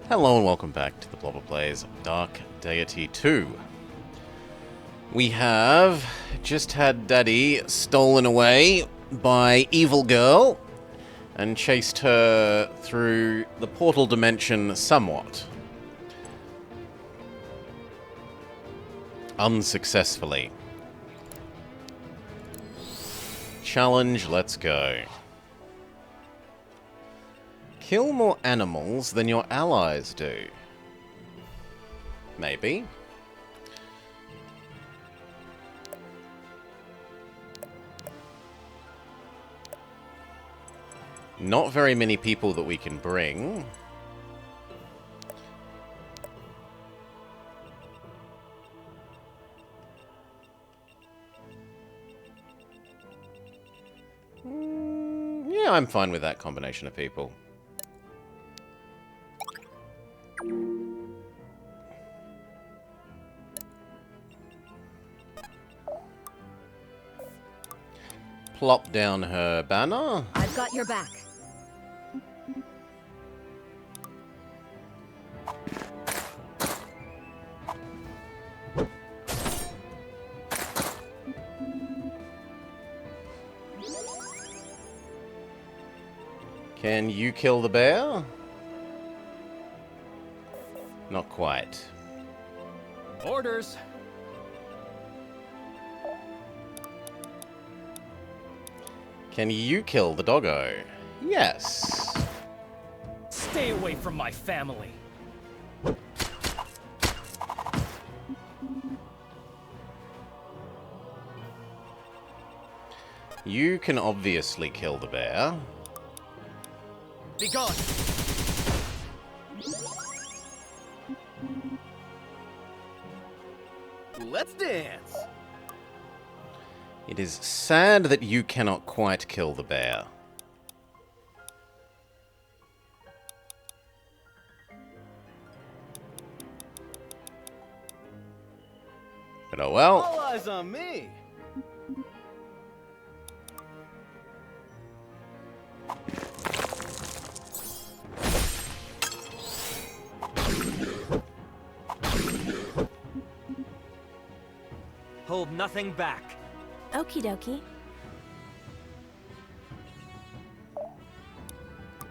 Hello and welcome back to the Blobber Plays Dark Deity 2. We have just had Daddy stolen away by Evil Girl and chased her through the portal dimension somewhat. Unsuccessfully. Challenge, let's go. Kill more animals than your allies do. Maybe. Not very many people that we can bring. Yeah, I'm fine with that combination of people. Plop down her banner. I've got your back. Can you kill the bear? Not quite. Orders. Can you kill the doggo? Yes. Stay away from my family. You can obviously kill the bear. Be gone. Let's dance. It is sad that you cannot quite kill the bear. But oh well. All eyes on me. Hold nothing back. Okie dokie.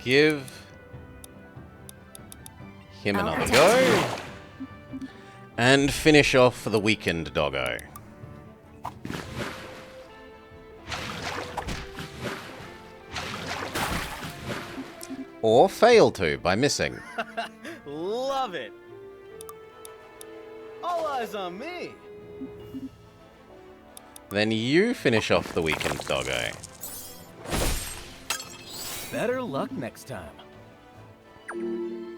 Give him another go. And finish off the weakened doggo. Or fail to by missing. Love it. All eyes on me. Then you finish off the weakened doggo. Better luck next time.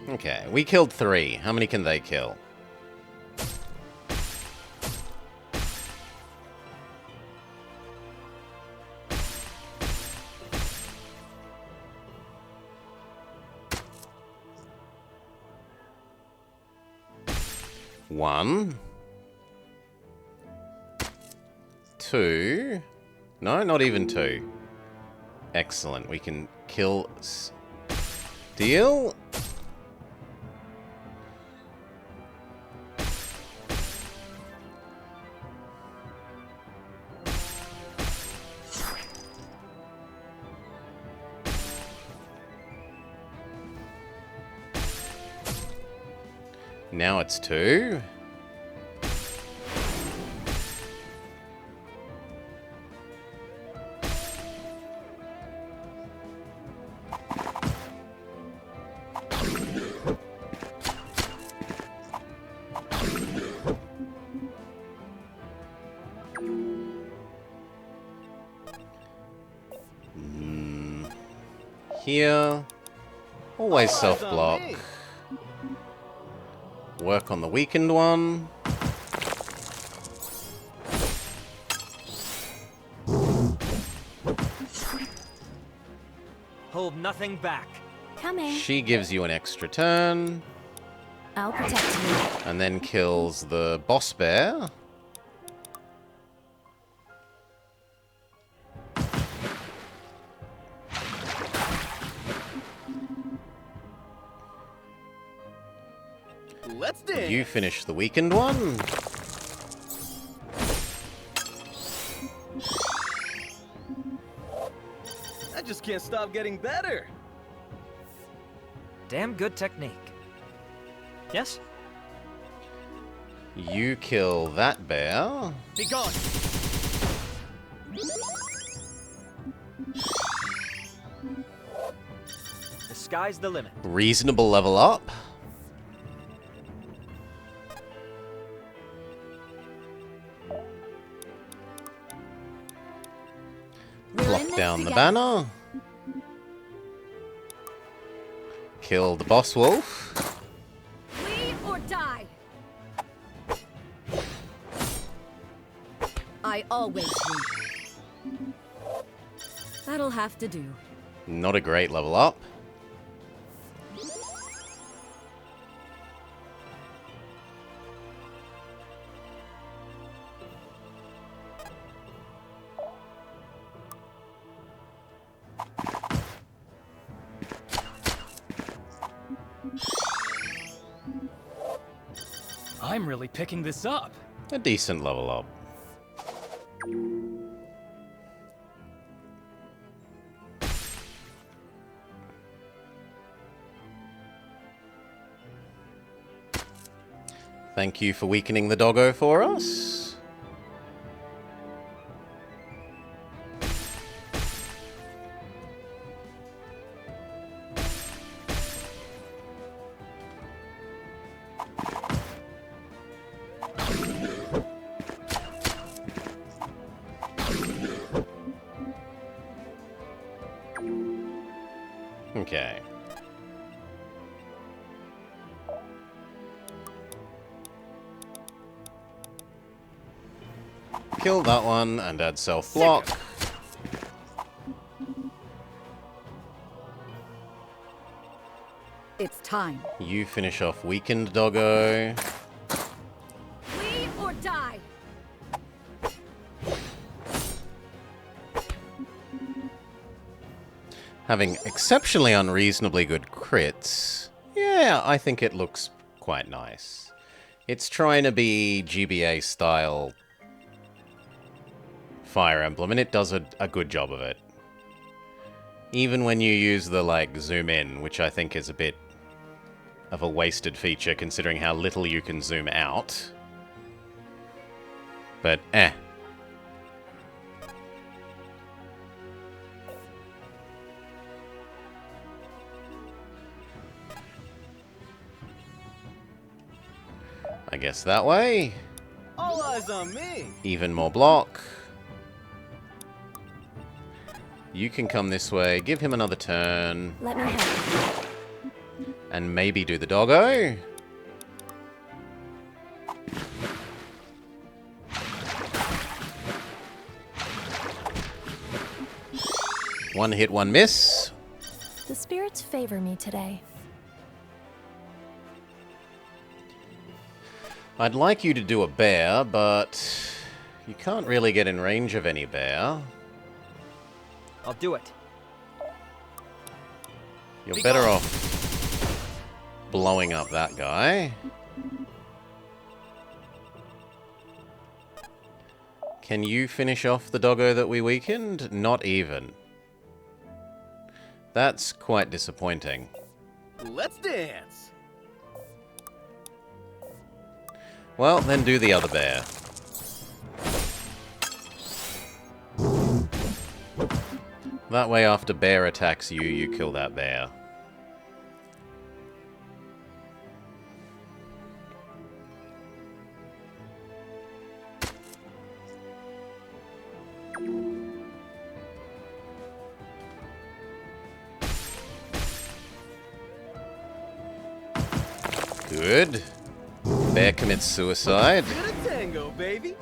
Okay, we killed 3. How many can they kill? One. 2. No, not even 2. Excellent. We can kill Steel. Now it's 2. Here. Always self-block. Work on the weakened one. Hold nothing back. Coming. She gives you an extra turn. I'll protect you. And then kills the boss bear. Let's dance. You finish the weakened one. I just can't stop getting better. Damn good technique. Yes? You kill that bear. Be gone. The sky's the limit. Reasonable level up. We're in Block this down the together. banner. Kill the boss wolf. Flee or die. I always win. That'll have to do. Not a great level up. I'm really picking this up. A decent level up. Thank you for weakening the doggo for us. Okay. Kill that one and add self-block. It's time. You finish off weakened doggo. Flee or die. Having exceptionally unreasonably good crits. Yeah, I think it looks quite nice. It's trying to be GBA style Fire Emblem, and it does a good job of it. Even when you use the, like, zoom in, which I think is a bit of a wasted feature considering how little you can zoom out. But, eh. I guess that way. All eyes on me. Even more block. You can come this way, give him another turn, Let me help. and maybe do the doggo. One hit, one miss. The spirits favor me today. I'd like you to do a bear, but you can't really get in range of any bear. I'll do it. You're better off blowing up that guy. Can you finish off the doggo that we weakened? Not even. That's quite disappointing. Let's dance. Well, then do the other bear. That way, after bear attacks you, you kill that bear. Good. Bear commits suicide. Get a tango, baby.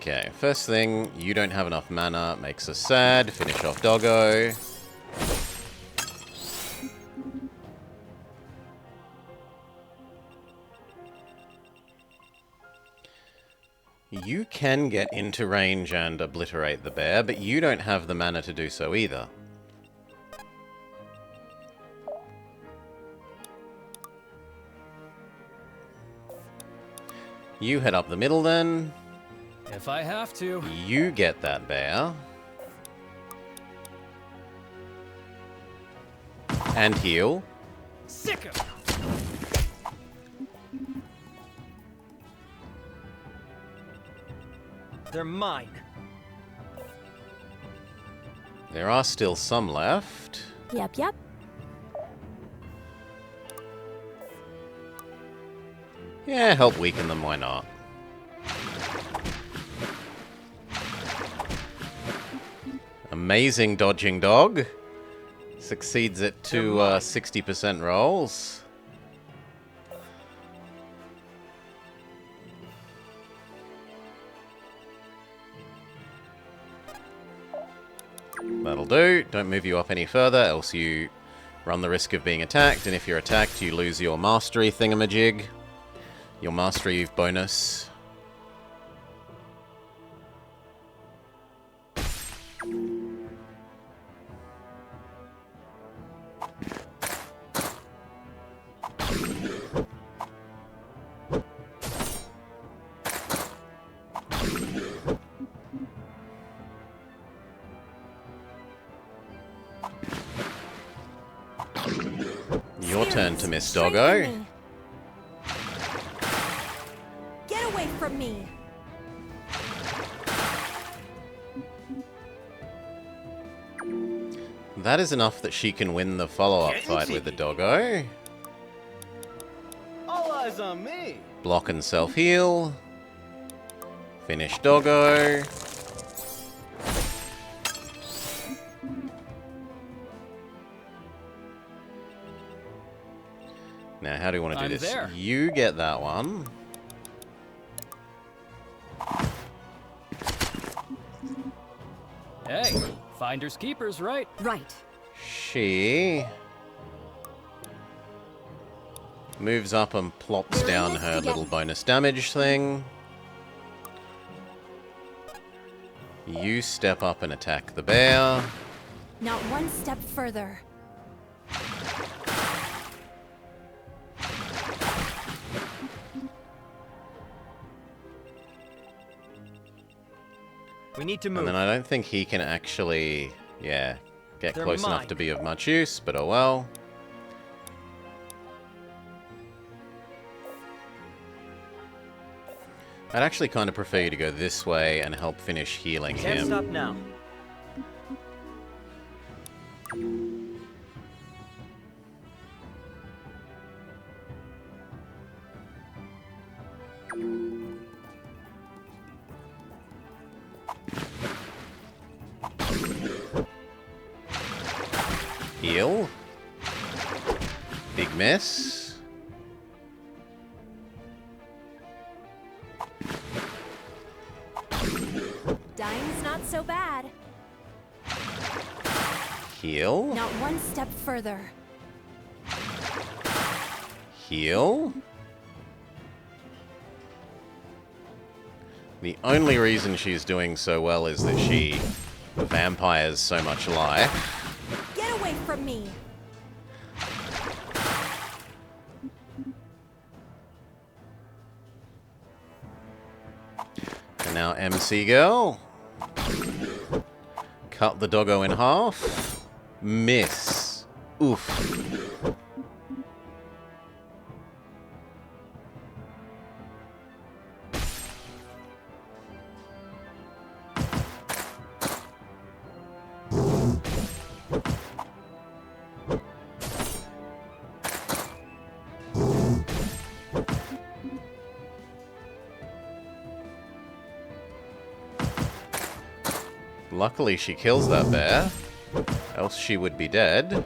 Okay, first thing, you don't have enough mana, makes us sad. Finish off Doggo. You can get into range and obliterate the bear, but you don't have the mana to do so either. You head up the middle then. If I have to. You get that bear. And heal. Sick of. They're mine. There are still some left. Yep, yep. Yeah, help weaken them, why not? Amazing dodging dog. Succeeds at 60% rolls. That'll do. Don't move you up any further, else you run the risk of being attacked, and if you're attacked, you lose your mastery thingamajig. Your mastery bonus. Your turn to miss, Doggo. Get away from me. That is enough that she can win the follow-up fight with the Doggo. All eyes on me. Block and self-heal. Finish Doggo. Now, how do you want to do I'm this? there. You get that one. Hey, finders keepers, right? Right. She moves up and plops down her little bonus damage thing. You step up and attack the bear. Not one step further. We need to move. And then I don't think he can actually, get They're close enough mine. to be of much use, but oh well. I'd actually kind of prefer you to go this way and help finish healing Can't him. stop now. Heal. Big miss. Dying's not so bad. Heal. Not one step further. Heal. The only reason she's doing so well is that she vampires so much life. Get away from me. And now MC Girl. Cut the doggo in half. Miss. Oof. Luckily she kills that bear, else she would be dead.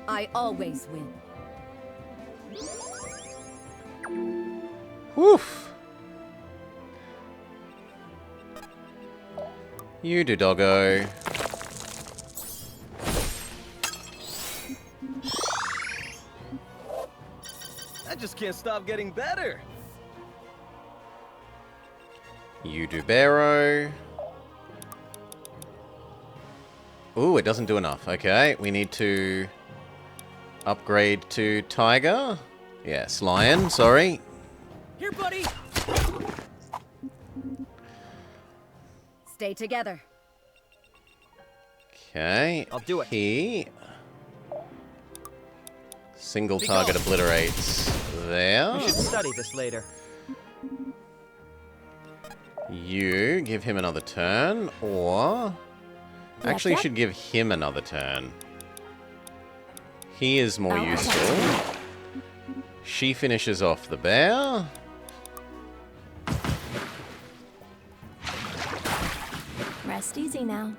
I always win. Woof! You do, doggo. I just can't stop getting better. You do, Barrow. Ooh, it doesn't do enough. Okay, we need to upgrade to Tiger. Yes, Lion, sorry. Here, buddy. Stay together. Okay. I'll do it. He single target obliterates there. We should study this later. You give him another turn, or actually, you Yep. should give him another turn. He is more Oh, useful. She finishes off the bear. Rest easy now.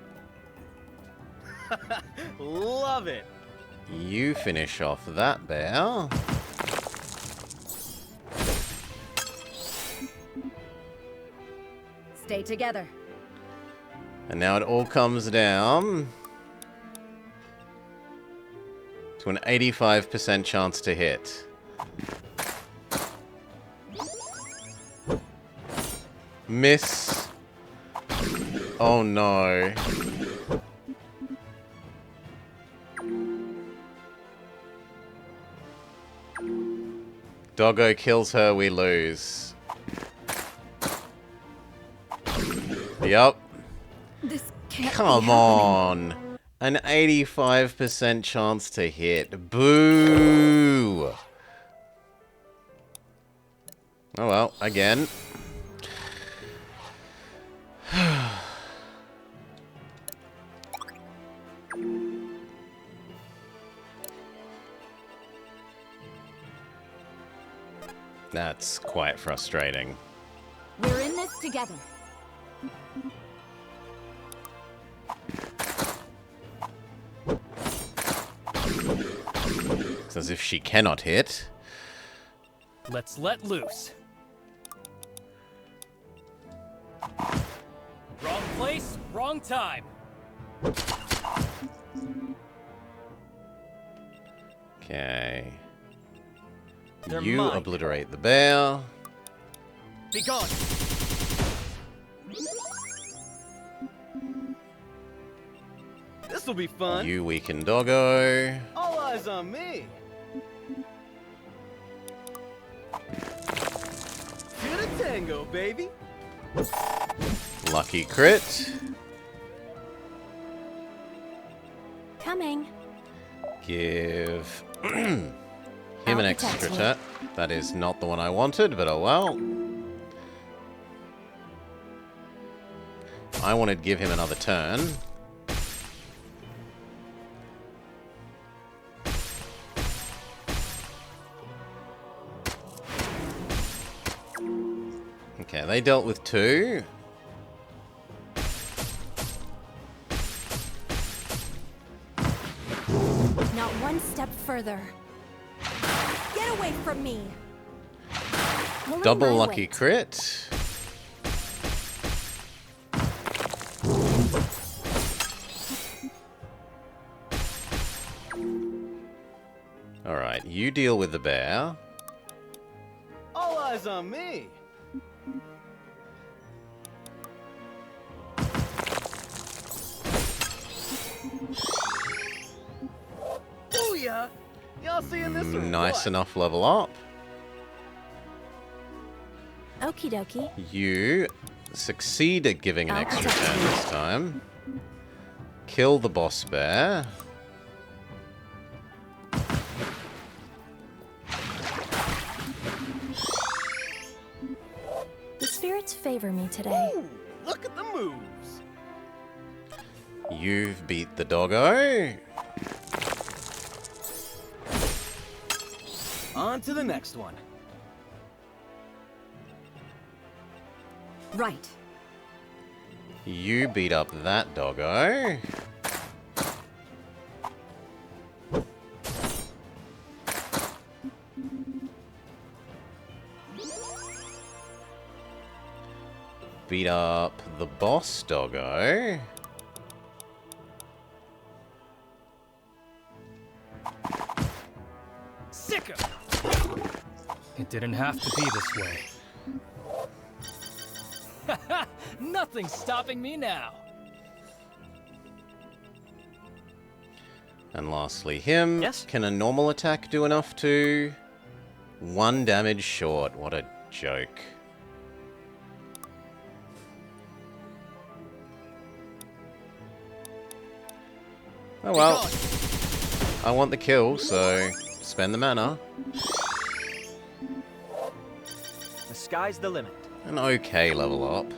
Love it. You finish off that bear. Stay together. And now it all comes down to an 85% chance to hit. Miss. Oh no. Doggo kills her, we lose. Yup. This can't Come be happening. on. An 85% chance to hit. Boo! Oh well, again. That's quite frustrating. We're in this together. It's as if she cannot hit. Let's let loose. Wrong place, wrong time. Okay. They're You mine. obliterate the bear. Be gone. This'll be fun. You weaken Doggo. All eyes on me. Two to tango, baby. Lucky crit. Coming. Give him I'll an protect extra you. turn. That is not the one I wanted, but oh well. I wanted to give him another turn. Okay, they dealt with two. Not one step further. Get away from me. Pulling Double my lucky weight. crit. Alright, you deal with the bear. All eyes on me. Booyah! Y'all seeing this or Nice what? enough level up. Okie dokie. You succeed at giving an I'll extra protect turn you. this time. Kill the boss bear. The spirits favor me today. Ooh, look at the moves. You've beat the doggo. On to the next one. Right. You beat up that doggo. beat up the boss doggo. Sicker! It didn't have to be this way. Nothing's stopping me now. And lastly, him. Yes? Can a normal attack do enough to... 1 damage short. What a joke. Oh well. I want the kill, so spend the mana. The sky's the limit. An okay level up.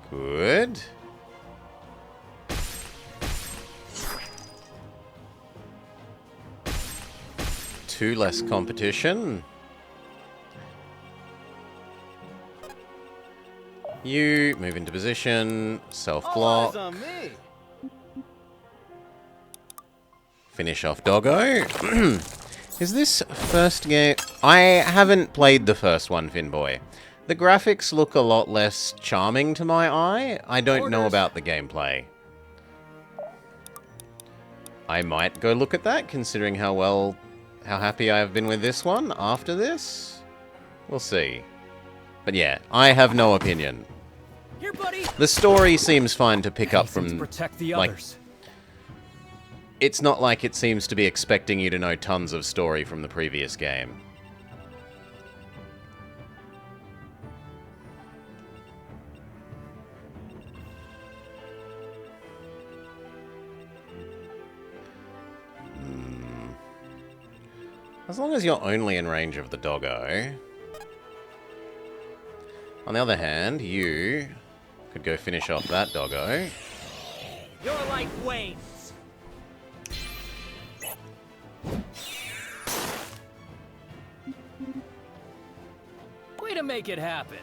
Good. Two less competition. You move into position, All self-block, eyes on me. finish off doggo. Is this first game? I haven't played the first one, Finboy. The graphics look a lot less charming to my eye. I don't know Orders. about the gameplay. I might go look at that, considering how happy I have been with this one after this. We'll see. But yeah, I have no opinion. Here, buddy. The story seems fine to pick up Anything from... to protect the like, others. It's not like it seems to be expecting you to know tons of story from the previous game. As long as you're only in range of the doggo. On the other hand, you could go finish off that doggo. Your life wanes. Way to make it happen.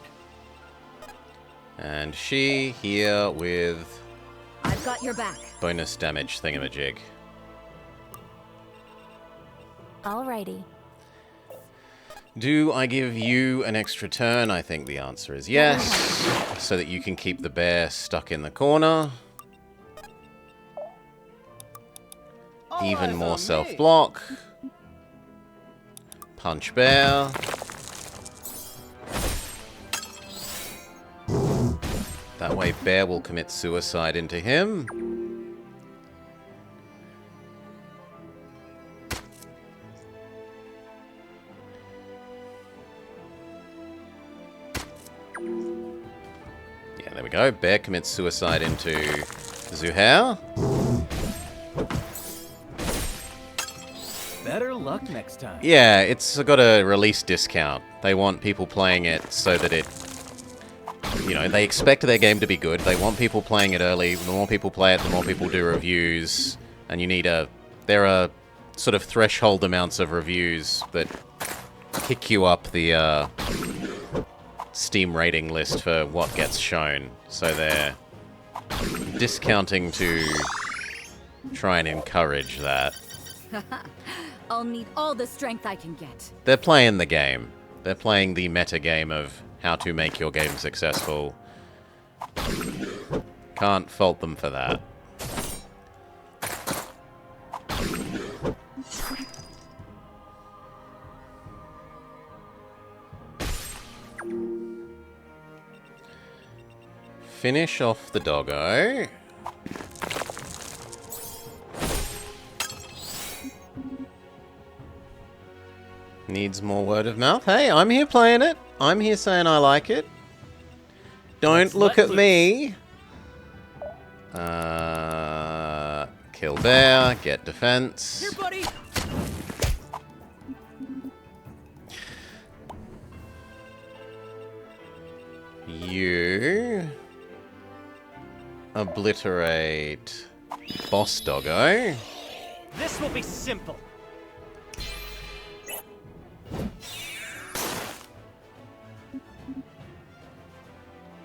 And she here with I've got your back. bonus damage thingamajig. Alrighty. Do I give you an extra turn? I think the answer is yes. So that you can keep the bear stuck in the corner. All Even eyes more on me. self-block. Punch bear. That way bear will commit suicide into him. Yeah, there we go. Bear commits suicide into Zuhair. Better luck next time. Yeah, it's got a release discount. They want people playing it so that it... You know, they expect their game to be good. They want people playing it early. The more people play it, the more people do reviews. And you need a... There are sort of threshold amounts of reviews that kick you up the Steam rating list for what gets shown. So they're discounting to try and encourage that. I'll need all the strength I can get. They're playing the game. They're playing the meta game of how to make your game successful. Can't fault them for that. Finish off the doggo. Needs more word of mouth. Hey, I'm here playing it. I'm here saying I like it. Don't Let's look let at me. Kill bear, get defense. Here, buddy. You obliterate boss doggo. This will be simple.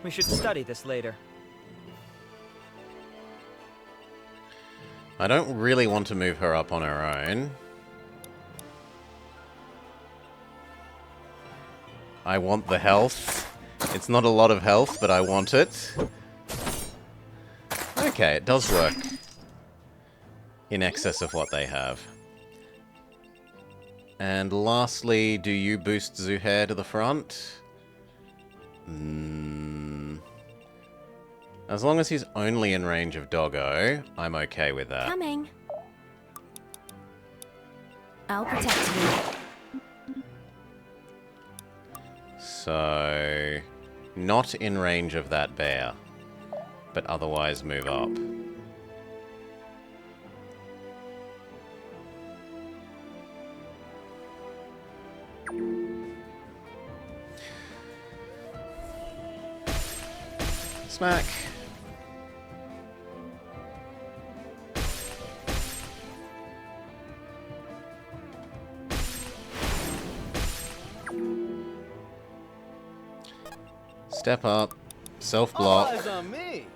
We should study this later. I don't really want to move her up on her own. I want the health. It's not a lot of health, but I want it. Okay, it does work. In excess of what they have. And lastly, do you boost Zuhair to the front? As long as he's only in range of Doggo, I'm okay with that. Coming. I'll protect you. So, not in range of that bear, but otherwise move up. Smack. Step up. Self-block. All eyes on me.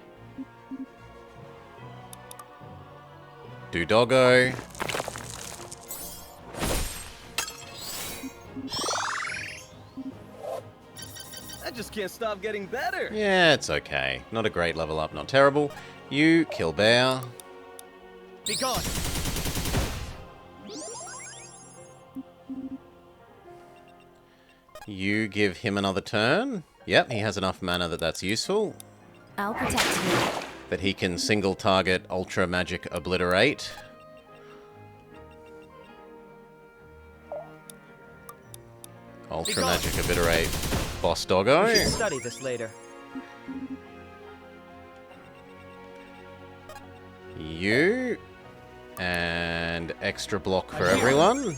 Do Doggo. I just can't stop getting better. Yeah, it's okay. Not a great level up, not terrible. You kill bear. Be gone. You give him another turn. Yep, he has enough mana that that's useful. I'll protect you. That he can single target Ultra Magic Obliterate. Ultra Magic Obliterate Boss Doggo. We should study this later. You. And extra block for everyone.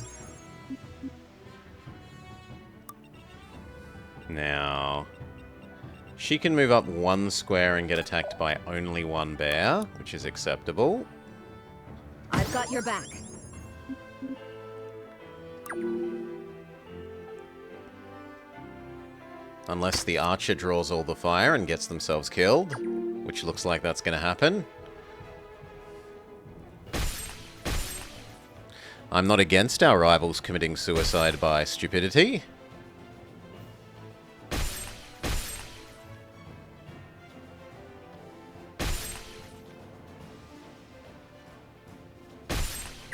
Now, she can move up one square and get attacked by only one bear, which is acceptable. I've got your back. Unless the archer draws all the fire and gets themselves killed, which looks like that's going to happen. I'm not against our rivals committing suicide by stupidity.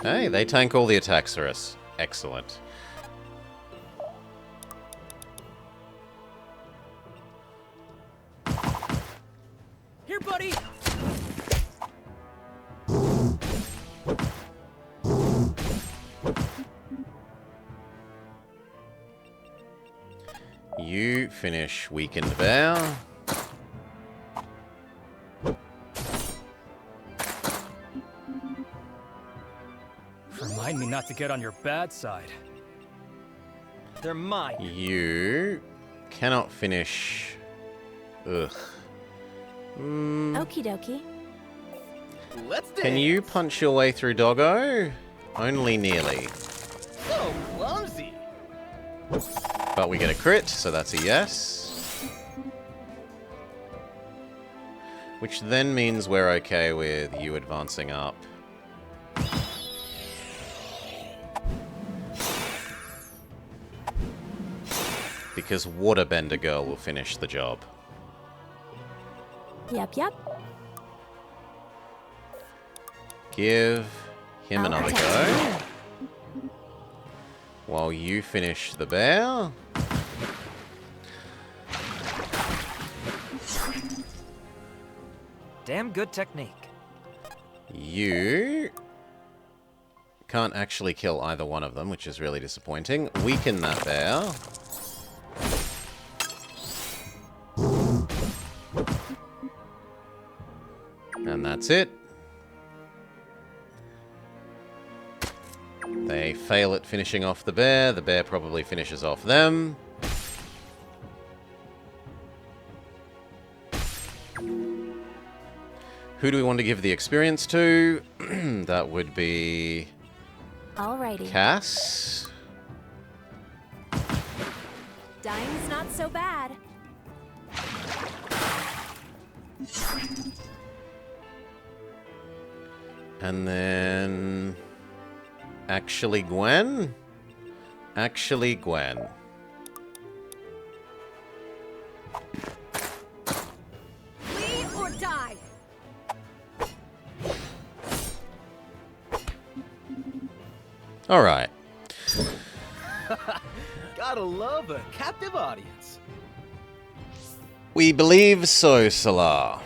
Hey, they tank all the attacks for us. Excellent. Here, buddy! You finish weakened bear. Remind me not to get on your bad side. They're mine. You cannot finish. Ugh. Okie dokie. Let's dance. Can you punch your way through Doggo? Only nearly. So clumsy. But we get a crit, so that's a yes. Which then means we're okay with you advancing up. Because Waterbender Girl will finish the job. Yep, yep. Give him I'll another protect go. you. While you finish the bear. Damn good technique. You can't actually kill either one of them, which is really disappointing. Weaken that bear. And that's it. They fail at finishing off the bear. The bear probably finishes off them. Who do we want to give the experience to? That would be Alrighty. Cass. Dying's not so bad. And then... Actually Gwen? Actually Gwen. Lead or die. Alright. Gotta love a captive audience. We believe so, Salah.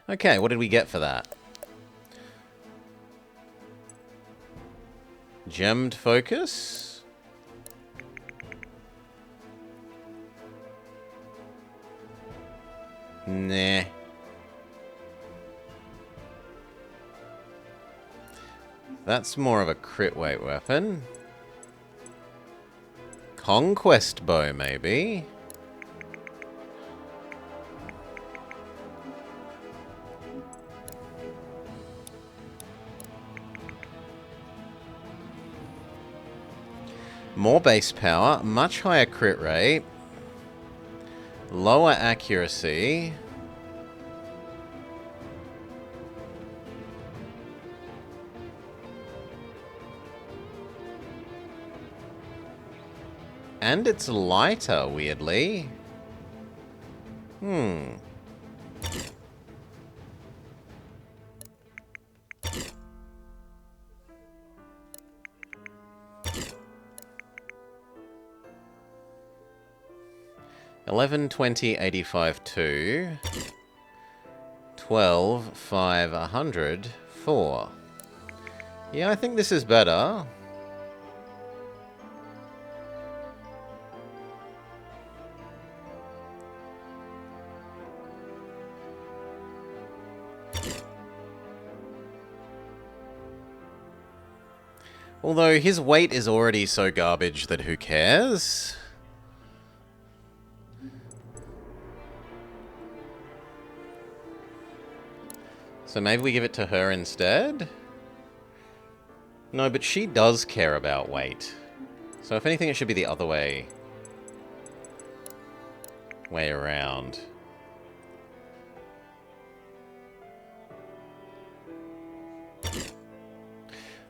Okay, what did we get for that? Gemmed focus? Nah. That's more of a crit weight weapon. Conquest bow, maybe? More base power, much higher crit rate, lower accuracy. And it's lighter, weirdly. 11, 20, 85, 2. 12, 5, 100, 4. Yeah, I think this is better. Although his weight is already so garbage that who cares? So maybe we give it to her instead? No, but she does care about weight. So if anything, it should be the other way. Way around.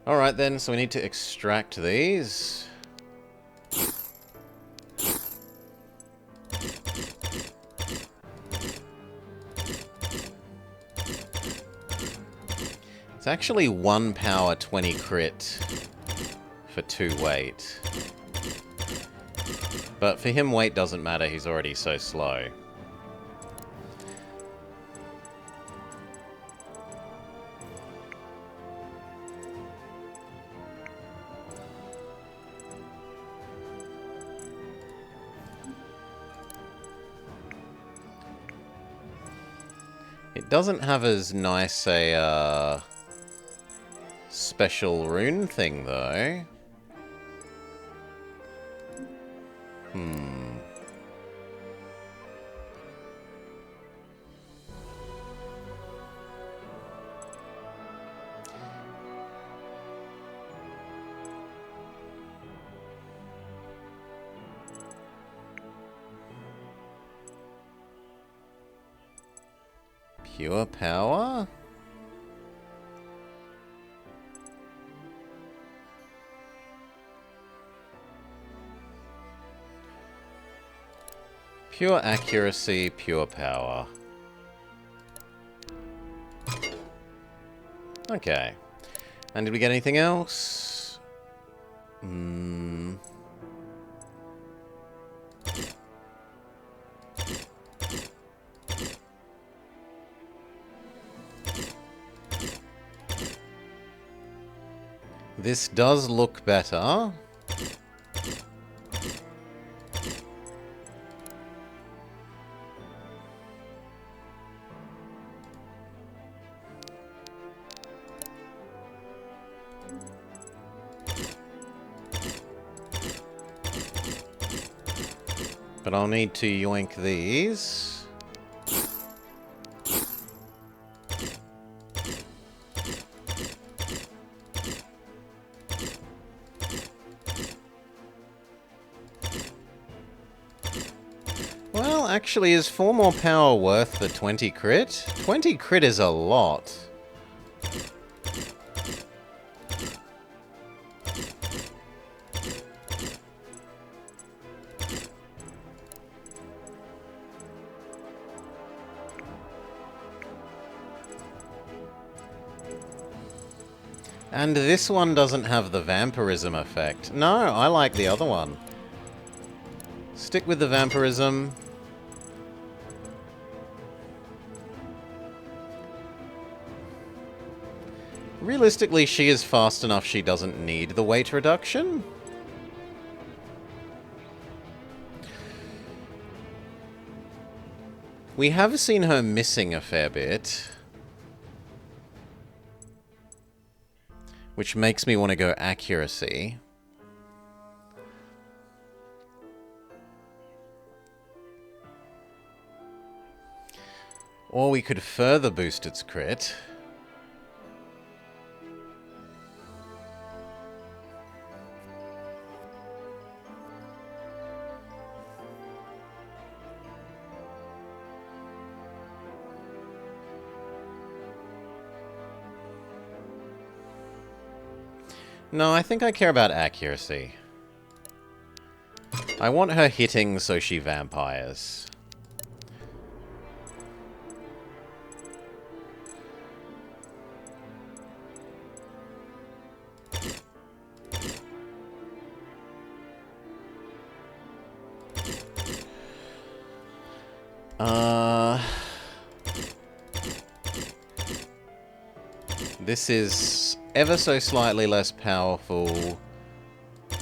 Alright then, so we need to extract these. It's actually 1 power, 20 crit for 2 weight. But for him, weight doesn't matter, he's already so slow. It doesn't have as nice a special rune thing, though. Pure power? Pure accuracy, pure power. Okay. And did we get anything else? This does look better. But I'll need to yoink these. actually, is 4 more power worth the 20 crit? 20 crit is a lot. And this one doesn't have the vampirism effect. No, I like the other one. Stick with the vampirism. Realistically, she is fast enough she doesn't need the weight reduction. We have seen her missing a fair bit. Which makes me want to go accuracy. Or we could further boost its crit. No, I think I care about accuracy. I want her hitting so she vampires. This is ever so slightly less powerful,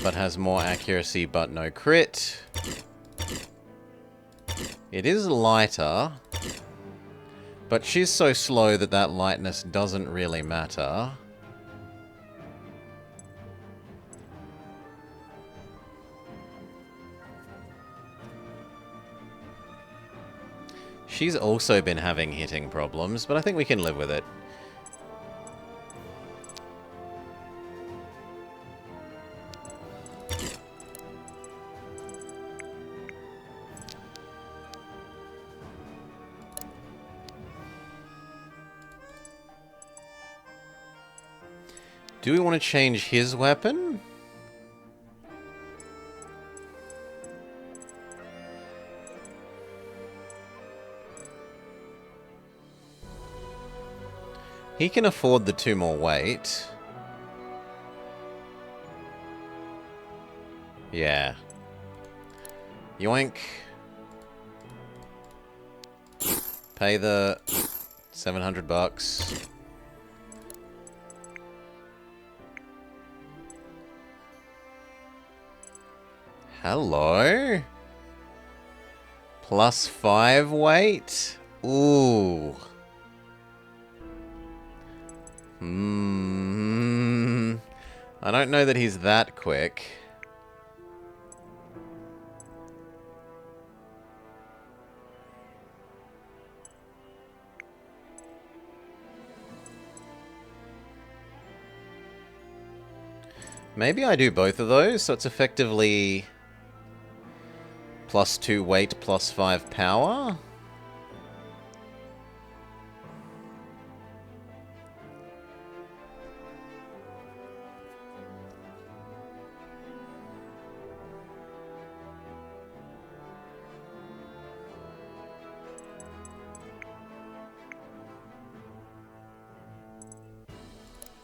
but has more accuracy but no crit. It is lighter, but she's so slow that that lightness doesn't really matter. She's also been having hitting problems, but I think we can live with it. Do we want to change his weapon? He can afford the 2 more weight. Yeah. Yoink. Pay the 700 bucks. Hello? +5 weight? Ooh. I don't know that he's that quick. Maybe I do both of those, so it's effectively +2 weight, +5 power.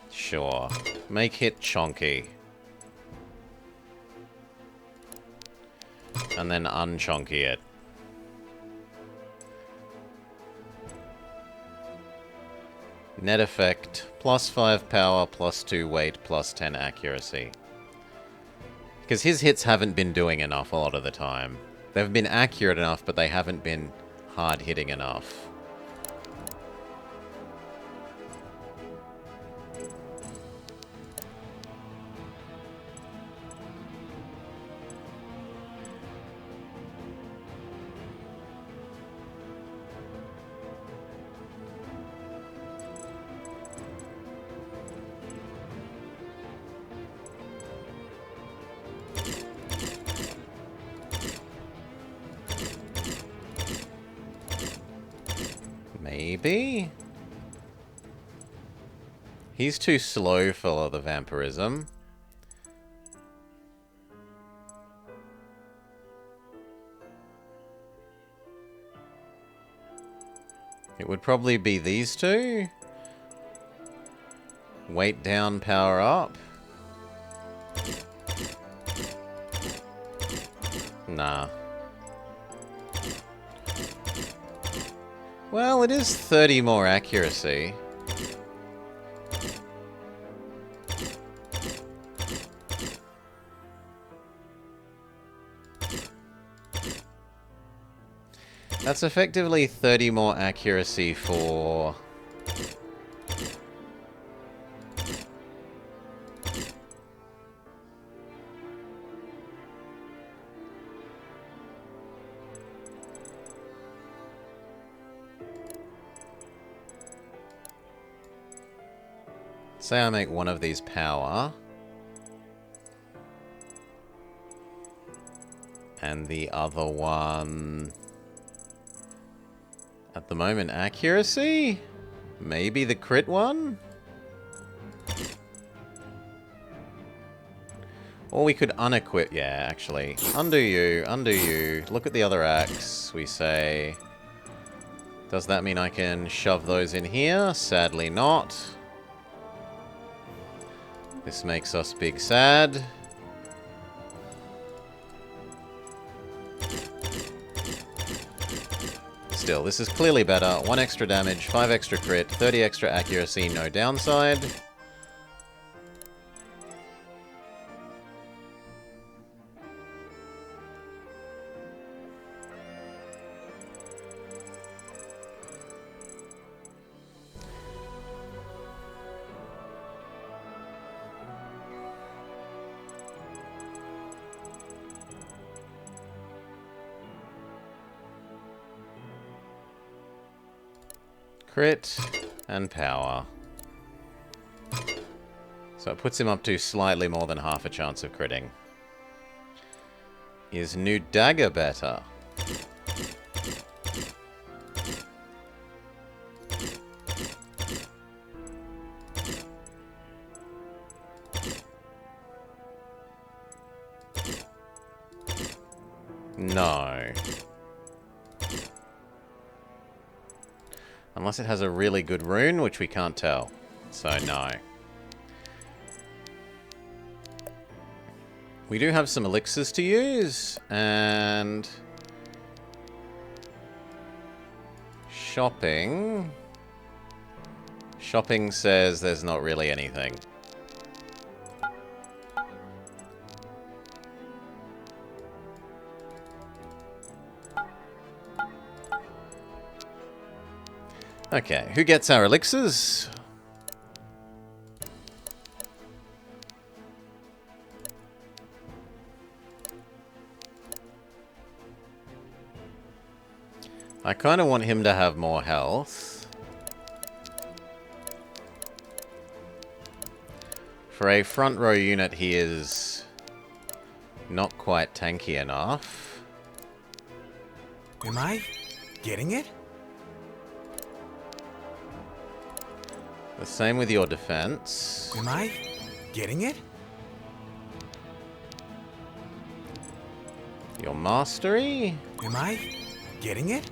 Sure. Make hit chonky. And then unchonky it. Net effect, +5 power, +2 weight, +10 accuracy. Because his hits haven't been doing enough a lot of the time. They've been accurate enough, but they haven't been hard-hitting enough. happy. He's too slow for the vampirism. It would probably be these two. Weight down, power up. Nah. Well, it is 30 more accuracy. That's effectively 30 more accuracy for... Say I make one of these power. And the other one... At the moment, accuracy? Maybe the crit one? Or we could unequip... Yeah, actually. Undo you, undo you. Look at the other axe. We say... Does that mean I can shove those in here? Sadly not. This makes us big sad. Still, this is clearly better. 1 extra damage, 5 extra crit, 30 extra accuracy, no downside. Crit and power. So it puts him up to slightly more than half a chance of critting. Is new dagger better? No. Unless it has a really good rune, which we can't tell. So, no. We do have some elixirs to use, and... Shopping... Shopping says there's not really anything. Okay, who gets our elixirs? I kind of want him to have more health. For a front row unit, he is not quite tanky enough. Am I getting it? The same with your defense. Am I getting it? Your mastery. Am I getting it?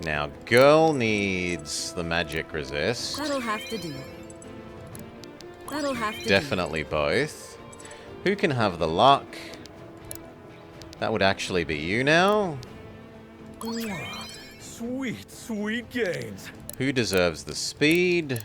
Now, girl needs the magic resist. That'll have to do. That'll have to Definitely both. Who can have the luck? That would actually be you now. Sweet, sweet games. Who deserves the speed?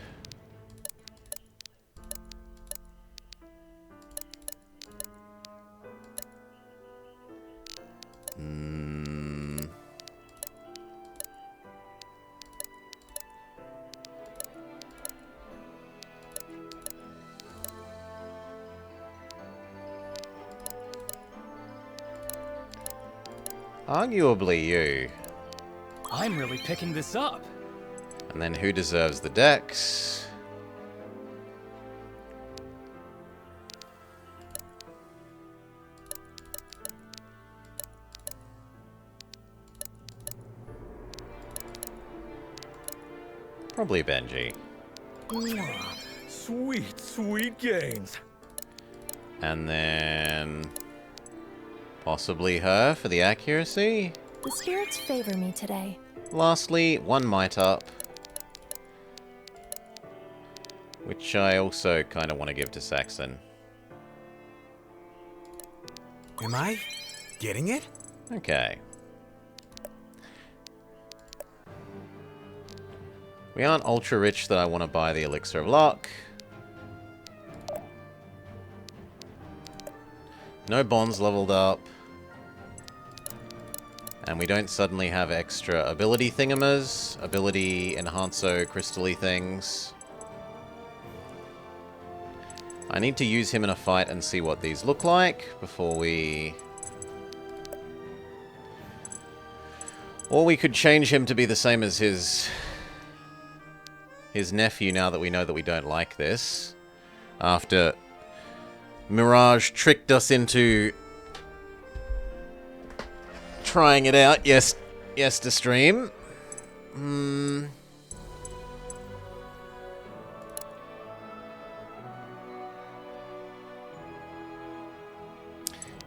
Arguably you. I'm really picking this up. And then who deserves the dex? Probably Benji. Mwah. Sweet, sweet gains. And then... possibly her for the accuracy. The spirits favor me today. Lastly, 1 might up. Which I also kind of want to give to Saxon. Am I getting it? Okay. We aren't ultra rich that I want to buy the Elixir of Luck. No bonds leveled up. And we don't suddenly have extra ability thingamas, ability enhancer crystally things. I need to use him in a fight and see what these look like before we... Or we could change him to be the same as his nephew now that we know that we don't like this. After Mirage tricked us into trying it out, yes to stream.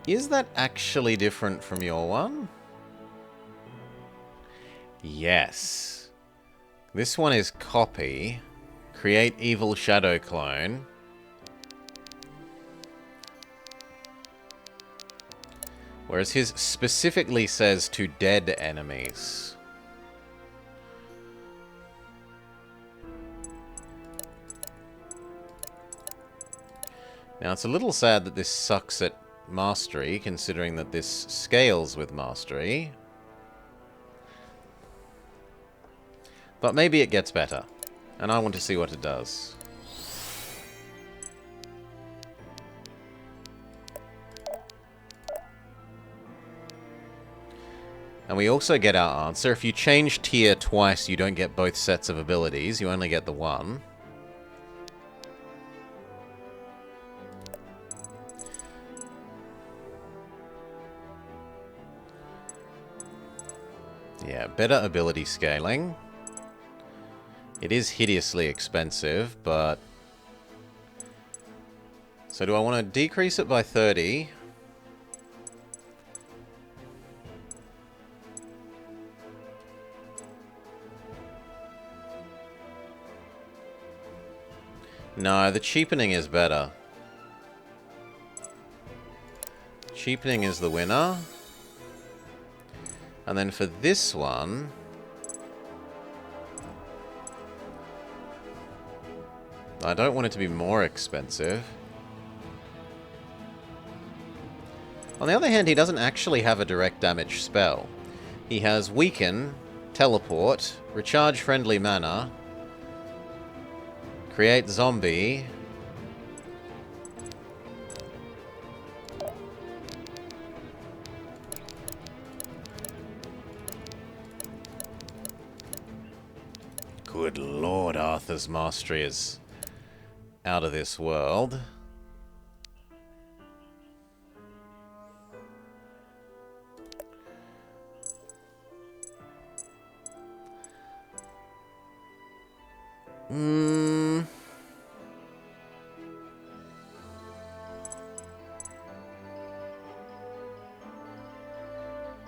Is that actually different from your one? Yes. This one is copy. Create evil shadow clone. Whereas his specifically says to dead enemies. Now it's a little sad that this sucks at mastery, considering that this scales with mastery. But maybe it gets better, and I want to see what it does. And we also get our answer. If you change tier twice, you don't get both sets of abilities, you only get the one. Yeah, better ability scaling. It is hideously expensive, but... So do I want to decrease it by 30? No, the cheapening is better. Cheapening is the winner. And then for this one... I don't want it to be more expensive. On the other hand, he doesn't actually have a direct damage spell. He has Weaken, Teleport, Recharge Friendly Mana, Create Zombie, good lord, Arthur's mastery is out of this world.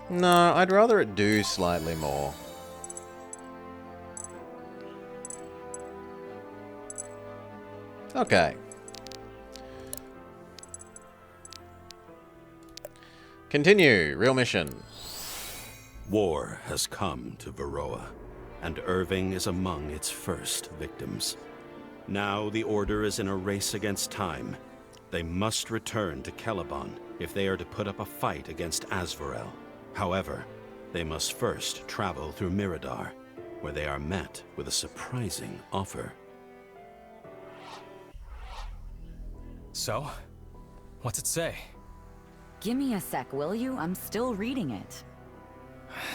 No, I'd rather it do slightly more. Okay. Continue. Real mission. War has come to Varroa, and Irving is among its first victims. Now the Order is in a race against time. They must return to Caliban if they are to put up a fight against Azvorel. However, they must first travel through Miradar, where they are met with a surprising offer. So, what's it say? Give me a sec, will you? I'm still reading it.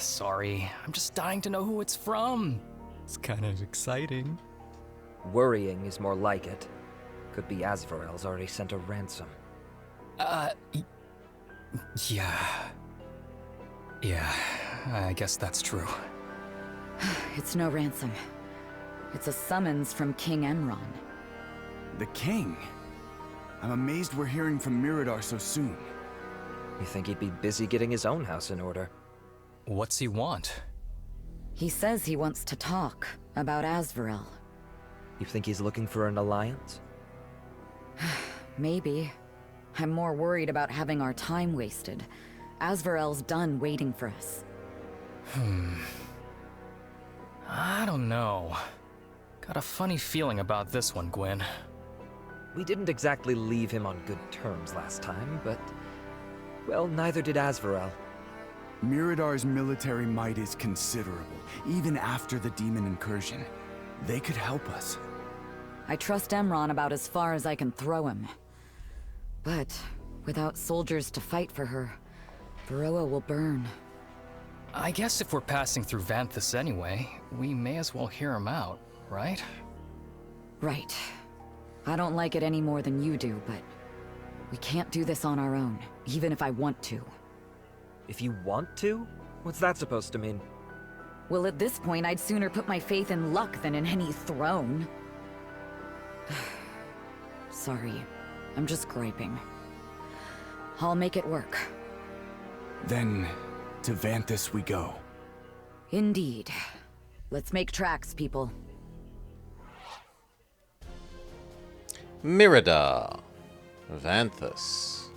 Sorry, I'm just dying to know who it's from. It's kind of exciting. Worrying is more like it. Could be Azvorel's already sent a ransom. Yeah. Yeah, I guess that's true. It's no ransom. It's a summons from King Emron. The king? I'm amazed we're hearing from Mirador so soon. You think he'd be busy getting his own house in order? What's he want? He says he wants to talk about Azvorel. You think he's looking for an alliance? Maybe. I'm more worried about having our time wasted. Azvorel's done waiting for us. I don't know. Got a funny feeling about this one, Gwen. We didn't exactly leave him on good terms last time, but... well, neither did Azvorel. Mirador's military might is considerable, even after the demon incursion. They could help us. I trust Emron about as far as I can throw him. But without soldiers to fight for her, Varroa will burn. I guess if we're passing through Vanthus anyway, we may as well hear him out, right? Right. I don't like it any more than you do, but we can't do this on our own, even if I want to. If you want to? What's that supposed to mean? Well, at this point, I'd sooner put my faith in luck than in any throne. Sorry, I'm just griping. I'll make it work. Then, to Vanthus we go. Indeed. Let's make tracks, people. Mirador. Vanthus.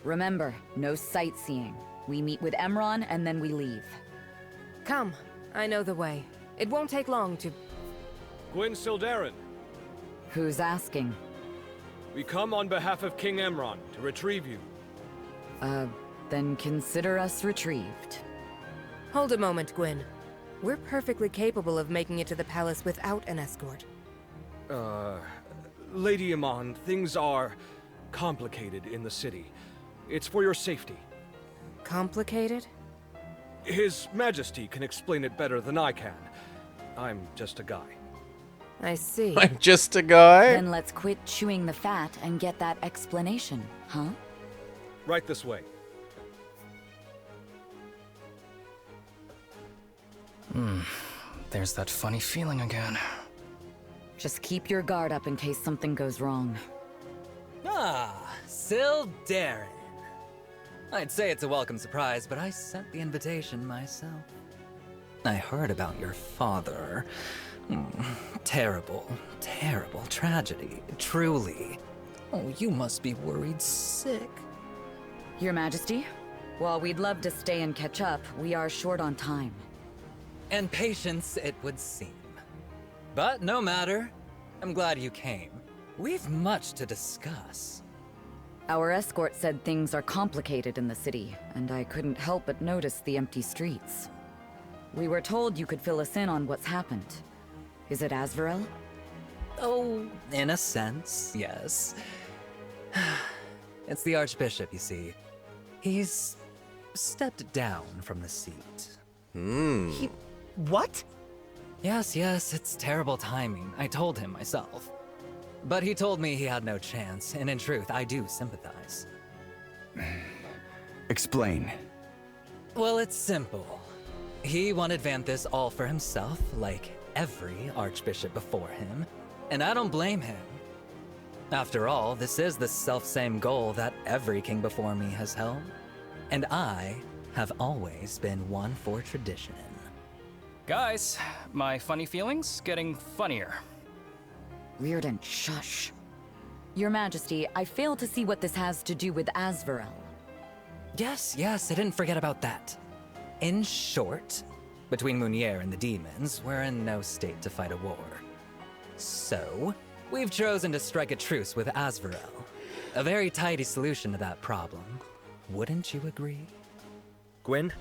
Remember, no sightseeing. We meet with Emron and then we leave. Come, I know the way. It won't take long to... Gwen Sildarin, Who's asking? we come on behalf of King Emron to retrieve you. Then consider us retrieved. Hold a moment, Gwyn. We're perfectly capable of making it to the palace without an escort. Lady Iman, things are complicated in the city. It's for your safety. Complicated? His Majesty can explain it better than I can. I'm just a guy. I see. I'm just a guy. Then let's quit chewing the fat and get that explanation, huh? Right this way. There's that funny feeling again. Just keep your guard up in case something goes wrong. Ah, Sildarin. I'd say it's a welcome surprise, but I sent the invitation myself. I heard about your father. Terrible, terrible tragedy, truly. Oh, you must be worried sick. Your Majesty, while we'd love to stay and catch up, we are short on time. And patience, it would seem. But no matter. I'm glad you came. We've much to discuss. Our escort said things are complicated in the city, and I couldn't help but notice the empty streets. We were told you could fill us in on what's happened. Is it Azvorel? Oh, in a sense, yes. It's the Archbishop, you see. He's stepped down from the seat. What? Yes, it's terrible timing. I told him myself. But he told me he had no chance, and in truth, I do sympathize. Explain. Well, it's simple. He wanted Vanthus all for himself, like every archbishop before him, and I don't blame him. After all, this is the selfsame goal that every king before me has held, and I have always been one for tradition. Guys, my funny feeling's getting funnier. Reardon, shush. Your Majesty, I fail to see what this has to do with Azvorel. Yes, I didn't forget about that. In short, between Munier and the demons, we're in no state to fight a war. So, we've chosen to strike a truce with Azvorel. A very tidy solution to that problem. Wouldn't you agree? Gwen?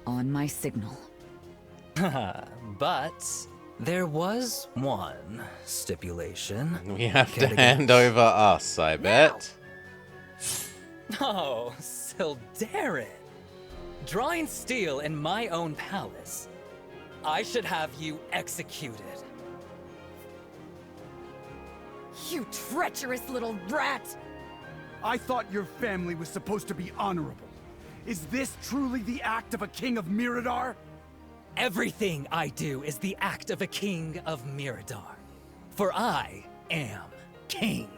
On my signal. But there was one stipulation. We have to hand over us, I bet. Oh, Sildarin. Drawing steel in my own palace. I should have you executed. You treacherous little rat! I thought your family was supposed to be honorable. Is this truly the act of a king of Mirador? Everything I do is the act of a king of Miradar. For I am king.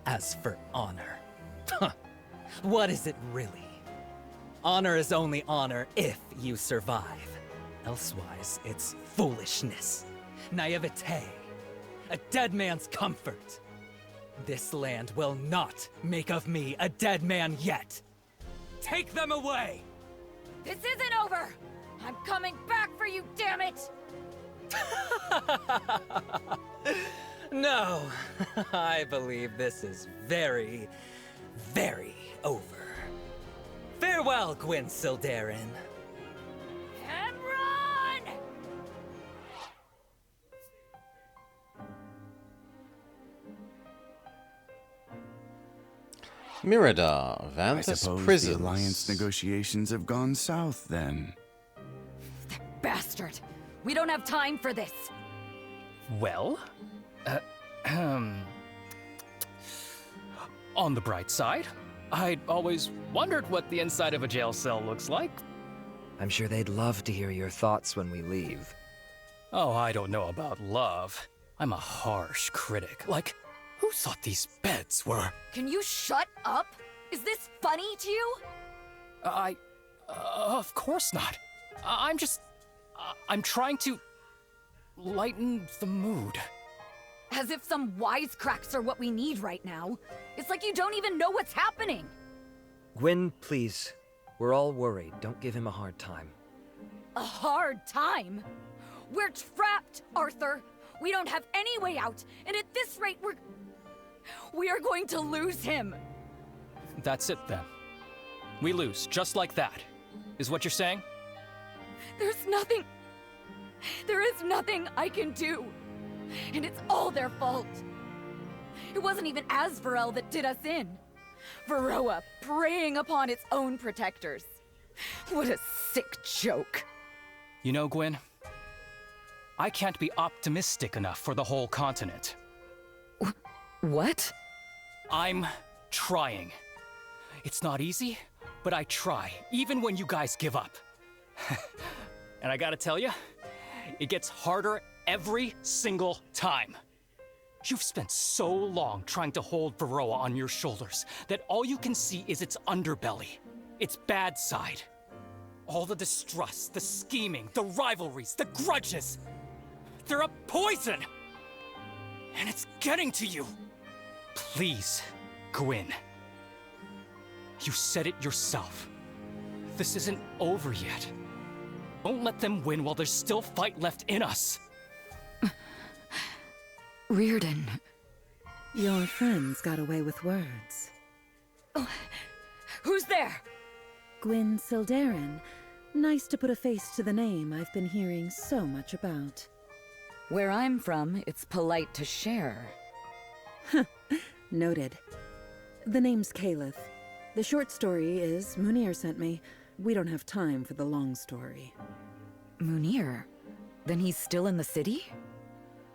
As for honor, what is it really? Honor is only honor if you survive. Elsewise, it's foolishness, naivete, a dead man's comfort. This land will not make of me a dead man yet. Take them away! This isn't over! I'm coming back for you, damn it! No, I believe this is very, very over. Farewell, Gwyn Sildarin. And run! Miradar, I Vanthus suppose prisons. the alliance negotiations have gone south, then. Bastard! We don't have time for this! Well, on the bright side, I'd always wondered what the inside of a jail cell looks like. I'm sure they'd love to hear your thoughts when we leave. Oh, I don't know about love. I'm a harsh critic. Like, who thought these beds were... Can you shut up? Is this funny to you? Of course not. I'm trying to lighten the mood. As if some wisecracks are what we need right now. It's like you don't even know what's happening. Gwyn, please. We're all worried. Don't give him a hard time. A hard time? We're trapped, Arthur. We don't have any way out, and at this rate, we are going to lose him. That's it then. We lose, just like that. Is what you're saying? There is nothing I can do. And it's all their fault. It wasn't even Asvarel that did us in. Varroa preying upon its own protectors. What a sick joke. You know, Gwyn, I can't be optimistic enough for the whole continent. What? I'm trying. It's not easy, but I try, even when you guys give up. And I gotta tell you, it gets harder every single time. You've spent so long trying to hold Varroa on your shoulders that all you can see is its underbelly, its bad side. All the distrust, the scheming, the rivalries, the grudges. They're a poison! And it's getting to you. Please, Gwyn. You said it yourself. This isn't over yet. Don't let them win while there's still fight left in us. Reardon. Your friends got away with words. Oh, who's there? Gwyn Sildarin. Nice to put a face to the name I've been hearing so much about. Where I'm from, it's polite to share. Noted. The name's Caliph. The short story is Munir sent me. We don't have time for the long story. Munir? Then he's still in the city?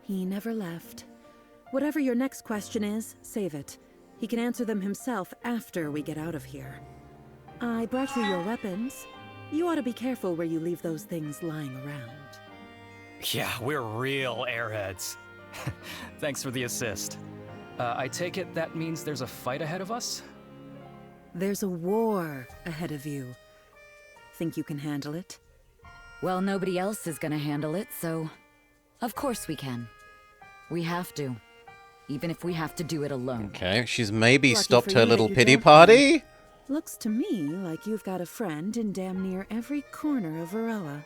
He never left. Whatever your next question is, save it. He can answer them himself after we get out of here. I brought you your weapons. You ought to be careful where you leave those things lying around. Yeah, we're real airheads. Thanks for the assist. I take it that means there's a fight ahead of us? There's a war ahead of you. Think you can handle it? Well, nobody else is gonna handle it, so... Of course we can. We have to. Even if we have to do it alone. Okay, she's maybe Lucky stopped for her you little that you pity don't party. Looks to me like you've got a friend in damn near every corner of Varroa.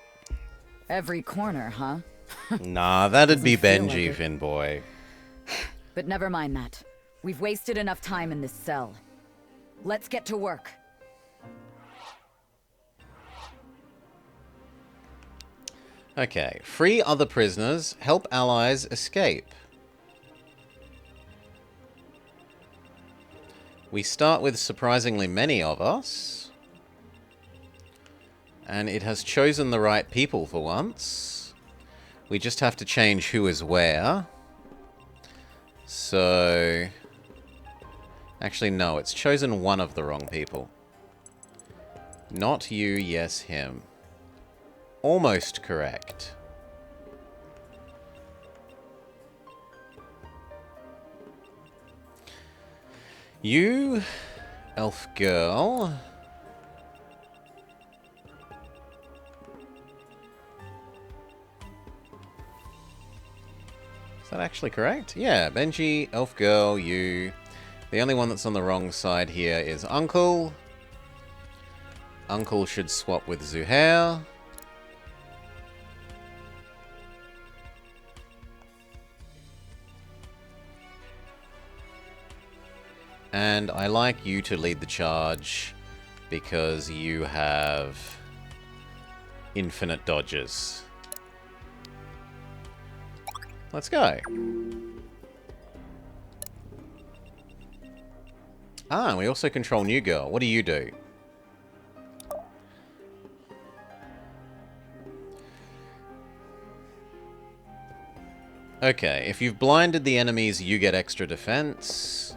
Every corner, huh? Nah, that'd be Doesn't feel Benji, like it. Finboy. But never mind that. We've wasted enough time in this cell. Let's get to work. Okay, free other prisoners, help allies escape. We start with surprisingly many of us. And it has chosen the right people for once. We just have to change who is where. So... Actually, no, it's chosen one of the wrong people. Not you, yes, him. almost correct. You, elf girl. Is that actually correct? Yeah, Benji, elf girl, you. The only one that's on the wrong side here is Uncle. Uncle should swap with Zuhair. And I like you to lead the charge because you have infinite dodges. Let's go. Ah, we also control New Girl. What do you do? Okay, if you've blinded the enemies, you get extra defense.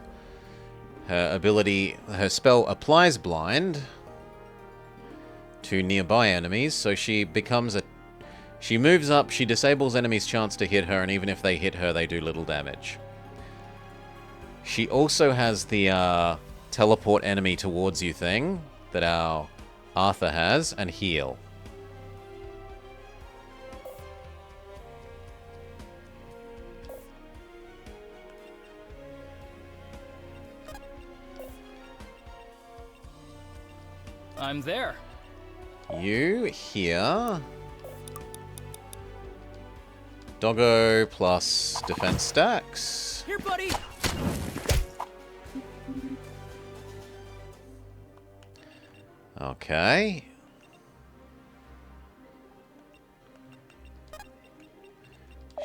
Her spell applies blind to nearby enemies, so she moves up, she disables enemies' chance to hit her, and even if they hit her, they do little damage. She also has the teleport enemy towards you thing that our Arthur has, and heal. I'm there. You here. Doggo plus defense stacks. Here, buddy. Okay.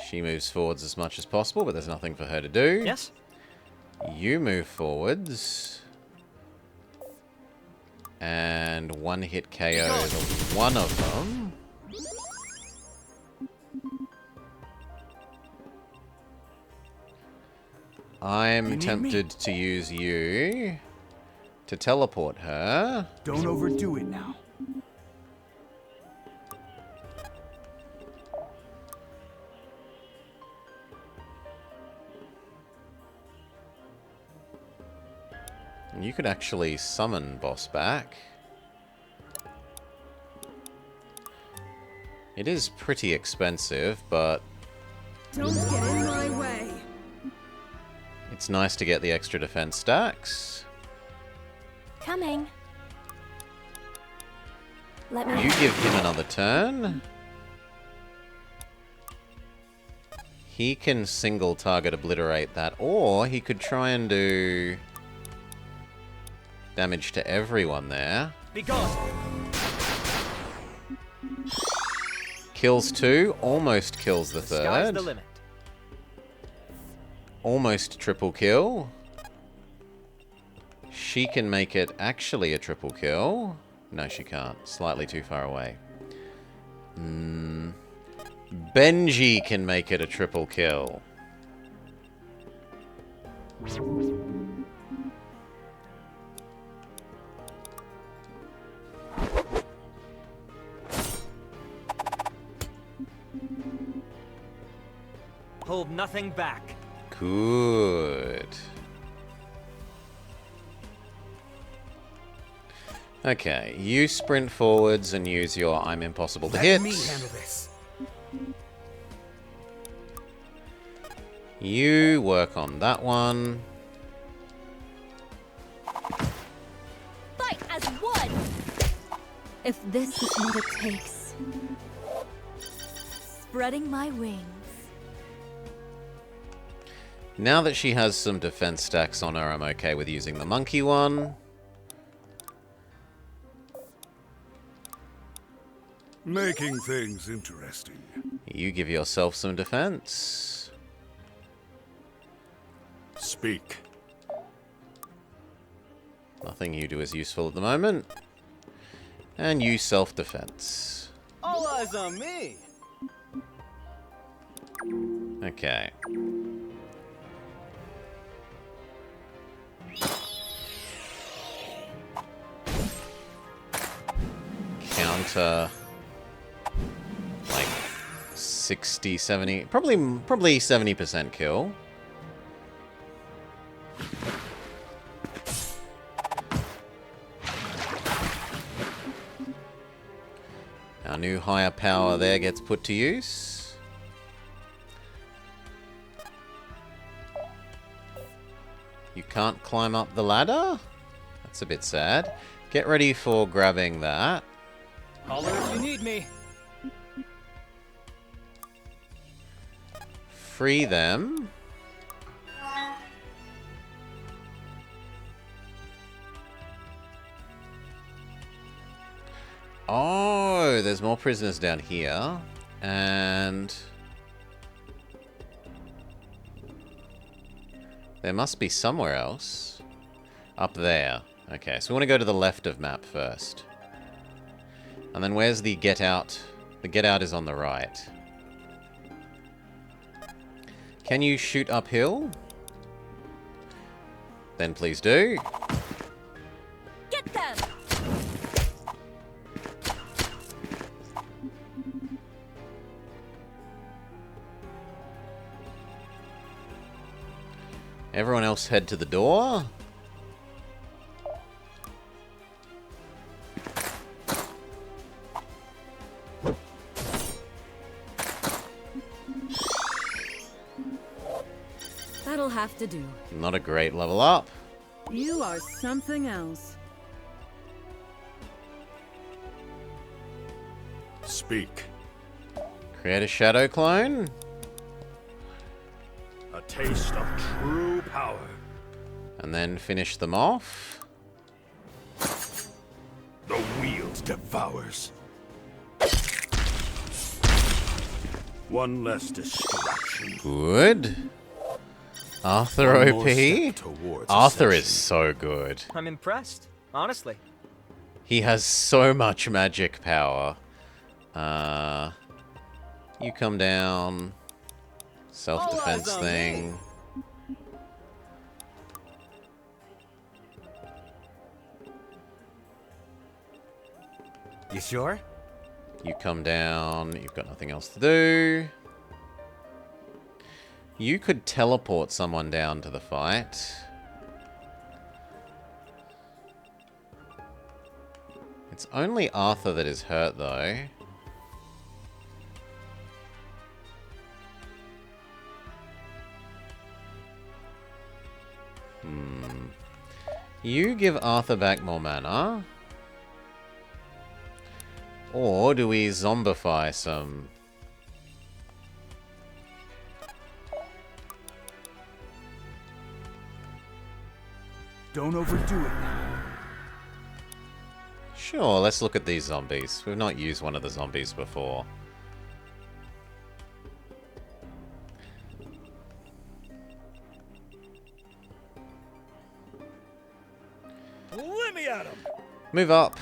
She moves forwards as much as possible, but there's nothing for her to do. Yes? You move forwards. And one hit KO one of them. I'm tempted to use you to teleport her. Don't overdo it now. You could actually summon boss back. It is pretty expensive, but don't get in my way. It's nice to get the extra defense stacks. Coming. Let me. You give him another turn. He can single target obliterate that, or he could try and do damage to everyone there. Be gone. Kills two, almost kills the third. Sky's the limit. Almost triple kill. She can make it actually a triple kill. No, she can't. Slightly too far away. Benji can make it a triple kill. Hold nothing back. Good. Okay, you sprint forwards and use your I'm impossible to hit. Let me handle this. You work on that one. Fight as one! If this is what it takes. Spreading my wings. Now that she has some defense stacks on her, I'm okay with using the monkey one. Making things interesting. You give yourself some defense. Speak. Nothing you do is useful at the moment. And you self-defense. All eyes on me. Okay. Counter 60, 70, probably 70% kill. Our new higher power there gets put to use. You can't climb up the ladder? That's a bit sad. Get ready for grabbing that. Holler if you need me. Free them. Oh, there's more prisoners down here. And there must be somewhere else. Up there. Okay, so we want to go to the left of map first. And then where's the get out? The get out is on the right. Can you shoot uphill? Then please do. Get them! Everyone else head to the door. That'll have to do. Not a great level up. You are something else. Speak. Create a shadow clone. A taste of true power. And then finish them off. The wield devours. One less distraction. Good. Arthur One more OP. step towards Arthur is ascension. so good. I'm impressed, honestly. He has so much magic power. You come down. Self-defense All eyes on thing. You sure? You come down. You've got nothing else to do. You could teleport someone down to the fight. It's only Arthur that is hurt, though. You give Arthur back more mana. Or do we zombify some? Don't overdo it now. Sure, let's look at these zombies. We've not used one of the zombies before. Let me at him! Move up.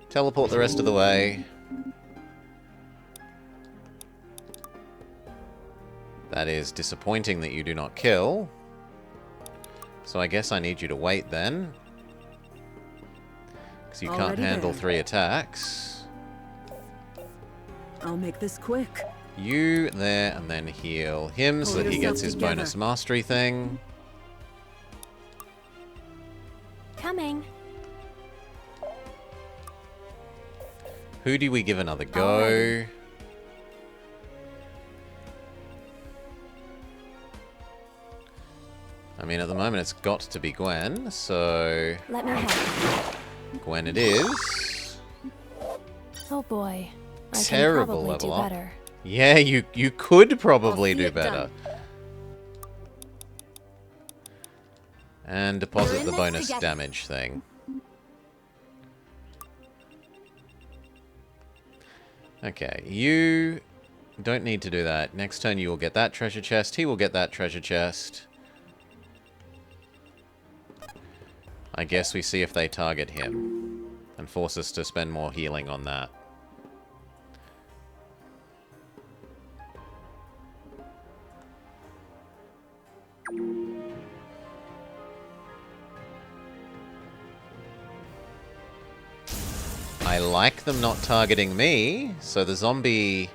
Teleport the rest of the way. That is disappointing that you do not kill. So I guess I need you to wait then. Because you can't Already handle there. 3 attacks. I'll make this quick. You there, and then heal him so Pull that he yourself gets his together. bonus mastery thing. Coming. Who do we give another go? I mean, at the moment it's got to be Gwen, so Let me help. Gwen it is. Oh boy. I Terrible can probably level do up. better. Yeah, you could probably I'll see do it better. done. And We're deposit in the this bonus together. damage thing. Okay, you don't need to do that. Next turn you will get that treasure chest. He will get that treasure chest. I guess we see if they target him. And force us to spend more healing on that. I like them not targeting me, so the zombie...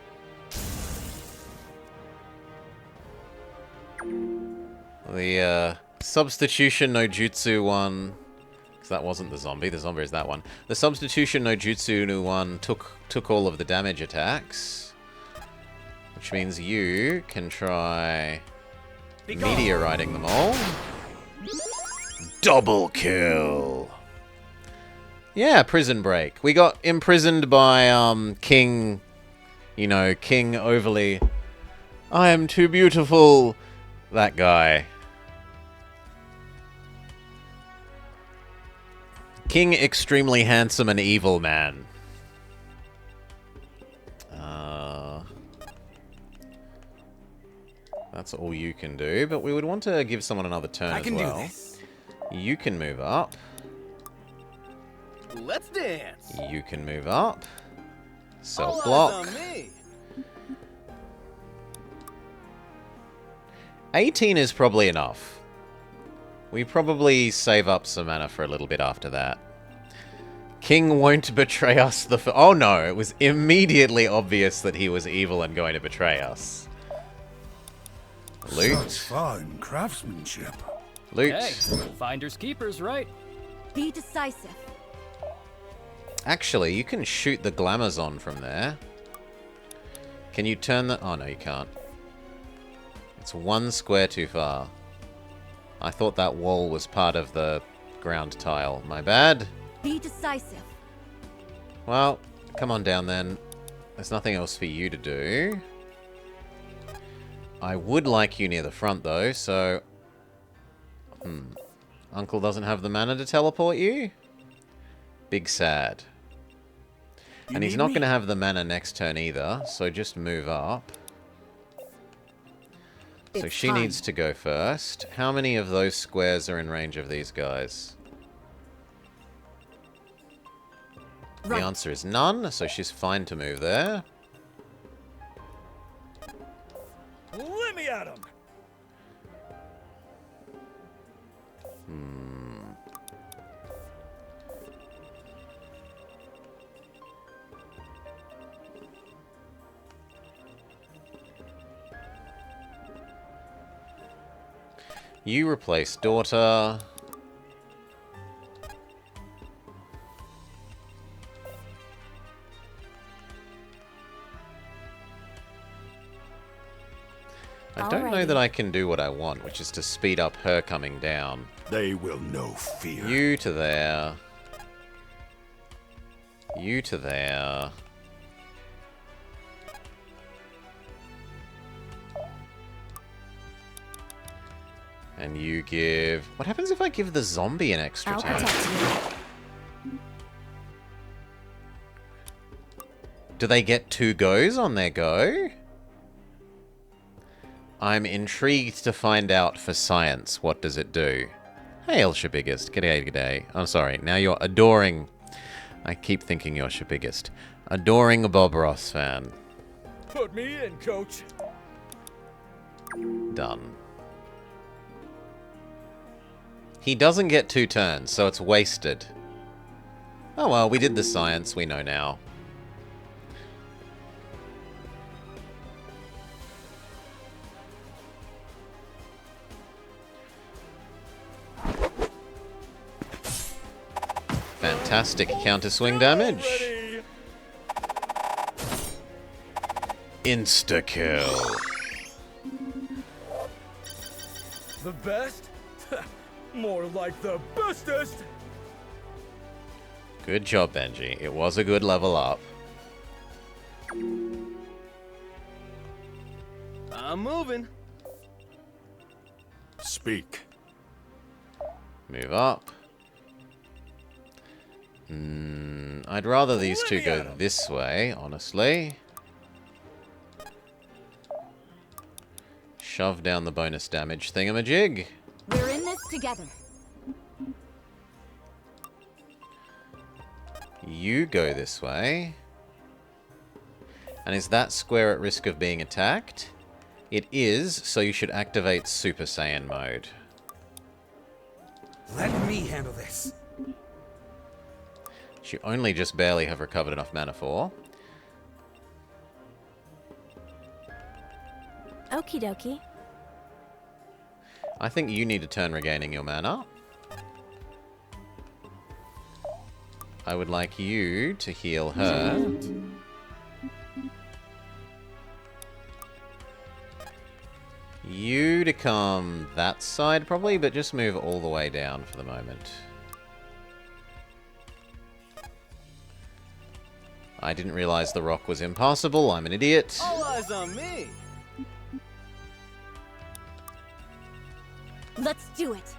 The substitution no jutsu one... Because that wasn't the zombie is that one. The substitution no jutsu one took all of the damage attacks. Which means you can try meteoriting them all. Double kill! Yeah, prison break. We got imprisoned by, King... You know, King overly... I am too beautiful! That guy. King extremely handsome and evil man. That's all you can do, but we would want to give someone another turn as well. Do this. You can move up. Let's dance. You can move up. Self-block. 18 is probably enough. We probably save up some mana for a little bit after that. King won't betray us oh no, it was immediately obvious that he was evil and going to betray us. Loot. Such fine craftsmanship. Loot. Hey, finders keepers, right? Be decisive. Actually, you can shoot the Glamazon from there. Can you turn the... Oh, no, you can't. It's one square too far. I thought that wall was part of the ground tile. My bad. Be decisive. Well, come on down then. There's nothing else for you to do. I would like you near the front, though, so... Uncle doesn't have the mana to teleport you? Big sad. And he's not going to have the mana next turn either, so just move up. So she needs to go first. How many of those squares are in range of these guys? The answer is none, so she's fine to move there. Let me at him. You replace daughter. I don't know that I can do what I want, which is to speed up her coming down. They will know fear. You to there. You to there. And you give... What happens if I give the zombie an extra turn? Do they get 2 goes on their go? I'm intrigued to find out for science. What does it do? Hey, El Shabiggest. G'day, g'day. I'm sorry. Now you're adoring... I keep thinking you're Shabiggest. Adoring a Bob Ross fan. Put me in, coach. Done. He doesn't get 2 turns, so it's wasted. Oh well, we did the science. We know now. Fantastic counter swing damage. Insta kill. The best? More like the bestest. Good job, Benji. It was a good level up. I'm moving. Speak. Move up. I'd rather these two go this way, honestly. Shove down the bonus damage thingamajig. We're in this together. You go this way. And is that square at risk of being attacked? It is, so you should activate Super Saiyan mode. Let me handle this. you only just barely have recovered enough mana for. Okie dokie. I think you need a turn regaining your mana. I would like you to heal her. You to come that side probably, but just move all the way down for the moment. I didn't realize the rock was impassable. I'm an idiot. All eyes on me. Let's do it.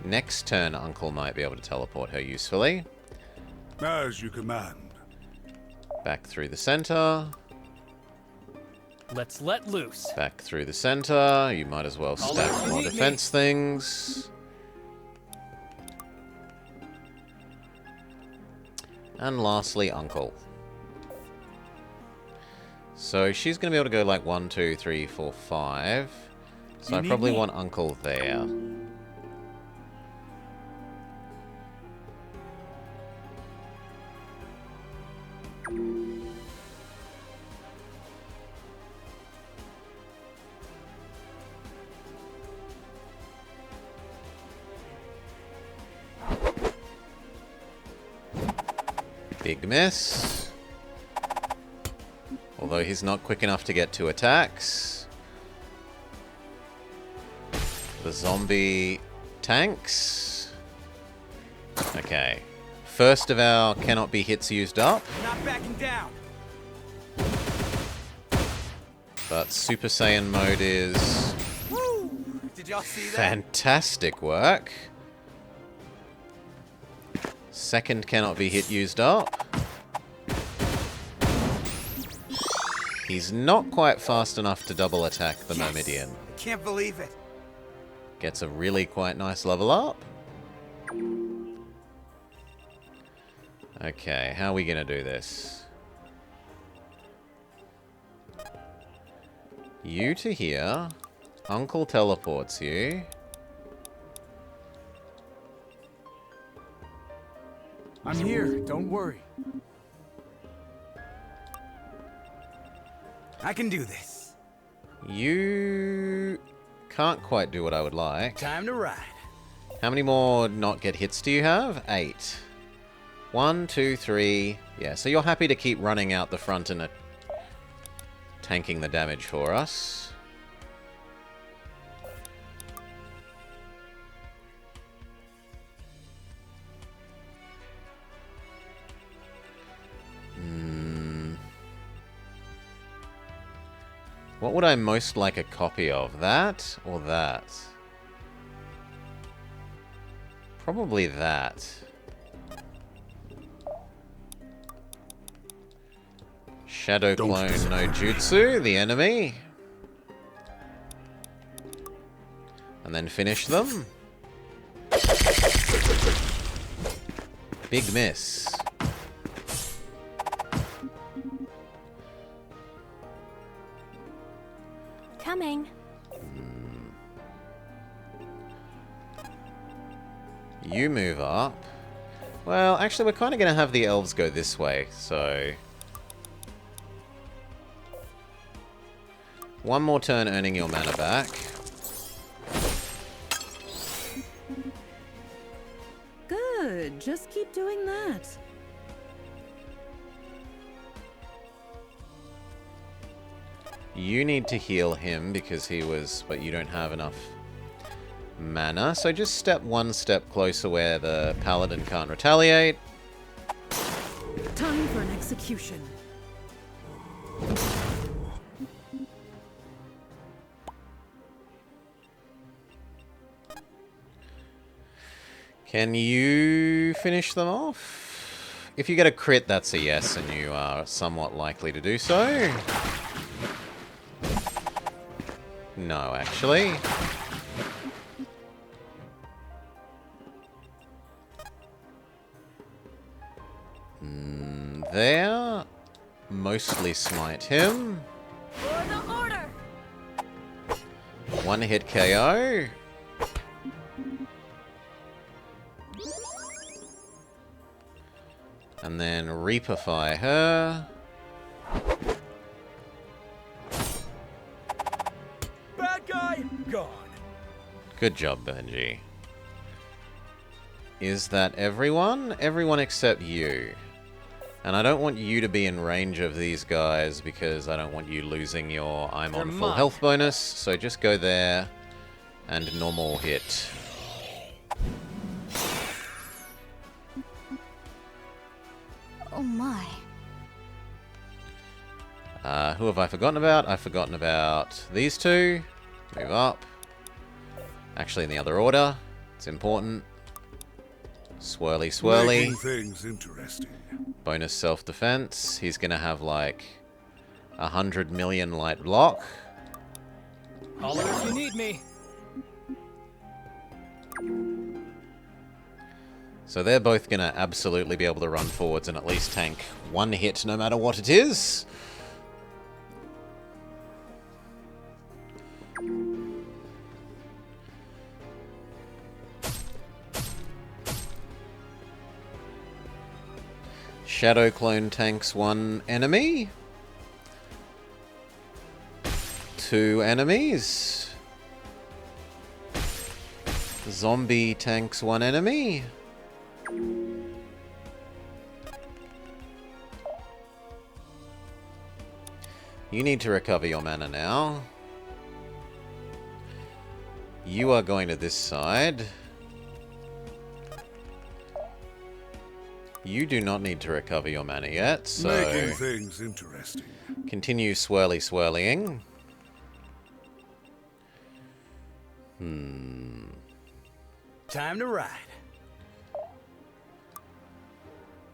Next turn, Uncle might be able to teleport her usefully. As you command. Back through the center. Let's let loose. Back through the center. You might as well stack more defense things. And lastly, Uncle. So she's going to be able to go like 1, 2, 3, 4, 5. So I probably want Uncle there. Big miss. Although he's not quick enough to get 2 attacks. The zombie tanks. Okay. First of our cannot be hits used up. Not backing down. But Super Saiyan mode is Woo! Did y'all see that? fantastic work. Second cannot be hit used up. He's not quite fast enough to double attack the Myrmidian. Can't believe it. Gets a really quite nice level up. Okay, how are we gonna do this? You to here. Uncle teleports you. I'm here, don't worry. I can do this. You can't quite do what I would like. Time to ride. How many more not get hits do you have? 8. 1, 2, 3. Yeah, so you're happy to keep running out the front and tanking the damage for us. What would I most like a copy of? That or that? Probably that. Shadow Clone no Jutsu, the enemy. And then finish them. Big miss. Coming. You move up. Well, actually, we're kind of going to have the elves go this way, so... One more turn earning your mana back. Good. Just keep doing that. You need to heal him because he was... But you don't have enough mana. So just step one step closer where the paladin can't retaliate. Time for an execution. Can you finish them off? If you get a crit, that's a yes, and you are somewhat likely to do so. No, actually. There. Mostly smite him. For the order. One hit KO. And then Reapify her. Bad guy, gone. Good job, Benji. Is that everyone? Everyone except you. And I don't want you to be in range of these guys because I don't want you losing your I'm on full health bonus. So just go there and normal hit. Oh my. Who have I forgotten about? I've forgotten about these two. Move up. Actually, in the other order. It's important. Swirly, swirly. Making things interesting. Bonus self-defense. He's gonna have like 100 million light block. Holler if you need me. So they're both gonna absolutely be able to run forwards and at least tank one hit no matter what it is. Shadow Clone tanks one enemy. 2 enemies. Zombie tanks one enemy. You need to recover your mana now. You are going to this side. You do not need to recover your mana yet, so... Making things interesting. Continue swirling. Time to ride.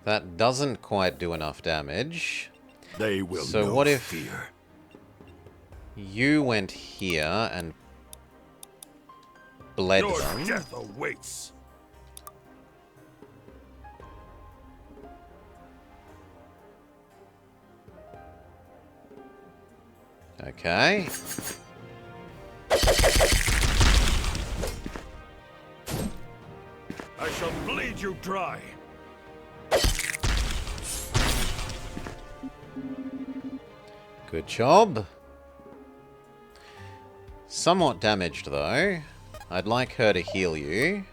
That doesn't quite do enough damage. They will So know what if fear. you went here and bled Your them? death awaits. Okay. I shall bleed you dry. Good job. Somewhat damaged, though. I'd like her to heal you.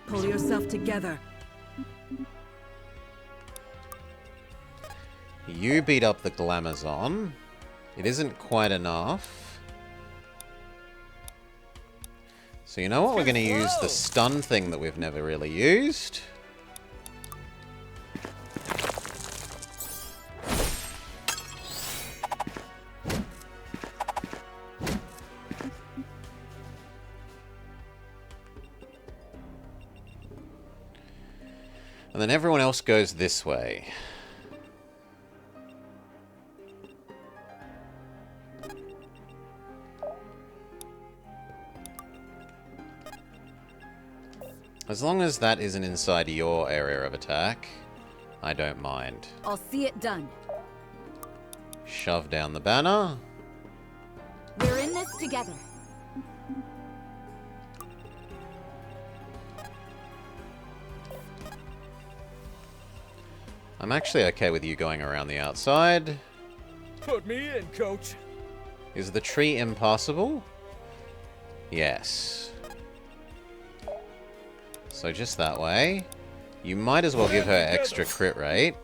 Pull yourself together. You beat up the Glamazon. It isn't quite enough. So you know what? We're going to use the stun thing that we've never really used. And then everyone else goes this way. As long as that isn't inside your area of attack, I don't mind. I'll see it done. Shove down the banner. We're in this together. I'm actually okay with you going around the outside. Put me in, coach. Is the tree impassable? Yes. So just that way. You might as well give her extra crit rate.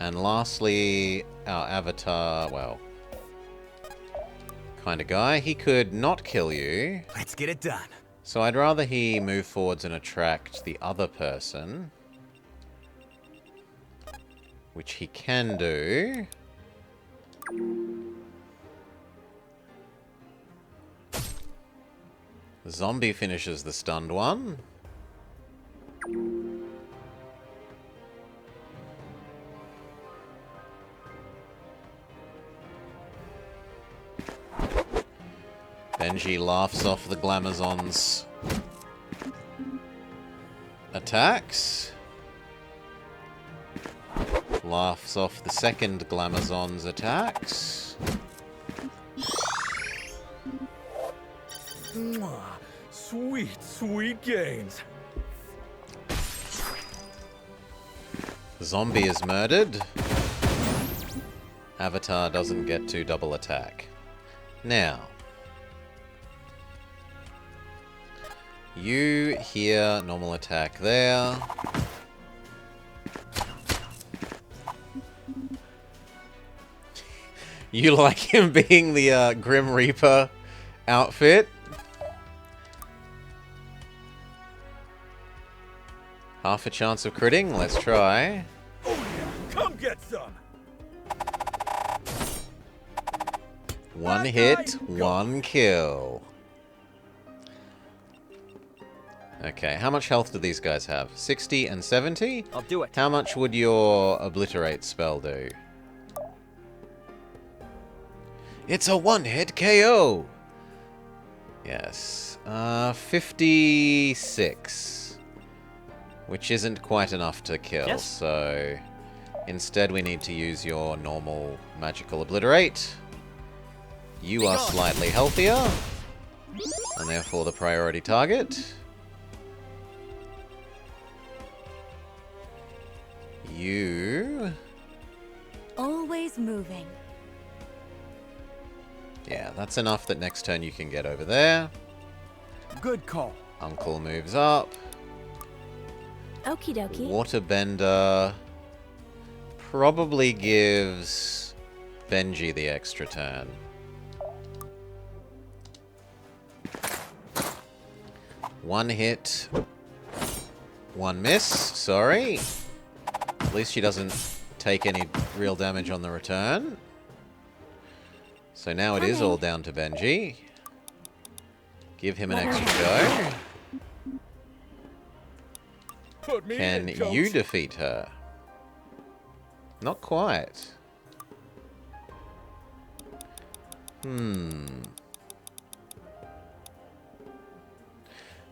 And lastly, our avatar, well, kind of guy. He could not kill you. Let's get it done. So I'd rather he move forwards and attract the other person. Which he can do. The zombie finishes the stunned one. Benji laughs off the Glamazon's attacks. Laughs off the second Glamazon's attacks. Mwah. Sweet, sweet gains. Zombie is murdered. Avatar doesn't get to double attack. Now, you here, normal attack there. You like him being the Grim Reaper outfit? Half a chance of critting, let's try. Oh yeah, come get some. One hit, one kill. Okay, how much health do these guys have? 60 and 70? I'll do it. How much would your Obliterate spell do? It's a one-hit KO! Yes. 56. Which isn't quite enough to kill, Yes. so... Instead we need to use your normal magical Obliterate. You are slightly healthier, and therefore the priority target. You... Always moving. Yeah, that's enough that next turn you can get over there. Good call. Uncle moves up. Okie dokie. Waterbender probably gives Benji the extra turn. One hit. One miss. Sorry. At least she doesn't take any real damage on the return. So now it is all down to Benji. Give him an extra go. Put me Can in, coach. you defeat her? Not quite.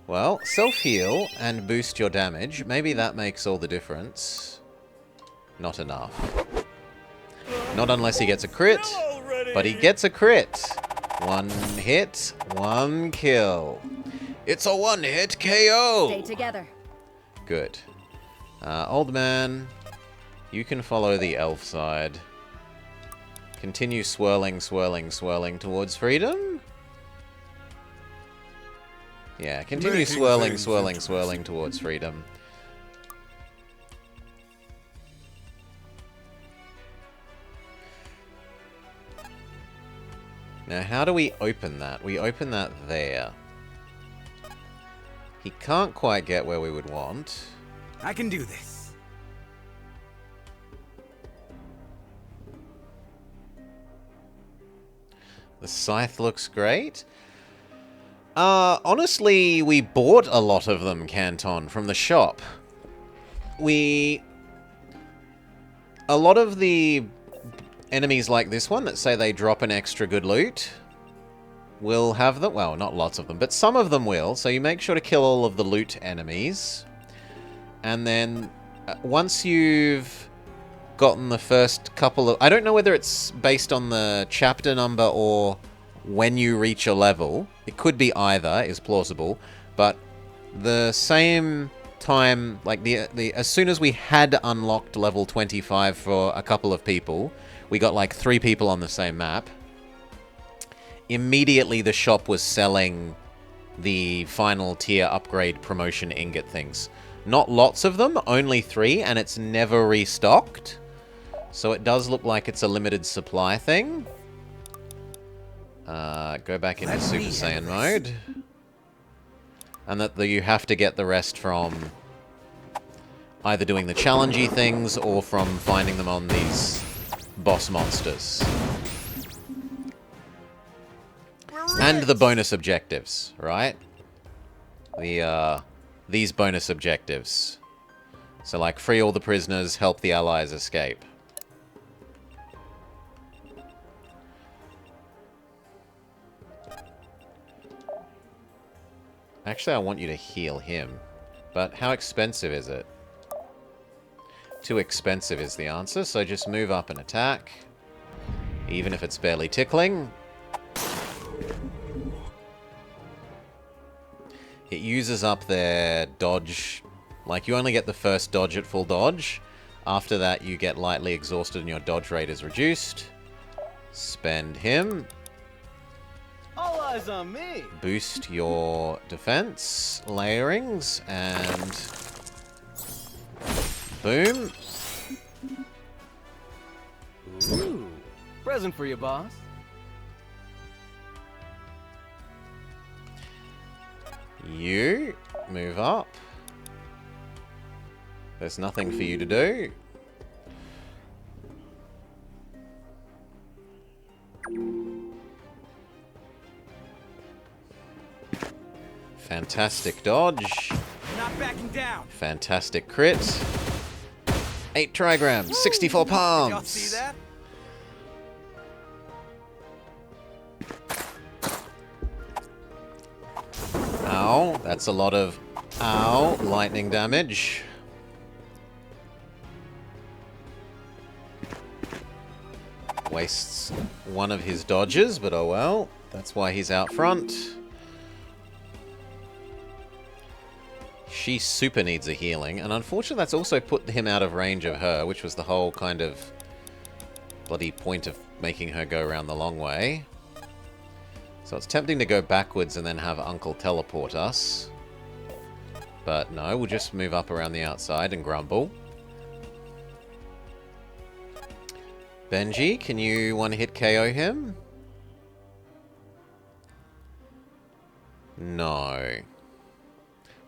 Well, self-heal and boost your damage. Maybe that makes all the difference. Not enough. Not unless he gets a crit. But he gets a crit. One hit, one kill. It's a one-hit KO! Stay together. Good. Old man, you can follow the elf side. Continue swirling, swirling, swirling towards freedom. Yeah, continue Making swirling, things swirling, interesting. swirling towards freedom. Now, how do we open that? We open that there. He can't quite get where we would want. I can do this. The scythe looks great. Honestly, we bought a lot of them, Canton, from the shop. A lot of the enemies like this one that say they drop an extra good loot will have them. Well, not lots of them, but some of them will. So you make sure to kill all of the loot enemies. And then once you've gotten the first couple of... I don't know whether it's based on the chapter number or when you reach a level. It could be either, is plausible. But the same time, like as soon as we had unlocked level 25 for a couple of people, we got like 3 people on the same map. Immediately the shop was selling the final tier upgrade promotion ingot things. Not lots of them, only 3, and it's never restocked. So it does look like it's a limited supply thing. Go back into Super Saiyan mode. And that you have to get the rest from either doing the challengey things or from finding them on these boss monsters. And the bonus objectives, right? These bonus objectives. So like free all the prisoners, help the allies escape. Actually, I want you to heal him. But how expensive is it? Too expensive is the answer, so just move up and attack. Even if it's barely tickling. it uses up their dodge. Like, you only get the first dodge at full dodge. After that, you get lightly exhausted and your dodge rate is reduced. Spend him. All eyes on me. Boost your defense layerings, and boom. Ooh, present for you, boss. You move up. There's nothing for you to do. Fantastic dodge. Not backing down. Fantastic crit. 8 trigrams, 64 palms. Y'all see that? Ow, that's a lot of ow lightning damage. Wastes one of his dodges, but oh well. That's why he's out front. She super needs a healing, and unfortunately that's also put him out of range of her, which was the whole kind of bloody point of making her go around the long way. So it's tempting to go backwards and then have Uncle teleport us. But no, we'll just move up around the outside and grumble. Benji, can you one-hit KO him? No.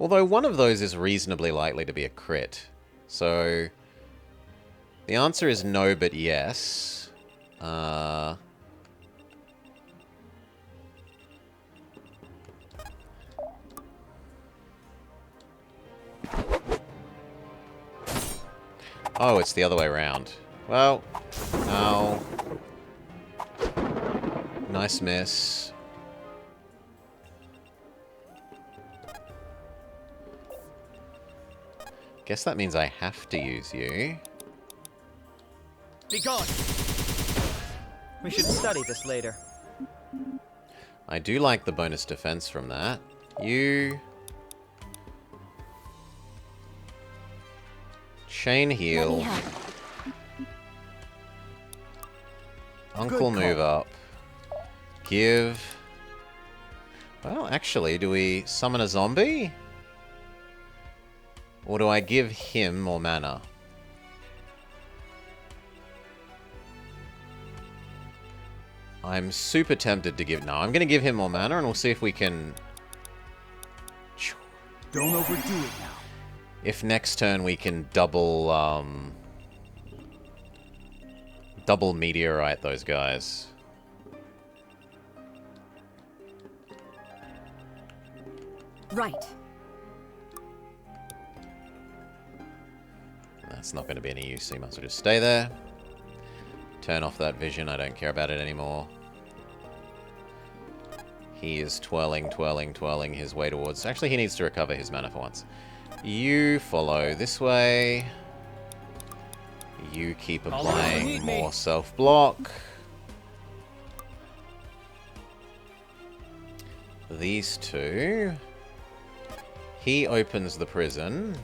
Although one of those is reasonably likely to be a crit. So the answer is no, but yes. Oh, it's the other way around. Well, ow. Nice miss. Guess that means I have to use you. Be gone. We should study this later. I do like the bonus defense from that. You... Chain heal. Uncle move up. Give... Well, actually, do we summon a zombie? Or do I give him more mana? I'm super tempted to give... No, I'm going to give him more mana, and we'll see if we can... Don't overdo it now. If next turn we can double, double meteorite those guys. Right. That's not going to be any use, so you might as well just stay there. Turn off that vision, I don't care about it anymore. He is twirling, twirling, twirling his way towards... Actually, he needs to recover his mana for once. You follow this way. You keep applying more self-block. These two. He opens the prison.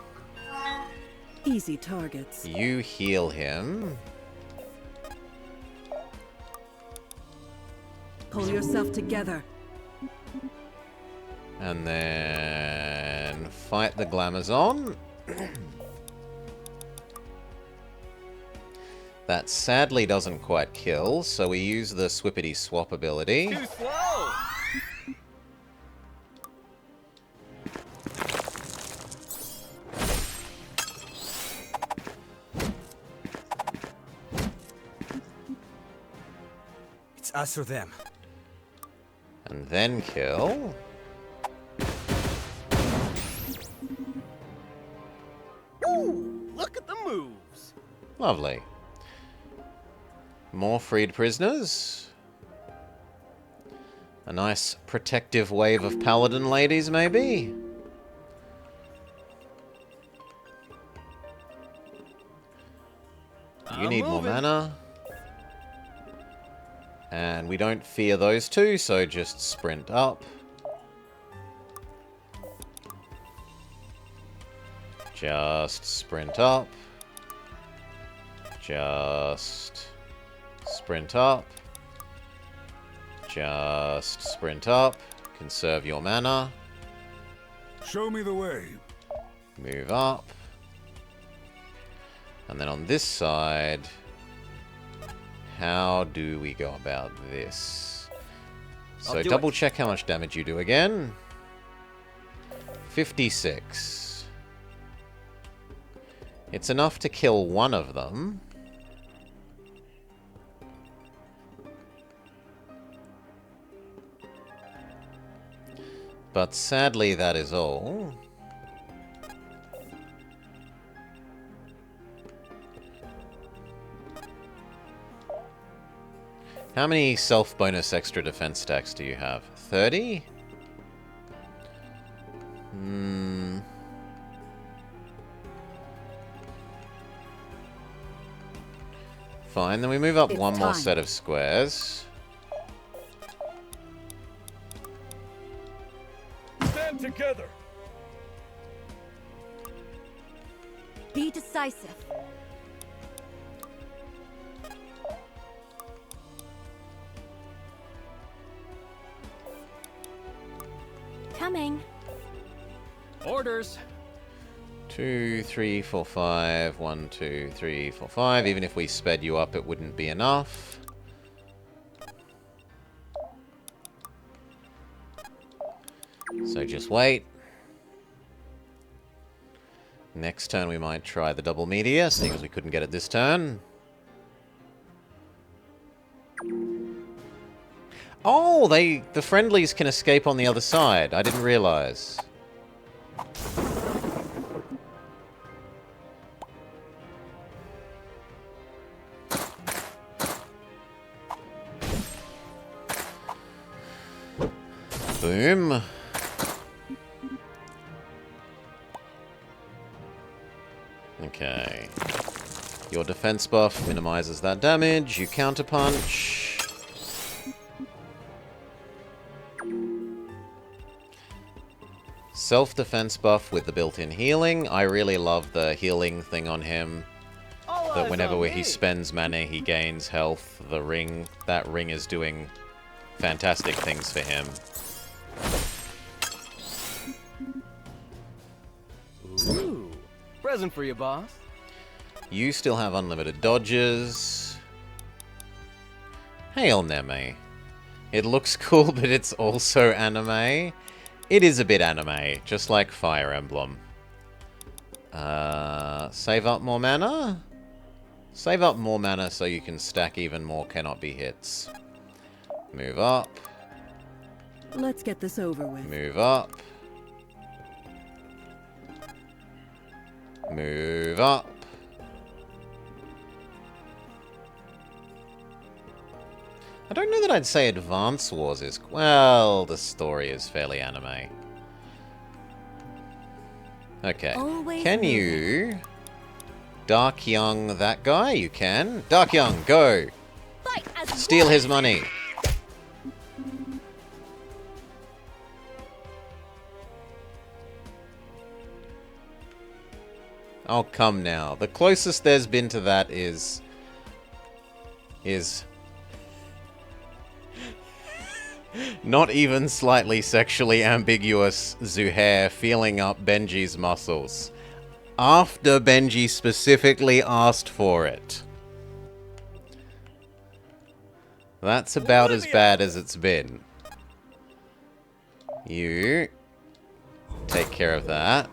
Easy targets. You heal him. Pull yourself together. And then fight the Glamazon. That sadly doesn't quite kill, so we use the Swippity Swap ability. Too slow. It's us or them. And then kill. Ooh, look at the moves. Lovely. More freed prisoners. A nice protective wave of paladin ladies, maybe? You need more mana. And we don't fear those two, so just sprint up. Just sprint up. Just sprint up. Just sprint up. Conserve your mana. Show me the way. Move up. And then on this side, how do we go about this? So double check how much damage you do again. 56. It's enough to kill one of them. But sadly, that is all. How many self-bonus extra defense stacks do you have? 30? Fine, then we move up one more set of squares. Stand together. Be decisive. Coming. Orders. 2, 3, 4, 5. 1, 2, 3, 4, 5. Even if we sped you up, it wouldn't be enough. So just wait. Next turn we might try the double meteor, seeing as we couldn't get it this turn. Oh, the friendlies can escape on the other side. I didn't realize. Boom. Okay. Your defense buff minimizes that damage. You counterpunch. Self-defense buff with the built-in healing. I really love the healing thing on him. That whenever he spends mana, he gains health. The ring, that ring is doing fantastic things for him. Ooh, present for you, boss. You still have unlimited dodges. Hail Neme. It looks cool, but it's also anime. It is a bit anime, just like Fire Emblem. Save up more mana? Save up more mana so you can stack even more cannot be hits. Move up. Let's get this over with. Move up. Move up. I don't know that I'd say Advance Wars is... Well, the story is fairly anime. Okay. Can you... Dark Young that guy? You can. Dark Young, go! Steal his money! Oh, come now. The closest there's been to that is not even slightly sexually ambiguous Zuhair feeling up Benji's muscles. After Benji specifically asked for it. That's about as bad as it's been. You take care of that.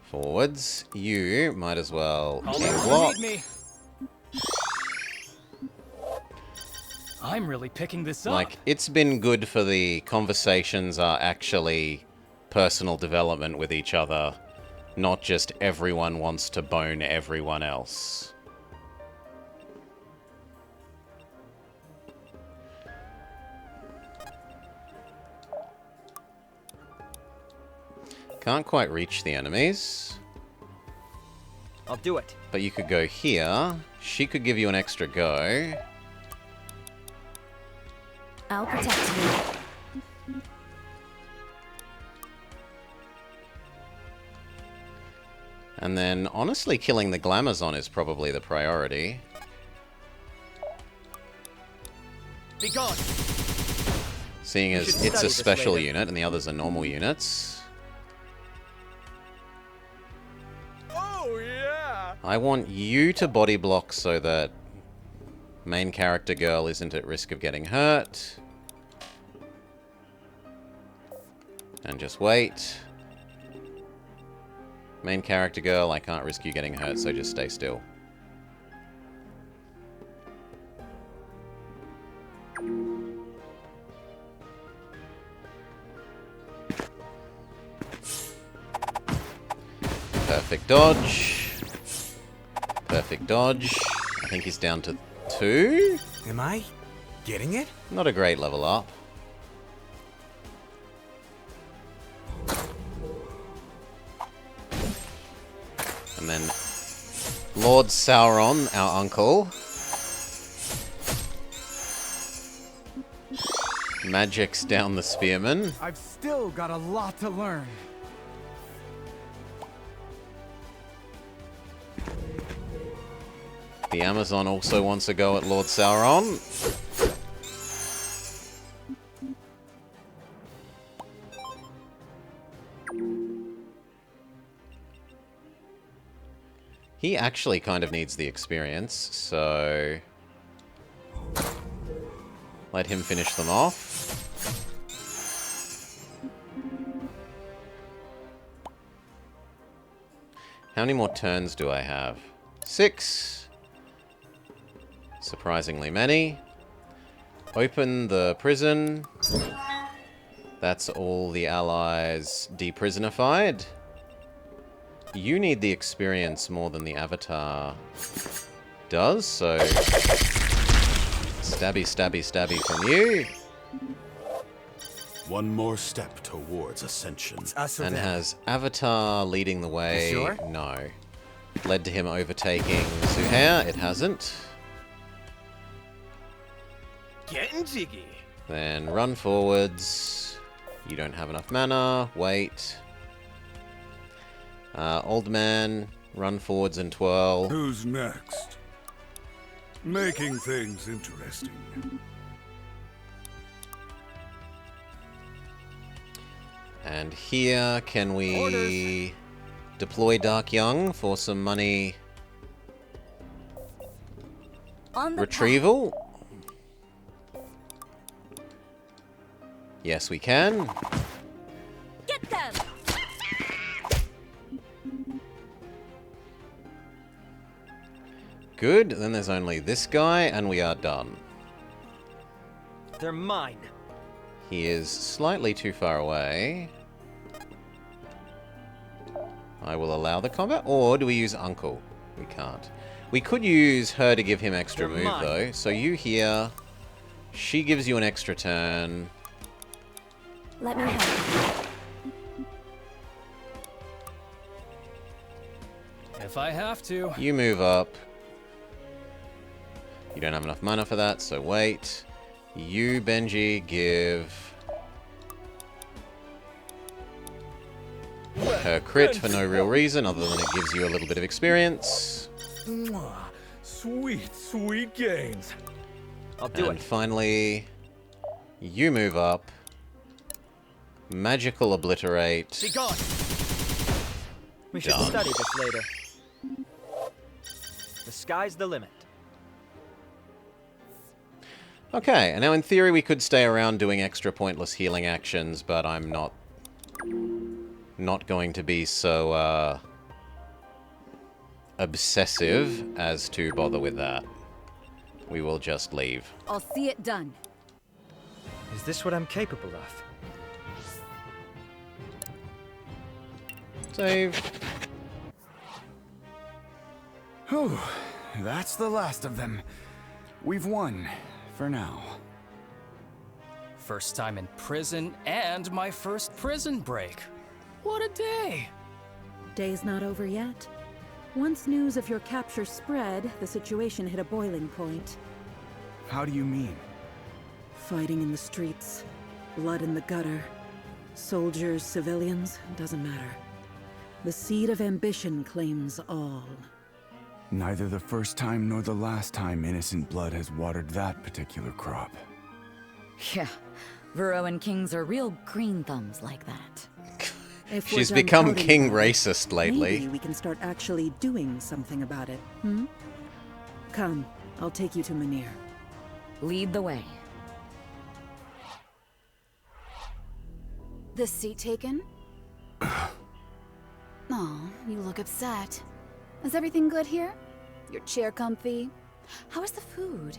Forwards. You might as well block. I'm really picking this up. Like, it's been good for the conversations are actually personal development with each other, not just everyone wants to bone everyone else. Can't quite reach the enemies. I'll do it. But you could go here. She could give you an extra go. I'll protect you. And then, honestly, killing the Glamazon is probably the priority. Be gone. Seeing We as should it's study a this special later. unit and the others are normal units. Oh, yeah! I want you to body block so that main character girl isn't at risk of getting hurt. And just wait. Main character girl, I can't risk you getting hurt, so just stay still. Perfect dodge. Perfect dodge. I think he's down to 2. Am I getting it? Not a great level up. And then Lord Sauron, our uncle. Magic's down the spearman. I've still got a lot to learn. The Amazon also wants a go at Lord Sauron. He actually kind of needs the experience, so let him finish them off. How many more turns do I have? 6. Surprisingly many. Open the prison. That's all the allies deprisionified. You need the experience more than the Avatar does, so stabby, stabby, stabby from you. One more step towards ascension. And has Avatar leading the way? You sure? No. Led to him overtaking Zuhair? It hasn't. Getting jiggy. Then run forwards. You don't have enough mana. Wait. Old man, run forwards and twirl. Who's next? Making things interesting. And here, can we deploy Dark Young for some money On the retrieval? Yes, we can. Get them! Good, then there's only this guy, and we are done. They're mine. He is slightly too far away. I will allow the combat, or do we use Uncle? We can't. We could use her to give him extra They're move, mine. though. So you here. She gives you an extra turn. Let me help. If I have to. You move up. You don't have enough mana for that, so wait. You, Benji, give her crit for no real reason other than it gives you a little bit of experience. Mwah. Sweet, sweet gains. I'll do And it. finally, you move up. Magical obliterate. Be gone. We should Done. study this later. The sky's the limit. Okay, and now in theory we could stay around doing extra pointless healing actions, but I'm not going to be so obsessive as to bother with that. We will just leave. I'll see it done. Is this what I'm capable of? Save. Whew, that's the last of them. We've won, for now. First time in prison and my first prison break. What a day. Day's not over yet. Once news of your capture spread, the situation hit a boiling point. How do you mean? Fighting in the streets, blood in the gutter. Soldiers, civilians, doesn't matter. The seed of ambition claims all. Neither the first time nor the last time innocent blood has watered that particular crop. Yeah, Varroan kings are real green thumbs like that. If we're She's done become pouting king about it, racist lately. Maybe we can start actually doing something about it, hmm? Come, I'll take you to Mynir. Lead the way. This seat taken? Oh, you look upset. Is everything good here? Your chair comfy? How is the food?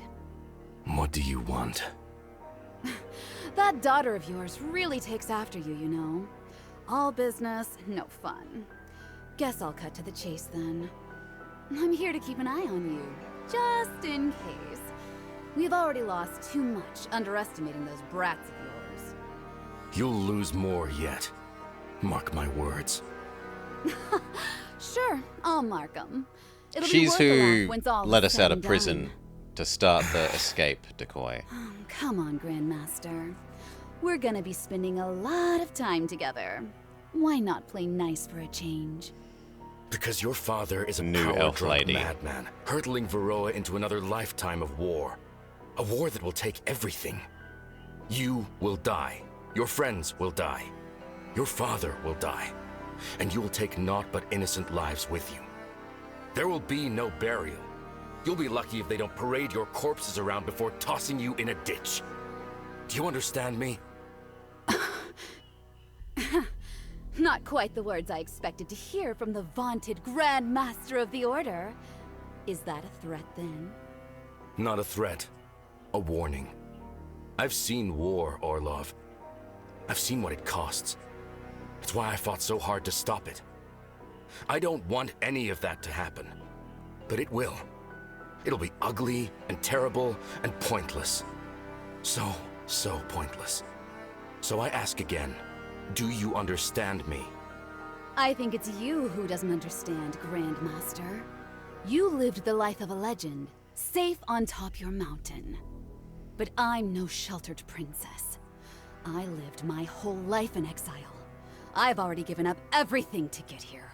What do you want? That daughter of yours really takes after you, you know. All business, no fun. Guess I'll cut to the chase then. I'm here to keep an eye on you, just in case. We've already lost too much underestimating those brats of yours. You'll lose more yet. Mark my words. Sure, I'll mark 'em. It'll be She's worth a who laugh once all let is us said out of and prison done. to start the escape decoy. Come on, Grandmaster. We're gonna be spending a lot of time together. Why not play nice for a change? Because your father is a New elf power-drunk lady. madman, hurtling Varroa into another lifetime of war. A war that will take everything. You will die. Your friends will die. Your father will die. And you will take naught but innocent lives with you. There will be no burial. You'll be lucky if they don't parade your corpses around before tossing you in a ditch. Do you understand me? Not quite the words I expected to hear from the vaunted Grand Master of the Order. Is that a threat, then? Not a threat. A warning. I've seen war, Orlov. I've seen what it costs. It's why I fought so hard to stop it. I don't want any of that to happen. But it will. It'll be ugly and terrible and pointless. So pointless. So I ask again, do you understand me? I think it's you who doesn't understand, Grandmaster. You lived the life of a legend, safe on top your mountain. But I'm no sheltered princess. I lived my whole life in exile. I've already given up everything to get here.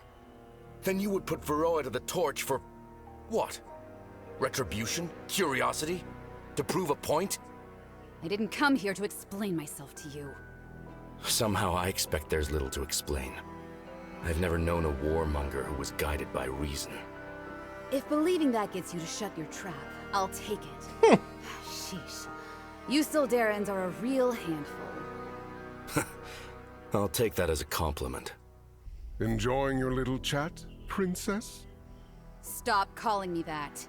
Then you would put Varroa to the torch for... what? Retribution? Curiosity? To prove a point? I didn't come here to explain myself to you. Somehow I expect there's little to explain. I've never known a warmonger who was guided by reason. If believing that gets you to shut your trap, I'll take it. Sheesh. You Sildarans are a real handful. I'll take that as a compliment. Enjoying your little chat, princess? Stop calling me that.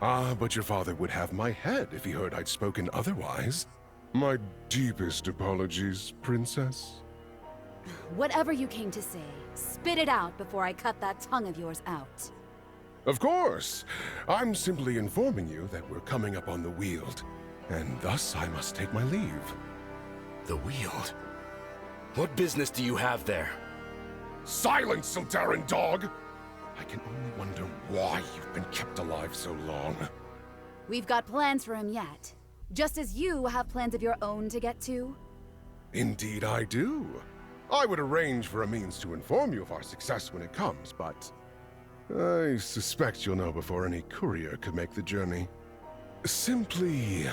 Ah, but your father would have my head if he heard I'd spoken otherwise. My deepest apologies, princess. Whatever you came to say, spit it out before I cut that tongue of yours out. Of course. I'm simply informing you that we're coming up on the Weald, and thus I must take my leave. The Weald? What business do you have there? Silence, Sildaran dog! I can only wonder why you've been kept alive so long. We've got plans for him yet. Just as you have plans of your own to get to. Indeed I do. I would arrange for a means to inform you of our success when it comes, but... I suspect you'll know before any courier could make the journey. Simply...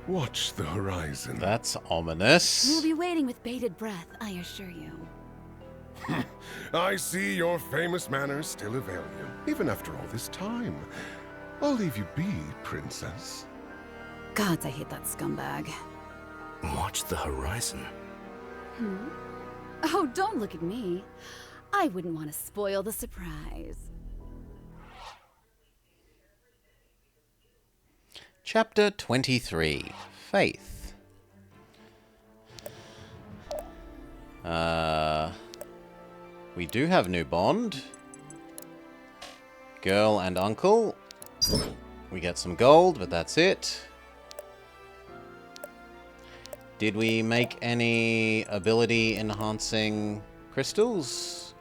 watch the horizon. That's ominous. We'll be waiting with bated breath, I assure you. I see your famous manners still avail you, even after all this time. I'll leave you be, princess. Gods, I hate that scumbag. Watch the horizon. Oh, don't look at me. I wouldn't want to spoil the surprise. Chapter 23. Faith. We do have new bond. Girl and uncle. We get some gold, but that's it. Did we make any ability enhancing crystals?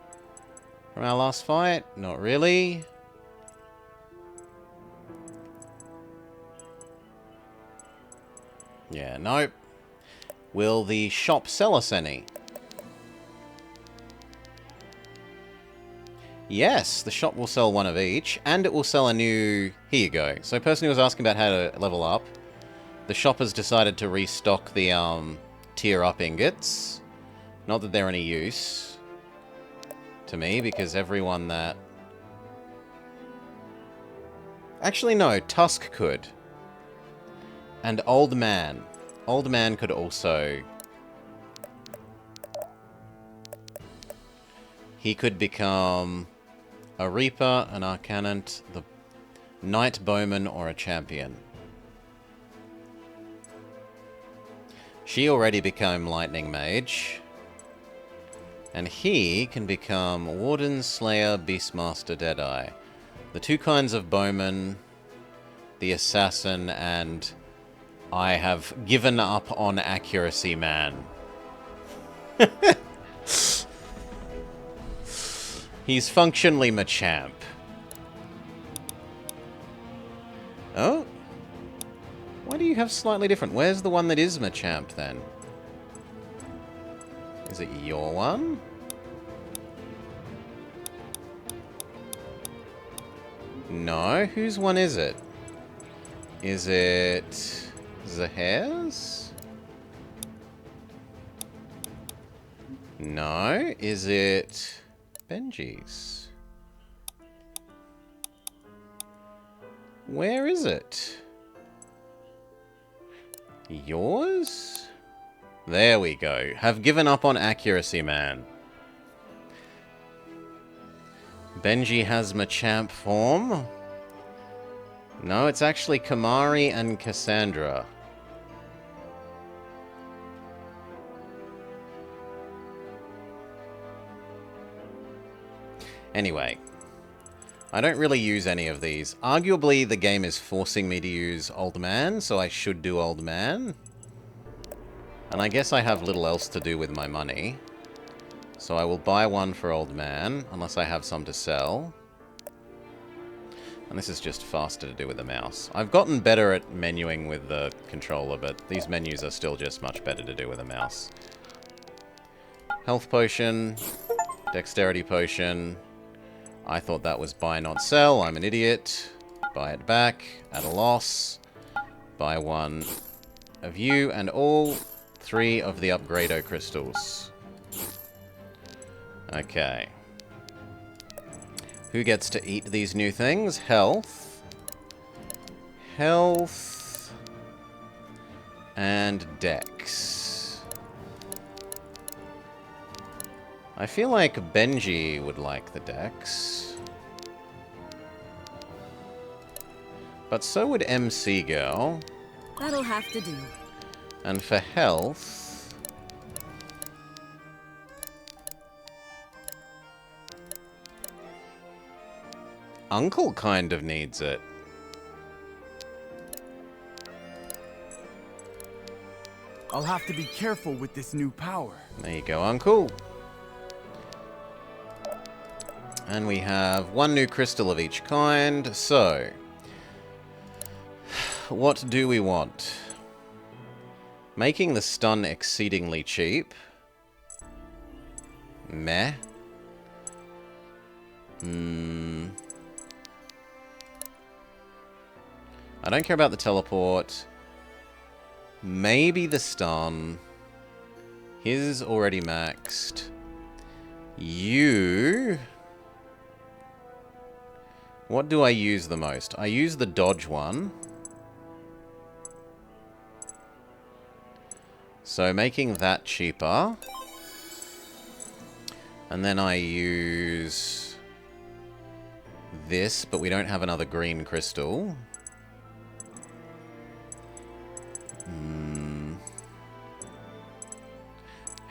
from our last fight? Not really. Yeah, nope. Will the shop sell us any? Yes, the shop will sell one of each, and it will sell a new... Here you go. So, person who was asking about how to level up, the shop has decided to restock the tier up ingots. Not that they're any use to me, because everyone that... Actually, no, Tusk could. And Old Man. Old Man could also... He could become a Reaper, an Arcanant, the Knight Bowman, or a Champion. She already became Lightning Mage. And he can become Warden, Slayer, Beastmaster, Deadeye. The two kinds of Bowman, the Assassin, and I have given up on accuracy, man. He's functionally Machamp. Oh? Why do you have slightly different? Where's the one that is Machamp, then? Is it your one? No, whose one is it? Is it... Zahair's? No, is it... Benji's? Where is it? Yours? There we go. Have given up on accuracy, man. Benji has Machamp form. No, it's actually Kamari and Cassandra. Anyway, I don't really use any of these. Arguably, the game is forcing me to use Old Man, so I should do Old Man. And I guess I have little else to do with my money. So I will buy one for Old Man, unless I have some to sell. And this is just faster to do with the mouse. I've gotten better at menuing with the controller, but these menus are still just much better to do with a mouse. Health potion, dexterity potion. I thought that was buy not sell. I'm an idiot. Buy it back at a loss. Buy one of you and all 3 of the upgrado crystals. Okay. Who gets to eat these new things? Health. Health. And Dex. I feel like Benji would like the Dex. But so would MC Girl. That'll have to do. And for health... Uncle kind of needs it. I'll have to be careful with this new power. There you go, Uncle. And we have 1 new crystal of each kind. So, what do we want? Making the stun exceedingly cheap. Meh. I don't care about the teleport. Maybe the stun. His is already maxed. You... What do I use the most? I use the dodge one. So making that cheaper. And then I use this, but we don't have another green crystal.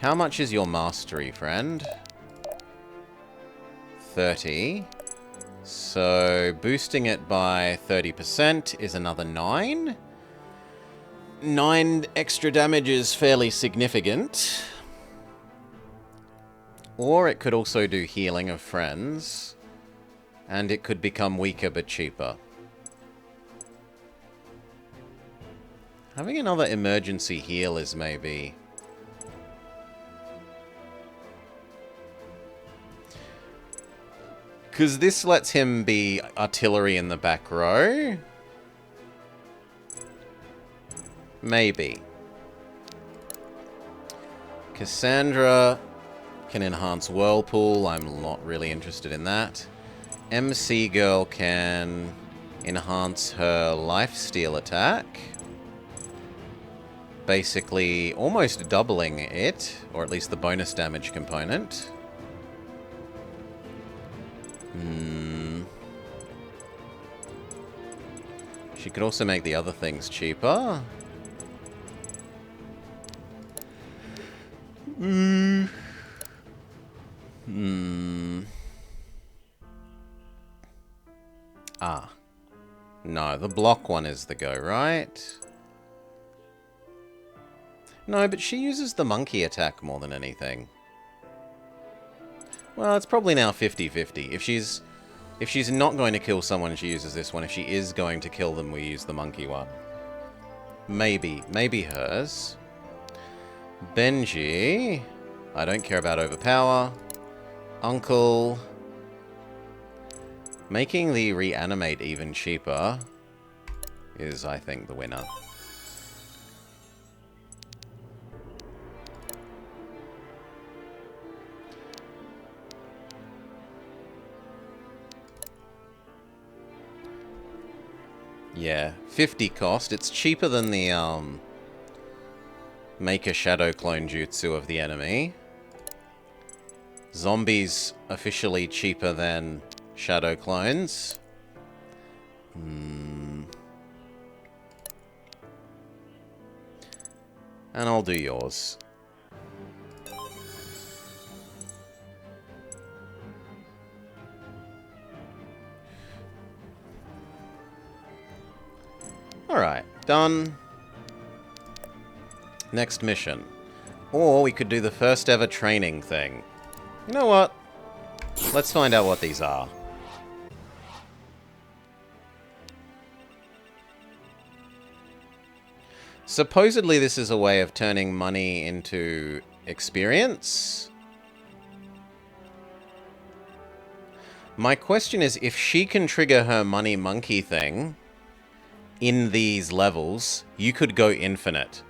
How much is your mastery, friend? 30. So boosting it by 30% is another 9. 9 extra damage is fairly significant. Or it could also do healing of friends. And it could become weaker but cheaper. Having another emergency heal is maybe... Because this lets him be artillery in the back row. Maybe. Cassandra can enhance Whirlpool. I'm not really interested in that. MC Girl can enhance her lifesteal attack. Basically, almost doubling it, or at least the bonus damage component. She could also make the other things cheaper. Ah. No, the block one is the go, right? No, but she uses the monkey attack more than anything. Well, it's probably now 50-50. If she's not going to kill someone, she uses this one. If she is going to kill them, we use the monkey one. Maybe hers. Benji. I don't care about overpower. Uncle. Making the reanimate even cheaper is, I think, the winner. Yeah, 50 cost. It's cheaper than the, make a shadow clone jutsu of the enemy. Zombies officially cheaper than shadow clones. And I'll do yours. Alright, done. Next mission. Or we could do the first ever training thing. You know what? Let's find out what these are. Supposedly this is a way of turning money into experience. My question is, if she can trigger her money monkey thing in these levels, you could go infinite,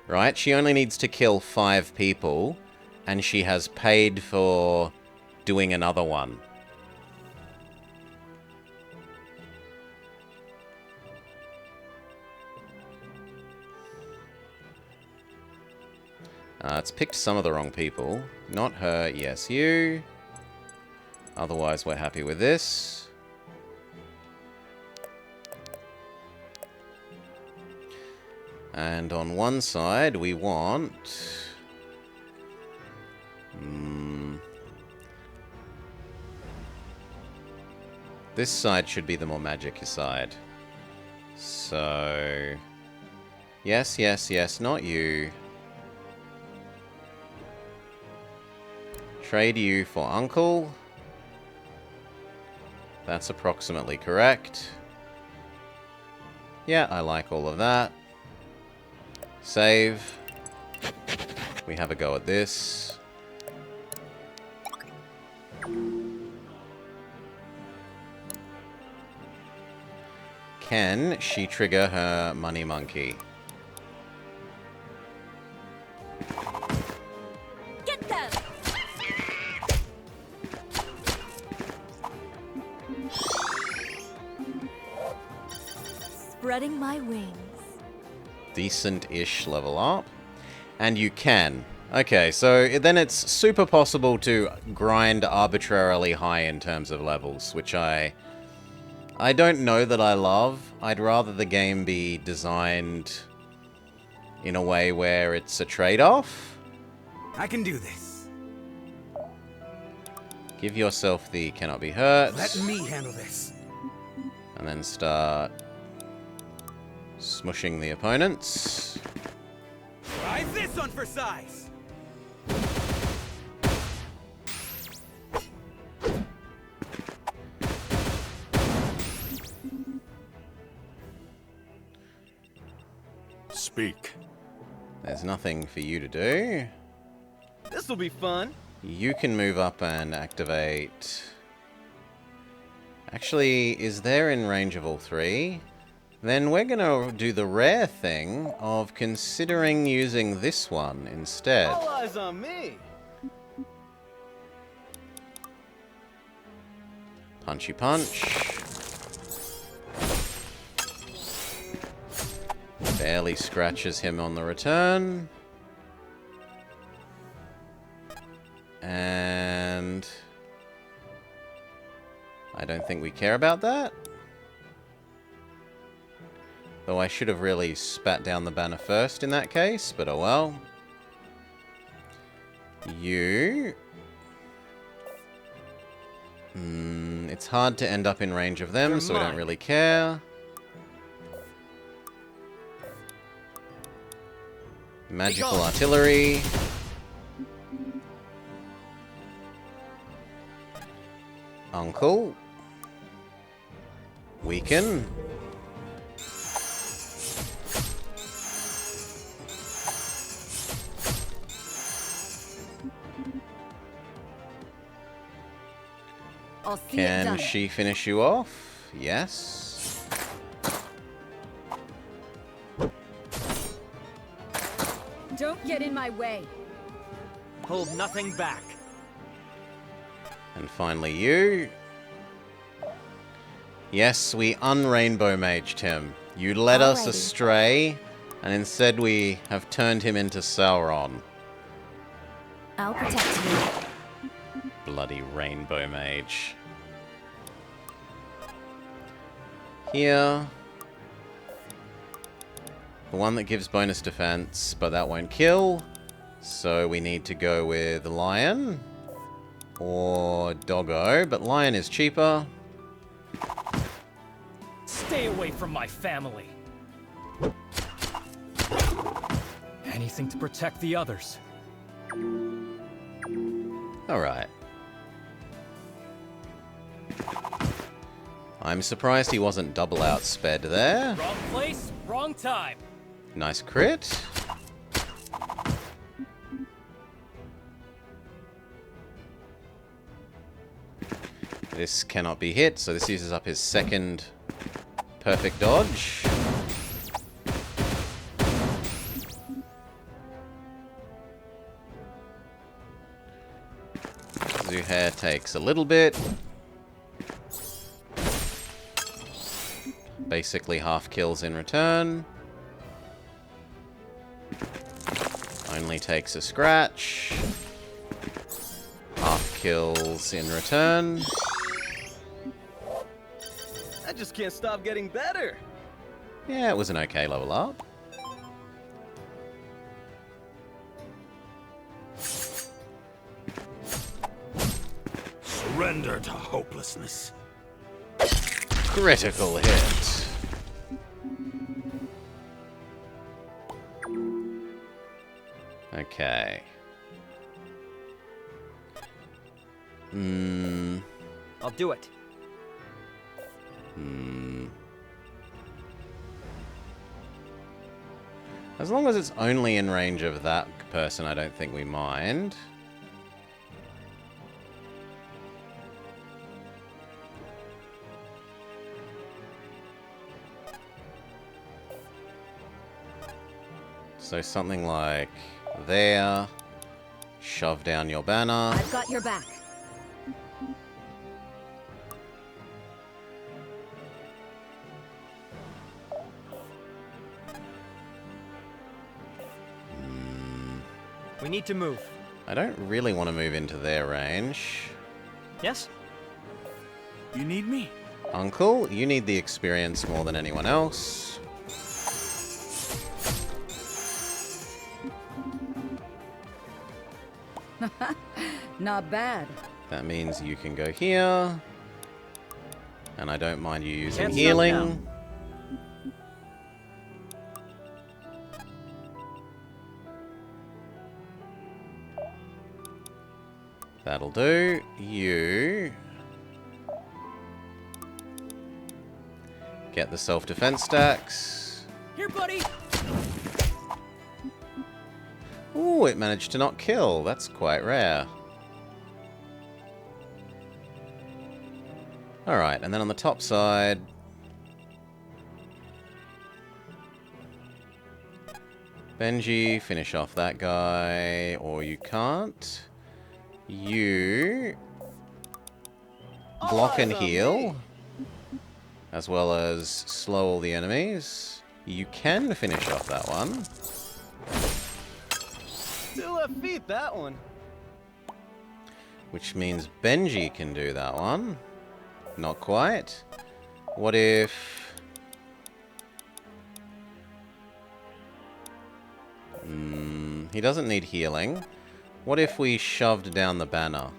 right? She only needs to kill 5 people, and she has paid for doing another one. It's picked some of the wrong people. Not her, yes, you. Otherwise, we're happy with this. And on one side, we want... This side should be the more magic side. So... Yes, yes, yes, not you. Trade you for Uncle. That's approximately correct. Yeah, I like all of that. Save. We have a go at this. Can she trigger her money monkey? Get them! Spreading my wings. Decent-ish level up. And you can. Okay, so then it's super possible to grind arbitrarily high in terms of levels, which I don't know that I love. I'd rather the game be designed in a way where it's a trade-off. I can do this. Give yourself the cannot be hurt. Let me handle this. And then start smushing the opponents. Try this one for size. Speak. There's nothing for you to do. This'll be fun. You can move up and activate... Actually, is there in range of all three? Then we're gonna do the rare thing of considering using this one instead. All eyes on me. Punchy punch. Barely scratches him on the return. And... I don't think we care about that. Though I should have really spat down the banner first in that case, but oh well. You... it's hard to end up in range of them, so we don't really care. Magical artillery. Uncle. Weaken. I'll see it Can done. she finish you off? Yes. Don't get in my way. Hold nothing back. And finally you. Yes, we unrainbow maged him. You led us astray, and instead we have turned him into Sauron. I'll protect you. Bloody rainbow mage. Here. The one that gives bonus defense, but that won't kill. So we need to go with Lion. Or Doggo, but Lion is cheaper. Stay away from my family. Anything to protect the others. Alright. I'm surprised he wasn't double outsped there. Wrong place, wrong time. Nice crit. This cannot be hit, so this uses up his second perfect dodge. Zuhair takes a little bit. Basically half kills in return. Only takes a scratch. Half kills in return. I just can't stop getting better. Yeah, it was an okay level up. Surrender to hopelessness. Critical hit. Okay. I'll do it. As long as it's only in range of that person, I don't think we mind. So something like there. Shove down your banner. I've got your back. We need to move. I don't really want to move into their range. Yes? You need me? Uncle, you need the experience more than anyone else. Not bad. That means you can go here. And I don't mind you using Can't stop healing. now. That'll do. You get the self-defense stacks. Here, buddy. Ooh, it managed to not kill. That's quite rare. Alright, and then on the top side... Benji, finish off that guy. Or you can't. You... block and heal. As well as slow all the enemies. You can finish off that one. Still a feat, that one. Which means Benji can do that one. Not quite. What if... he doesn't need healing. What if we shoved down the banner?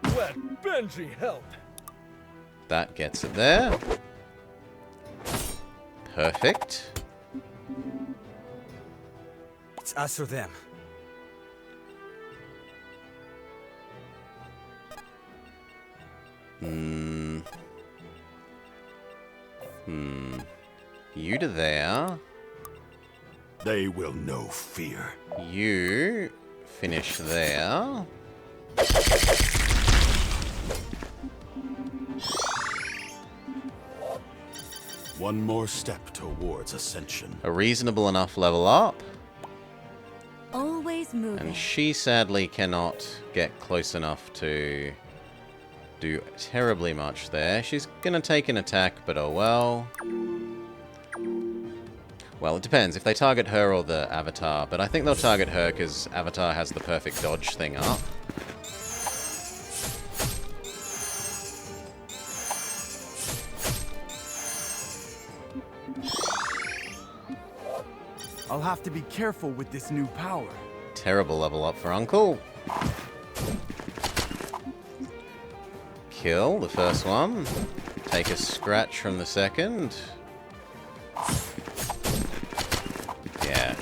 Let Benji help. That gets it there. Perfect. It's us or them. You to there. They will know fear. You finish there. One more step towards ascension. A reasonable enough level up. Always moving. And she sadly cannot get close enough to do terribly much there. She's gonna take an attack, but oh well. Well, it depends if they target her or the Avatar, but I think they'll target her because Avatar has the perfect dodge thing up. I'll have to be careful with this new power. Terrible level up for Uncle. Kill the first one. Take a scratch from the second. Yeah.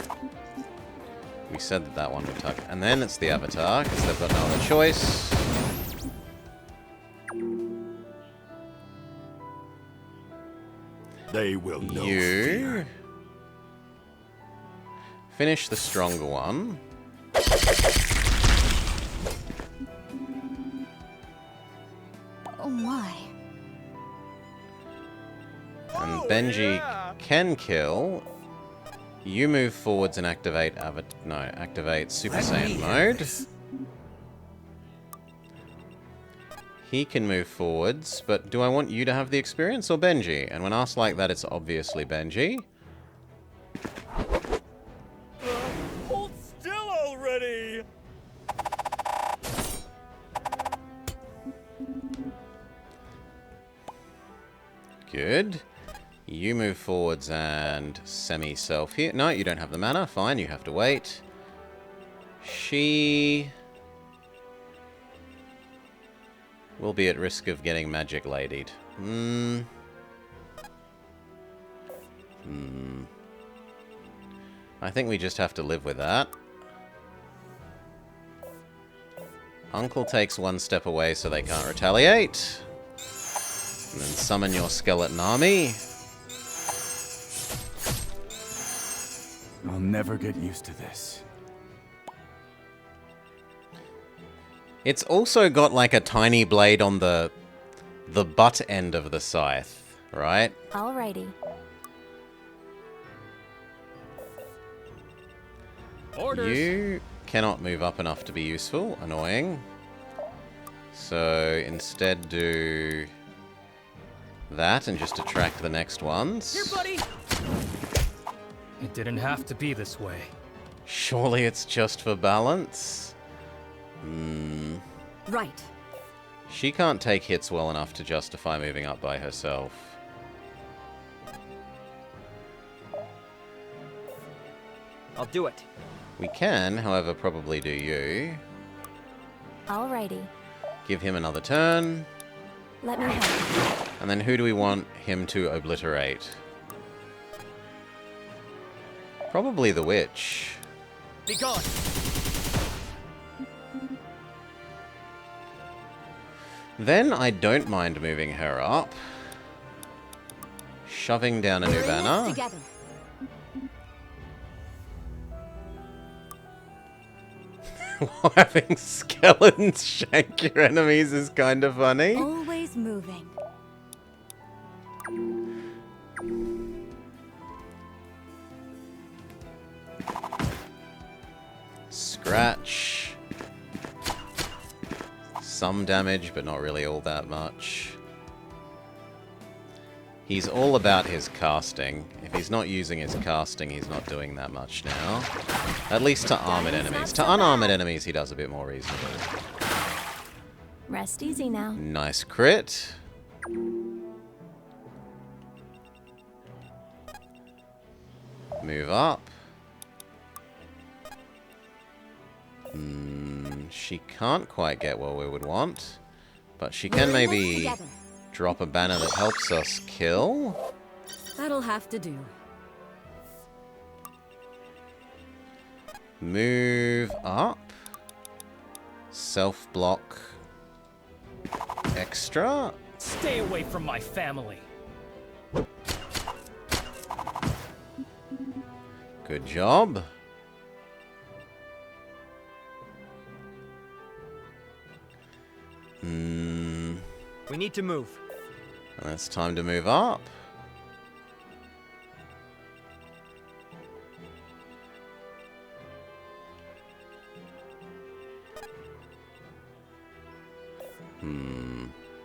We said that one would target. And then it's the Avatar, because they've got no other choice. They will know fear. Finish the stronger one. Oh my. And Benji can kill. You move forwards and activate activate Super Saiyan mode. He can move forwards, but do I want you to have the experience or Benji? And when asked like that, it's obviously Benji. Hold still already! Good. You move forwards and semi-self here. No, you don't have the mana. Fine, you have to wait. She will be at risk of getting magic ladied. I think we just have to live with that. Uncle takes one step away so they can't retaliate. And then summon your skeleton army. I'll never get used to this. It's also got like a tiny blade on the butt end of the scythe, right? Alrighty. Orders. You cannot move up enough to be useful. Annoying. So instead do that and just attract the next ones. Here, buddy. It didn't have to be this way. Surely it's just for balance? Right. She can't take hits well enough to justify moving up by herself. I'll do it. We can, however, probably do you. Alrighty. Give him another turn. Let me help. And then who do we want him to obliterate? Probably the witch. Be gone. Then I don't mind moving her up. Shoving down a new banner. Together. While having skeletons shank your enemies is kind of funny. Always moving. Scratch. Some damage, but not really all that much. He's all about his casting. If he's not using his casting, he's not doing that much now. At least to armored enemies. To unarmored enemies, he does a bit more reasonable. Rest easy now. Nice crit. Move up. She can't quite get what we would want, but she can maybe drop a banner that helps us kill. That'll have to do. Move up. Self-block. Extra. Stay away from my family. Good job. We need to move. And it's time to move up.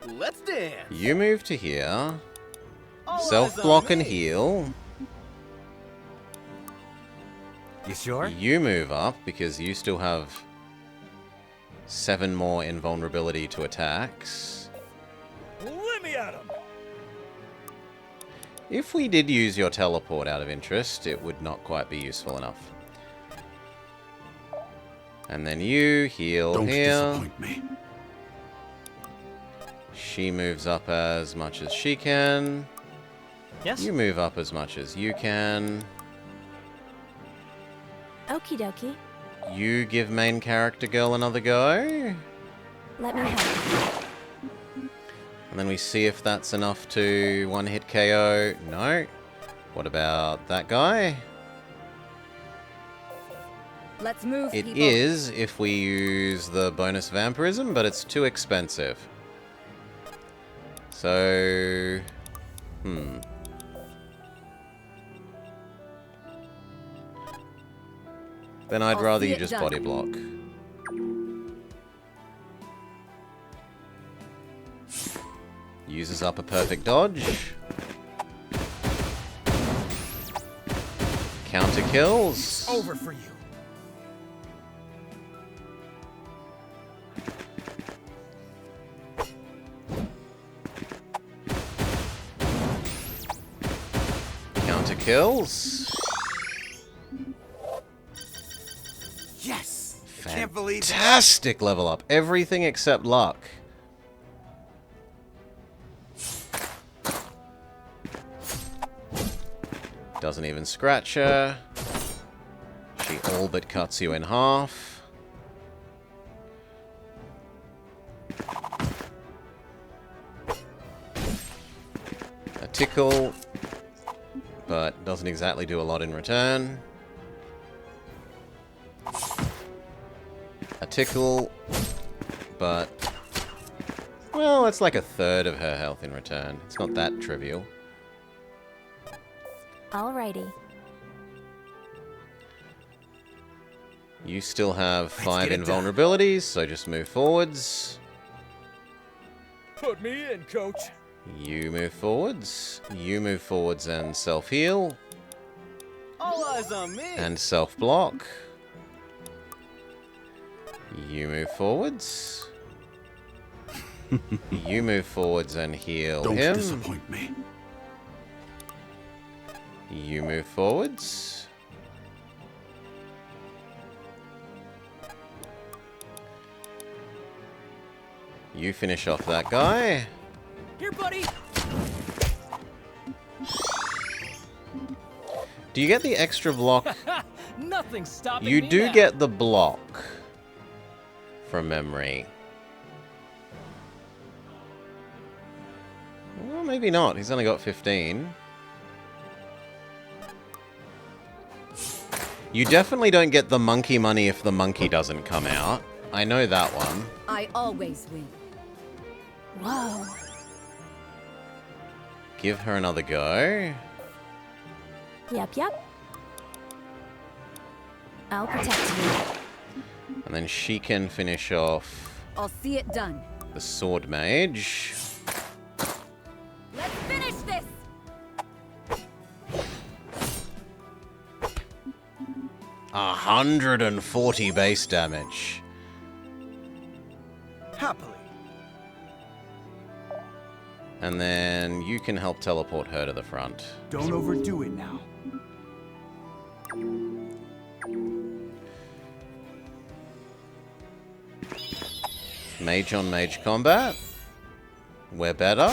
Let's dance. You move to here. All eyes Self-block on and me. heal. You sure? You move up because you still have 7 more invulnerability to attacks. Let me at him. If we did use your teleport out of interest, it would not quite be useful enough. And then you heal Don't here. disappoint me. She moves up as much as she can. Yes? You move up as much as you can. Okie dokie. You give main character girl another go. Let me help. And then we see if that's enough to one-hit KO. No. What about that guy? Let's move, It people. is if we use the bonus vampirism, but it's too expensive. So... Then I'd I'll rather see you it just done. body block. Uses up a perfect dodge. Counter kills. Over for you. Counter kills. Yes. I can't believe it. Fantastic level up. Everything except luck. Doesn't even scratch her. She all but cuts you in half. A tickle, but doesn't exactly do a lot in return. A tickle, but... well, it's like a third of her health in return. It's not that trivial. Alrighty. You still have 5 get it done. invulnerabilities, so just move forwards. Put me in, coach. You move forwards. You move forwards and self-heal. All eyes on me. And self-block. You move forwards. You move forwards and heal Don't him. disappoint me. You move forwards. You finish off that guy. Here, buddy. Do you get the extra block? Nothing's stopping You me do now. get the block from memory. Well, maybe not. He's only got 15. You definitely don't get the monkey money if the monkey doesn't come out. I know that one. I always win. Whoa. Give her another go. Yep. I'll protect you. And then she can finish off I'll see it done. the sword mage. Let's finish this! 140 base damage. Happily. And then you can help teleport her to the front. Don't overdo it now. Mage on mage combat. We're better.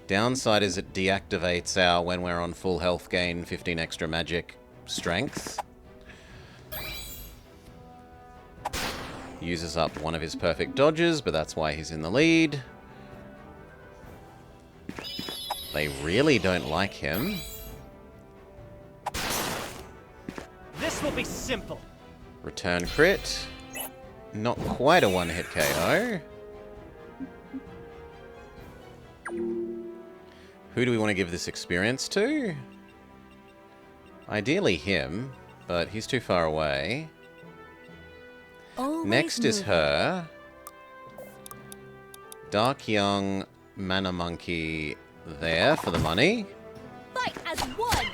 Downside is it deactivates our when we're on full health gain 15 extra magic strength. Uses up one of his perfect dodges, but that's why he's in the lead. They really don't like him. This will be simple. Return crit. Not quite a one-hit KO. Who do we want to give this experience to? Ideally him, but he's too far away. Always Next is moving. her. Dark Young Mana Monkey there for the money. Fight as one.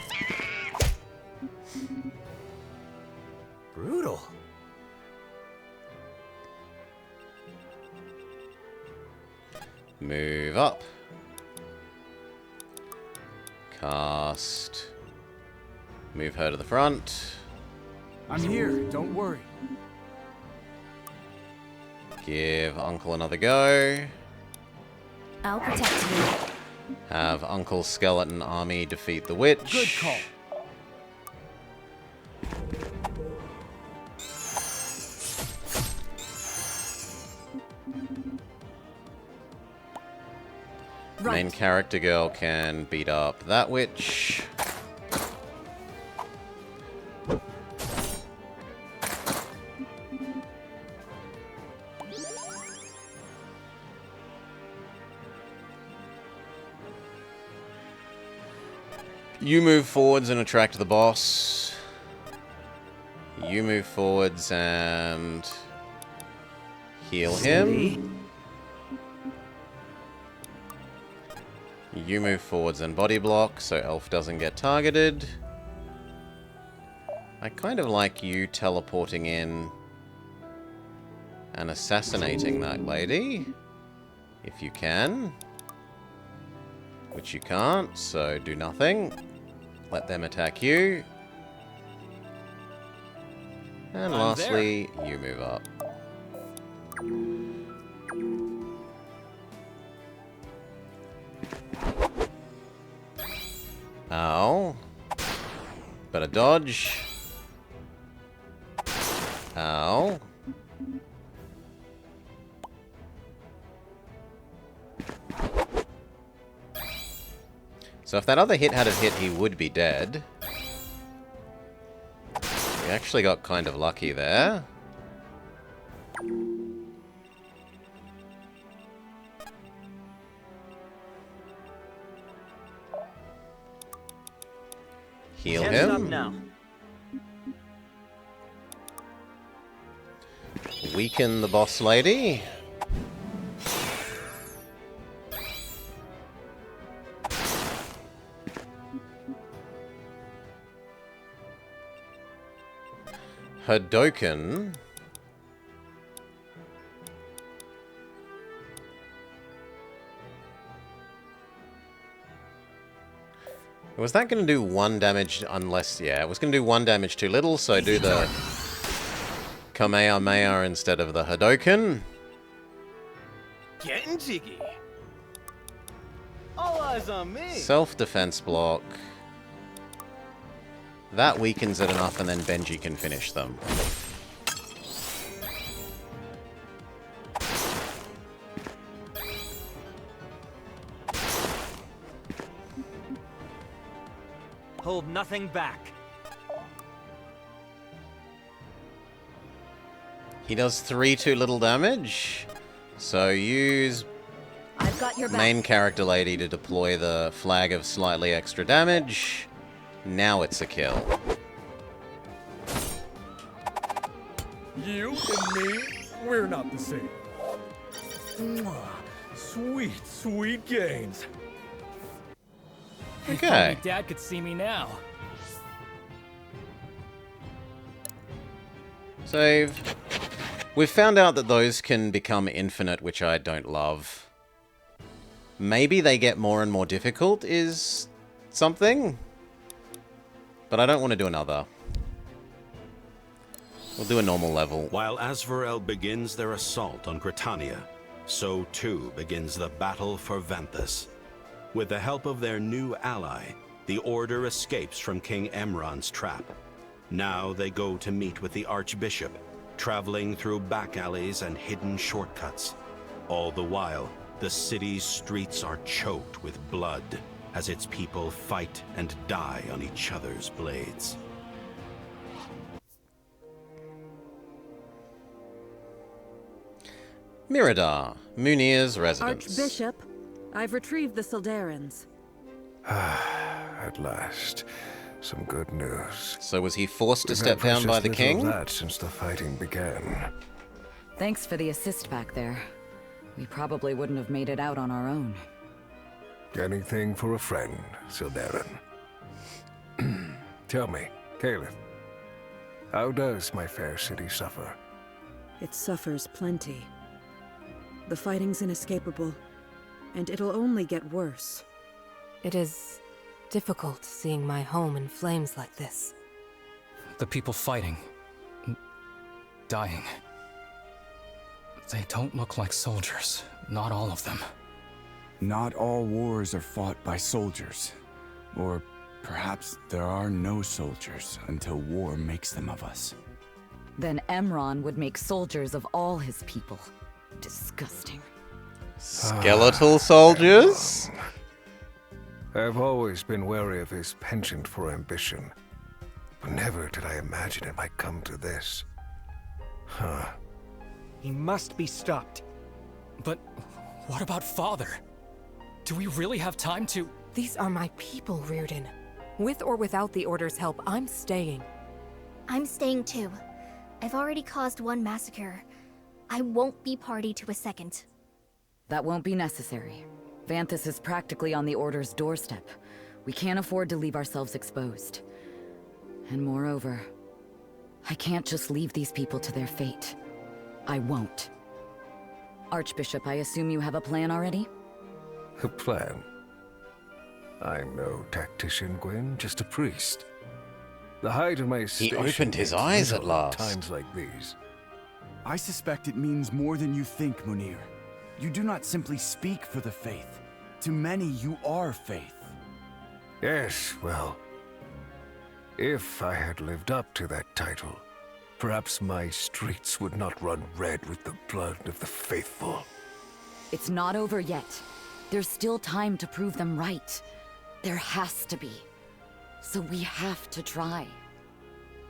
Brutal. Move up. Cast. Move her to the front. I'm here, don't worry. Give Uncle another go. I'll protect you. Have Uncle Skeleton Army defeat the witch. Good call. Main character girl can beat up that witch. You move forwards and attract the boss. You move forwards and heal him. You move forwards and body block so Elf doesn't get targeted. I kind of like you teleporting in and assassinating that lady. If you can. Which you can't, so do nothing. Let them attack you. And I'm lastly, you move up. Ow. Better dodge. Ow. So if that other hit had hit, he would be dead. We actually got kind of lucky there. Heal Can't stop him. now. Weaken the boss lady. Hadoken. Was that going to do 1 damage unless... Yeah, it was going to do 1 damage too little, so do the Kamehameha instead of the Hadoken. Getting jiggy. All eyes on me. Self-defense block. That weakens it enough, and then Benji can finish them. hold nothing back. He does 3 too little damage. So use I've got your back. main character lady to deploy the flag of slightly extra damage. Now it's a kill. You and me, we're not the same. Mwah. Sweet, sweet gains. If Okay. only Dad could see me now. Save. We've found out that those can become infinite, which I don't love. Maybe they get more and more difficult is something. But I don't want to do another. We'll do a normal level. While Asvarel begins their assault on Britannia, so too begins the battle for Vanthus. With the help of their new ally, the Order escapes from King Emron's trap. Now they go to meet with the Archbishop, traveling through back alleys and hidden shortcuts. All the while, the city's streets are choked with blood as its people fight and die on each other's blades. Miradar, Munir's residence. Archbishop, I've retrieved the Sildarans. At last, some good news. So was he forced to We've step had down by precious the little king? of that since the fighting began. Thanks for the assist back there. We probably wouldn't have made it out on our own. Anything for a friend, Sildaran. Tell me, Caleb, how does my fair city suffer? It suffers plenty. The fighting's inescapable, and it'll only get worse. It is difficult seeing my home in flames like this. The people fighting, dying. They don't look like soldiers. Not all of them. Not all wars are fought by soldiers. Or perhaps there are no soldiers until war makes them of us. Then Emron would make soldiers of all his people. Disgusting. Skeletal soldiers? I've always been wary of his penchant for ambition. But never did I imagine it might come to this. Huh. He must be stopped. But what about Father? Do we really have time to... These are my people, Reardon. With or without the Order's help, I'm staying. I'm staying too. I've already caused one massacre. I won't be party to a second. That won't be necessary. Vanthus is practically on the Order's doorstep. We can't afford to leave ourselves exposed. And moreover, I can't just leave these people to their fate. I won't. Archbishop, I assume you have a plan already? A plan? I'm no tactician, Gwen, just a priest. The height of my He station opened his makes eyes at little last. times like these. I suspect it means more than you think, Munir. You do not simply speak for the faith. To many, you are faith. Yes, well, if I had lived up to that title, perhaps my streets would not run red with the blood of the faithful. It's not over yet. There's still time to prove them right. There has to be. So we have to try.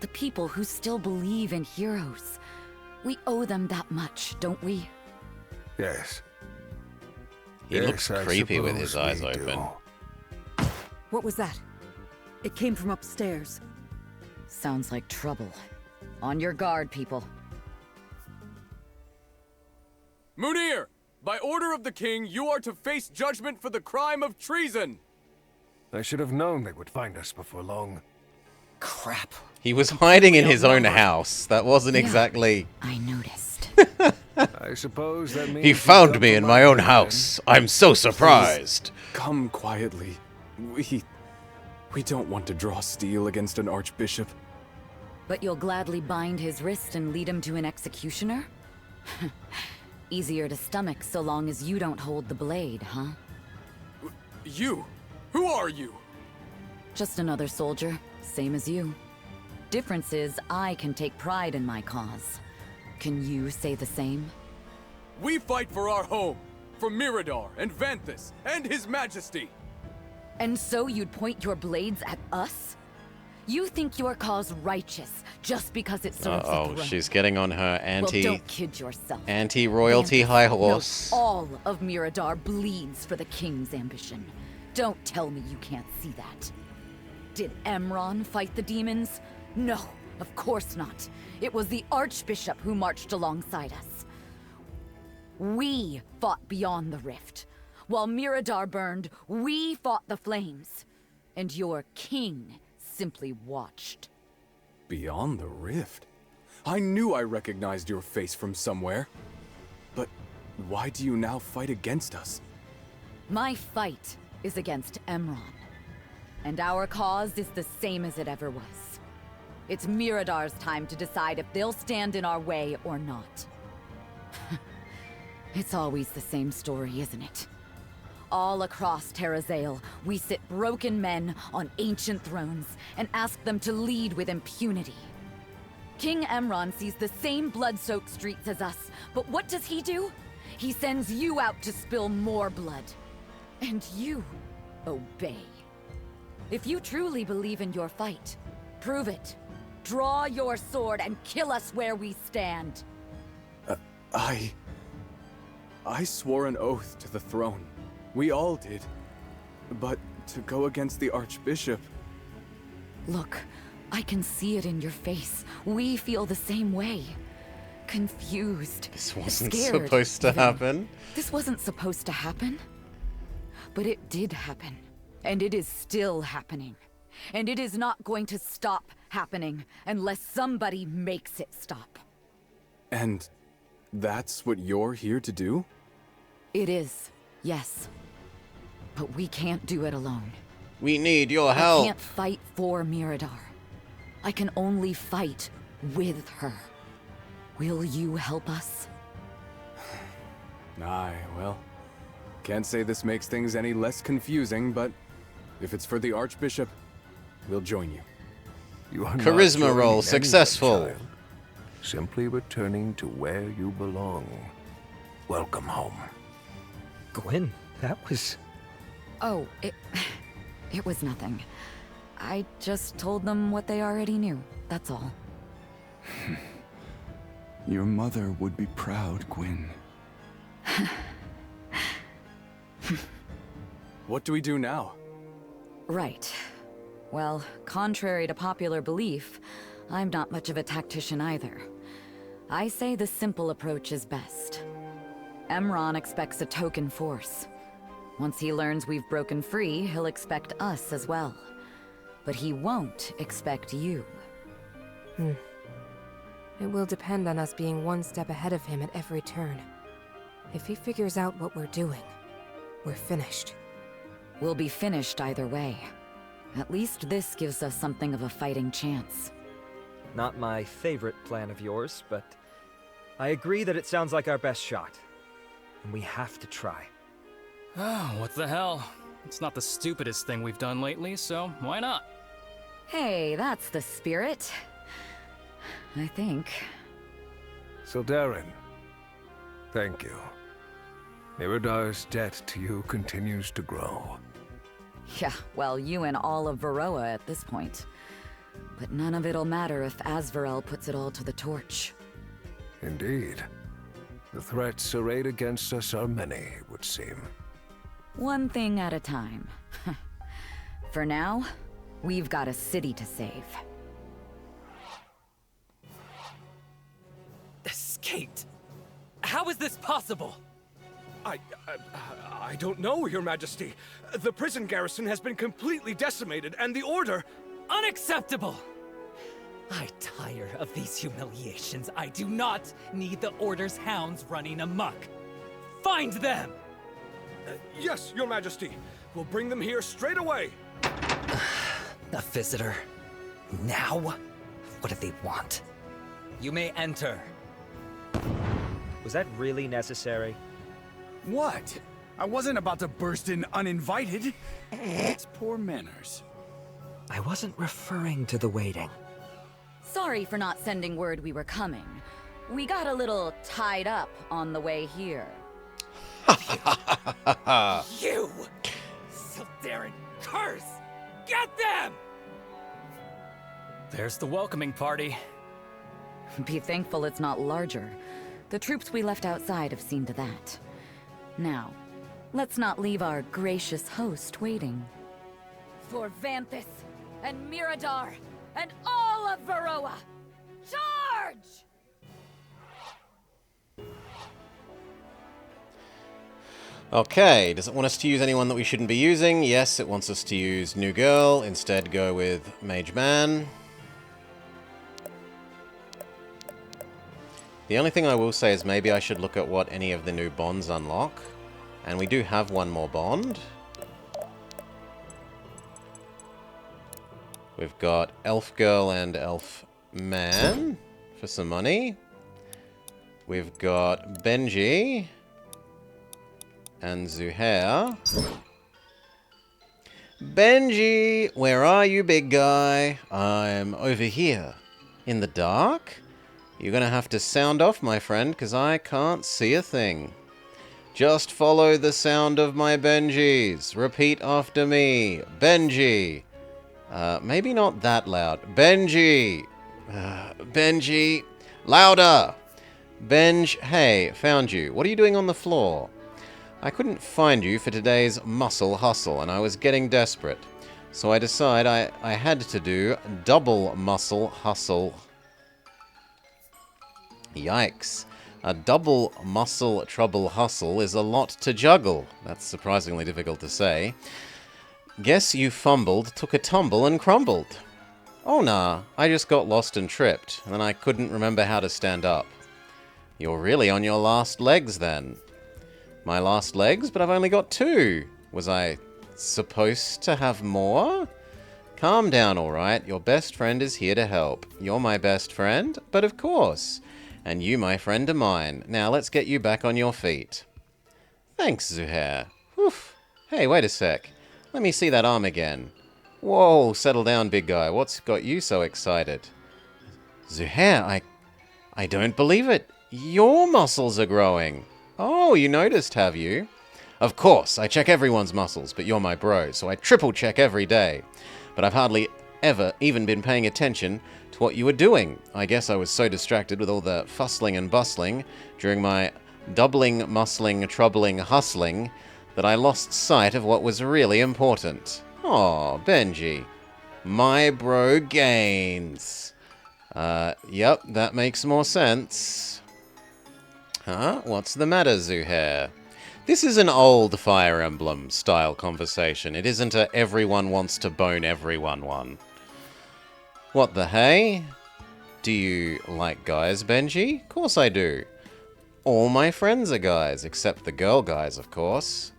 The people who still believe in heroes. We owe them that much, don't we? Yes. He looks I creepy with his suppose eyes we open. do. What was that? It came from upstairs. Sounds like trouble. On your guard, people. Munir! By order of the king, you are to face judgment for the crime of treason! I should have known they would find us before long. Crap. He was hiding in his own house. That wasn't Yeah. exactly... I noticed. I suppose that means He found me in my own house. I'm so surprised. Come quietly. We don't want to draw steel against an archbishop. But you'll gladly bind his wrist and lead him to an executioner? Easier to stomach so long as you don't hold the blade, huh? You? Who are you? Just another soldier, same as you. Difference is, I can take pride in my cause. Can you say the same? We fight for our home, for Miradar and Vanthus and His Majesty. And so you'd point your blades at us? You think your cause righteous just because it serves the throne. She's getting on her Well, don't kid yourself. anti-royalty Bandits, high horse. no, all of Miradar bleeds for the king's ambition. Don't tell me you can't see that. Did Emron fight the demons? No, of course not. It was the Archbishop who marched alongside us. We fought beyond the rift. While Miradar burned, we fought the flames. And your king simply watched. Beyond the rift? I knew I recognized your face from somewhere. But why do you now fight against us? My fight is against Emron. And our cause is the same as it ever was. It's Miradar's time to decide if they'll stand in our way or not. It's always the same story, isn't it? All across Terrazale, we sit broken men on ancient thrones and ask them to lead with impunity. King Emron sees the same blood-soaked streets as us, but what does he do? He sends you out to spill more blood. And you obey. If you truly believe in your fight, prove it. Draw your sword and kill us where we stand. I swore an oath to the throne. We all did. But to go against the Archbishop... Look, I can see it in your face. We feel the same way. Confused. This wasn't scared, supposed to happen. This wasn't supposed to happen. But it did happen. And it is still happening. And it is not going to stop happening unless somebody makes it stop. And that's what you're here to do? It is, yes. But we can't do it alone. We need your help. I can't fight for Miradar. I can only fight with her. Will you help us? Aye, well, can't say this makes things any less confusing, but if it's for the Archbishop, we'll join you. You are Charisma not roll joining successful. anyone, child. Simply returning to where you belong. Welcome home. Gwyn, that was... Oh, it was nothing. I just told them what they already knew, that's all. Your mother would be proud, Gwyn. What do we do now? Right. Well, contrary to popular belief, I'm not much of a tactician either. I say the simple approach is best. Emron expects a token force. Once he learns we've broken free, he'll expect us as well. But he won't expect you. It will depend on us being one step ahead of him at every turn. If he figures out what we're doing, we're finished. We'll be finished either way. At least this gives us something of a fighting chance. Not my favorite plan of yours, but I agree that it sounds like our best shot. And we have to try. Oh, what the hell? It's not the stupidest thing we've done lately, so why not? Hey, that's the spirit. I think. Sildarin, thank you. Miradar's debt to you continues to grow. Yeah, well, you and all of Varroa at this point. But none of it'll matter if Azvarel puts it all to the torch. Indeed. The threats arrayed against us are many, it would seem. One thing at a time. For now, we've got a city to save. Escaped? How is this possible? I don't know, Your Majesty. The prison garrison has been completely decimated, and the Order... Unacceptable! I tire of these humiliations. I do not need the Order's hounds running amok. Find them! Yes, Your Majesty. We'll bring them here straight away. A visitor? Now? What do they want? You may enter. Was that really necessary? What? I wasn't about to burst in uninvited. It's poor manners. I wasn't referring to the waiting. Sorry for not sending word we were coming. We got a little tied up on the way here. You! Sildarin, There's the welcoming party. Be thankful it's not larger. The troops we left outside have seen to that. Now, let's not leave our gracious host waiting. For Vanthus and Miradar and all of Varroa, charge! Okay, does it want us to use anyone that we shouldn't be using? Yes, it wants us to use New Girl. Instead, go with Mage Man. The only thing I will say is maybe I should look at what any of the new bonds unlock. And we do have one more bond. We've got Elf Girl and Elf Man for some money. We've got Benji and Zuhair. Benji, where are you, big guy? I'm over here. In the dark? You're gonna have to sound off, my friend, because I can't see a thing. Just follow the sound of my Benjis. Repeat after me. Benji. Maybe not that loud. Benji. Benji. Louder. Benj. Hey, found you. What are you doing on the floor? I couldn't find you for today's muscle hustle, and I was getting desperate. So I decided I had to do double muscle hustle. Yikes. A double muscle trouble hustle is a lot to juggle. That's surprisingly difficult to say. Guess you fumbled, took a tumble, and crumbled. Oh nah, I just got lost and tripped, and then I couldn't remember how to stand up. You're really on your last legs then. My last legs? But I've only got 2. Was I supposed to have more? Calm down, alright. Your best friend is here to help. You're my best friend? But of course. And you, my friend, are mine. Now let's get you back on your feet. Thanks, Zuhair. Whew. Hey, wait a sec. Let me see that arm again. Whoa, settle down, big guy. What's got you so excited? Zuhair, I don't believe it. Your muscles are growing. Oh, you noticed, have you? Of course, I check everyone's muscles, but you're my bro, so I triple check every day. But I've hardly ever even been paying attention to what you were doing. I guess I was so distracted with all the fussling and bustling during my doubling, muscling, troubling, hustling that I lost sight of what was really important. Aw, Benji. My bro gains. Yep, that makes more sense. Huh? What's the matter, Zuhair? This is an old Fire Emblem style conversation. It isn't a everyone wants to bone everyone one. What the hey? Do you like guys, Benji? Course I do. All my friends are guys, except the girl guys, of course.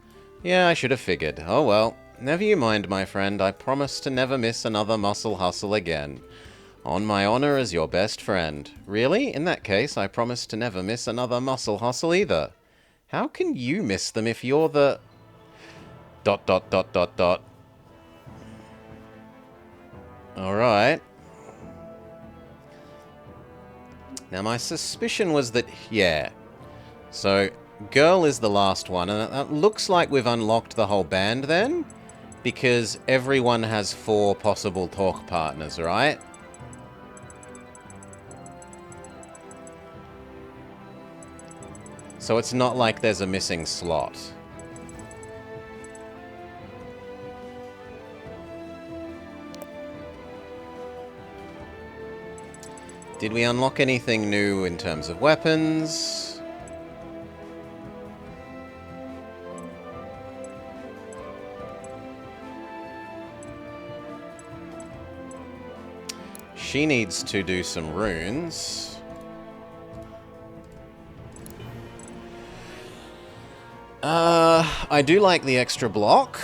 Yeah, I should have figured. Oh well. Never you mind, my friend. I promise to never miss another muscle hustle again. On my honor as your best friend. Really? In that case, I promise to never miss another muscle hustle either. How can you miss them if you're the... ... Alright. Now my suspicion was that... Yeah. So, girl is the last one, and it looks like we've unlocked the whole band then, because everyone has 4 possible talk partners, right? So it's not like there's a missing slot. Did we unlock anything new in terms of weapons? She needs to do some runes. I do like the extra block.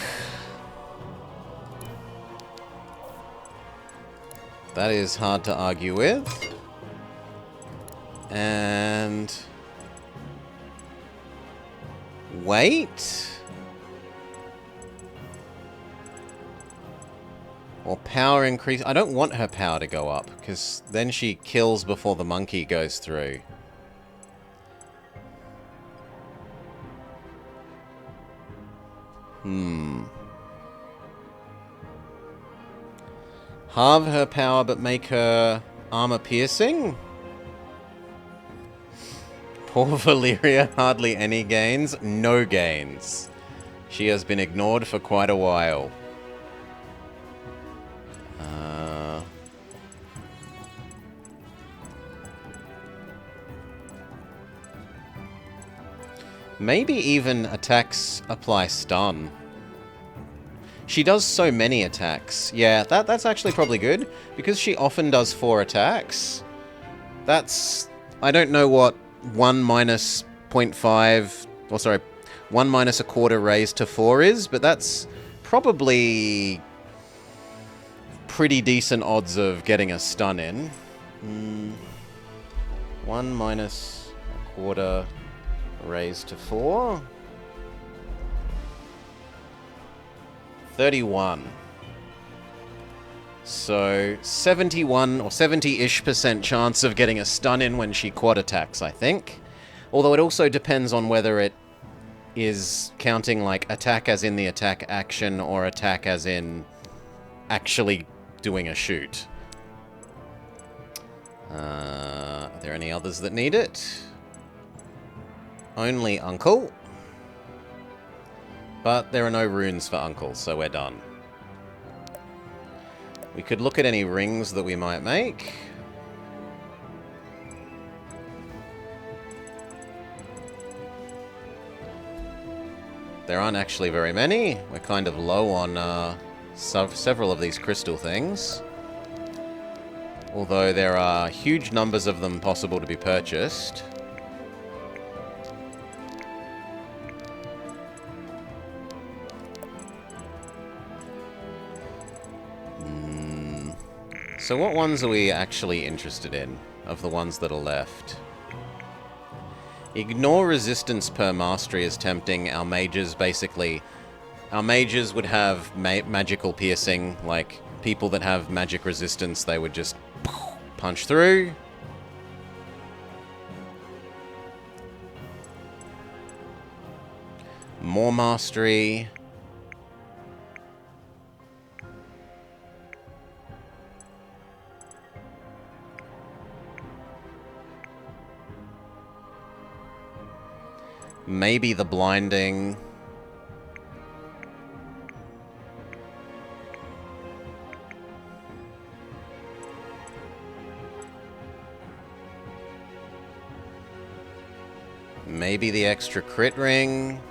That is hard to argue with. And... Wait? Or power increase. I don't want her power to go up, because then she kills before the monkey goes through. Halve her power but make her armor piercing? Poor Valyria, hardly any gains. No gains. She has been ignored for quite a while. Maybe even attacks apply stun. She does so many attacks. Yeah, that's actually probably good. Because she often does 4 attacks. That's... I don't know what 1 minus 0.5... Or sorry, 1 minus a quarter raised to 4 is. But that's probably... pretty decent odds of getting a stun in. 1 minus a quarter... raised to 4. 31. So 71 or 70-ish% chance of getting a stun in when she quad attacks, I think. Although it also depends on whether it is counting like attack as in the attack action or attack as in actually doing a shoot. Are there any others that need it? Only Uncle. But there are no runes for Uncle, so we're done. We could look at any rings that we might make. There aren't actually very many. We're kind of low on several of these crystal things. Although there are huge numbers of them possible to be purchased. So what ones are we actually interested in, of the ones that are left? Ignore resistance per mastery is tempting. Our mages, basically... Our mages would have magical piercing, like people that have magic resistance, they would just punch through. More mastery... Maybe the blinding. Maybe the extra crit ring.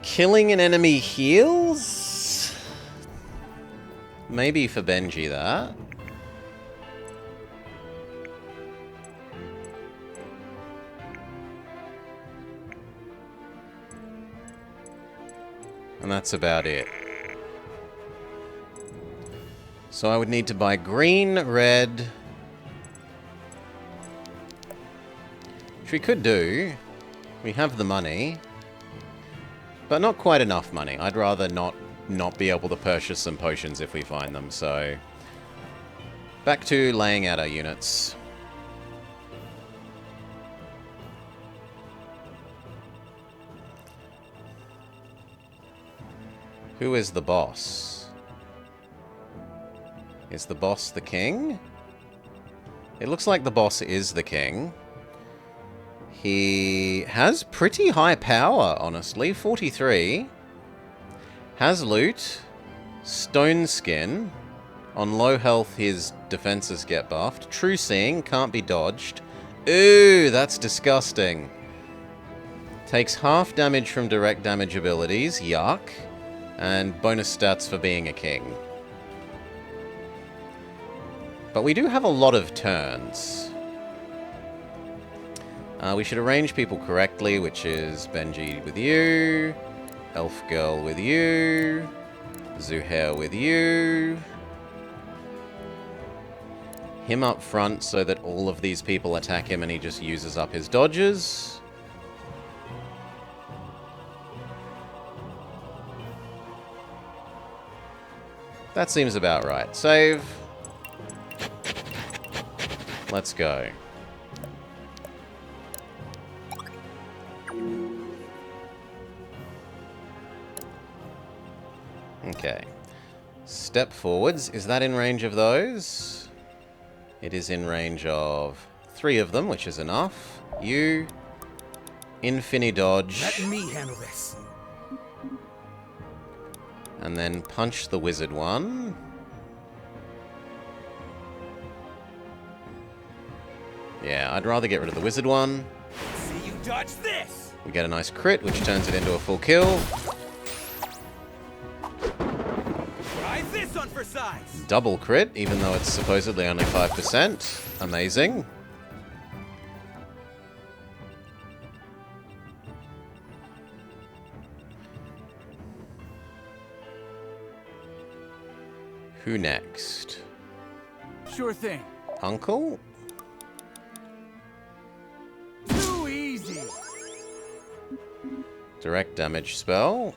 Killing an enemy heals? Maybe for Benji, that. And that's about it. So I would need to buy green, red... Which we could do. We have the money. But not quite enough money. I'd rather not be able to purchase some potions if we find them, so... Back to laying out our units. Who is the boss? Is the boss the king? It looks like the boss is the king. He has pretty high power, honestly. 43. Has loot, stone skin. On low health, his defenses get buffed. True seeing, can't be dodged. Ooh, that's disgusting. Takes half damage from direct damage abilities, yuck. And bonus stats for being a king. But we do have a lot of turns. We should arrange people correctly, which is Benji with you. Elf Girl with you. Zuhair with you. Him up front so that all of these people attack him and he just uses up his dodges. That seems about right. Save. Let's go. Okay. Step forwards. Is that in range of those? It is in range of 3 of them, which is enough. You... Infini dodge. Let me handle this. And then punch the wizard one. Yeah, I'd rather get rid of the wizard one. See you dodge this! We get a nice crit, which turns it into a full kill. Try this one for size! Double crit, even though it's supposedly only 5%. Amazing. Who next? Sure thing. Uncle? Too easy. Direct damage spell.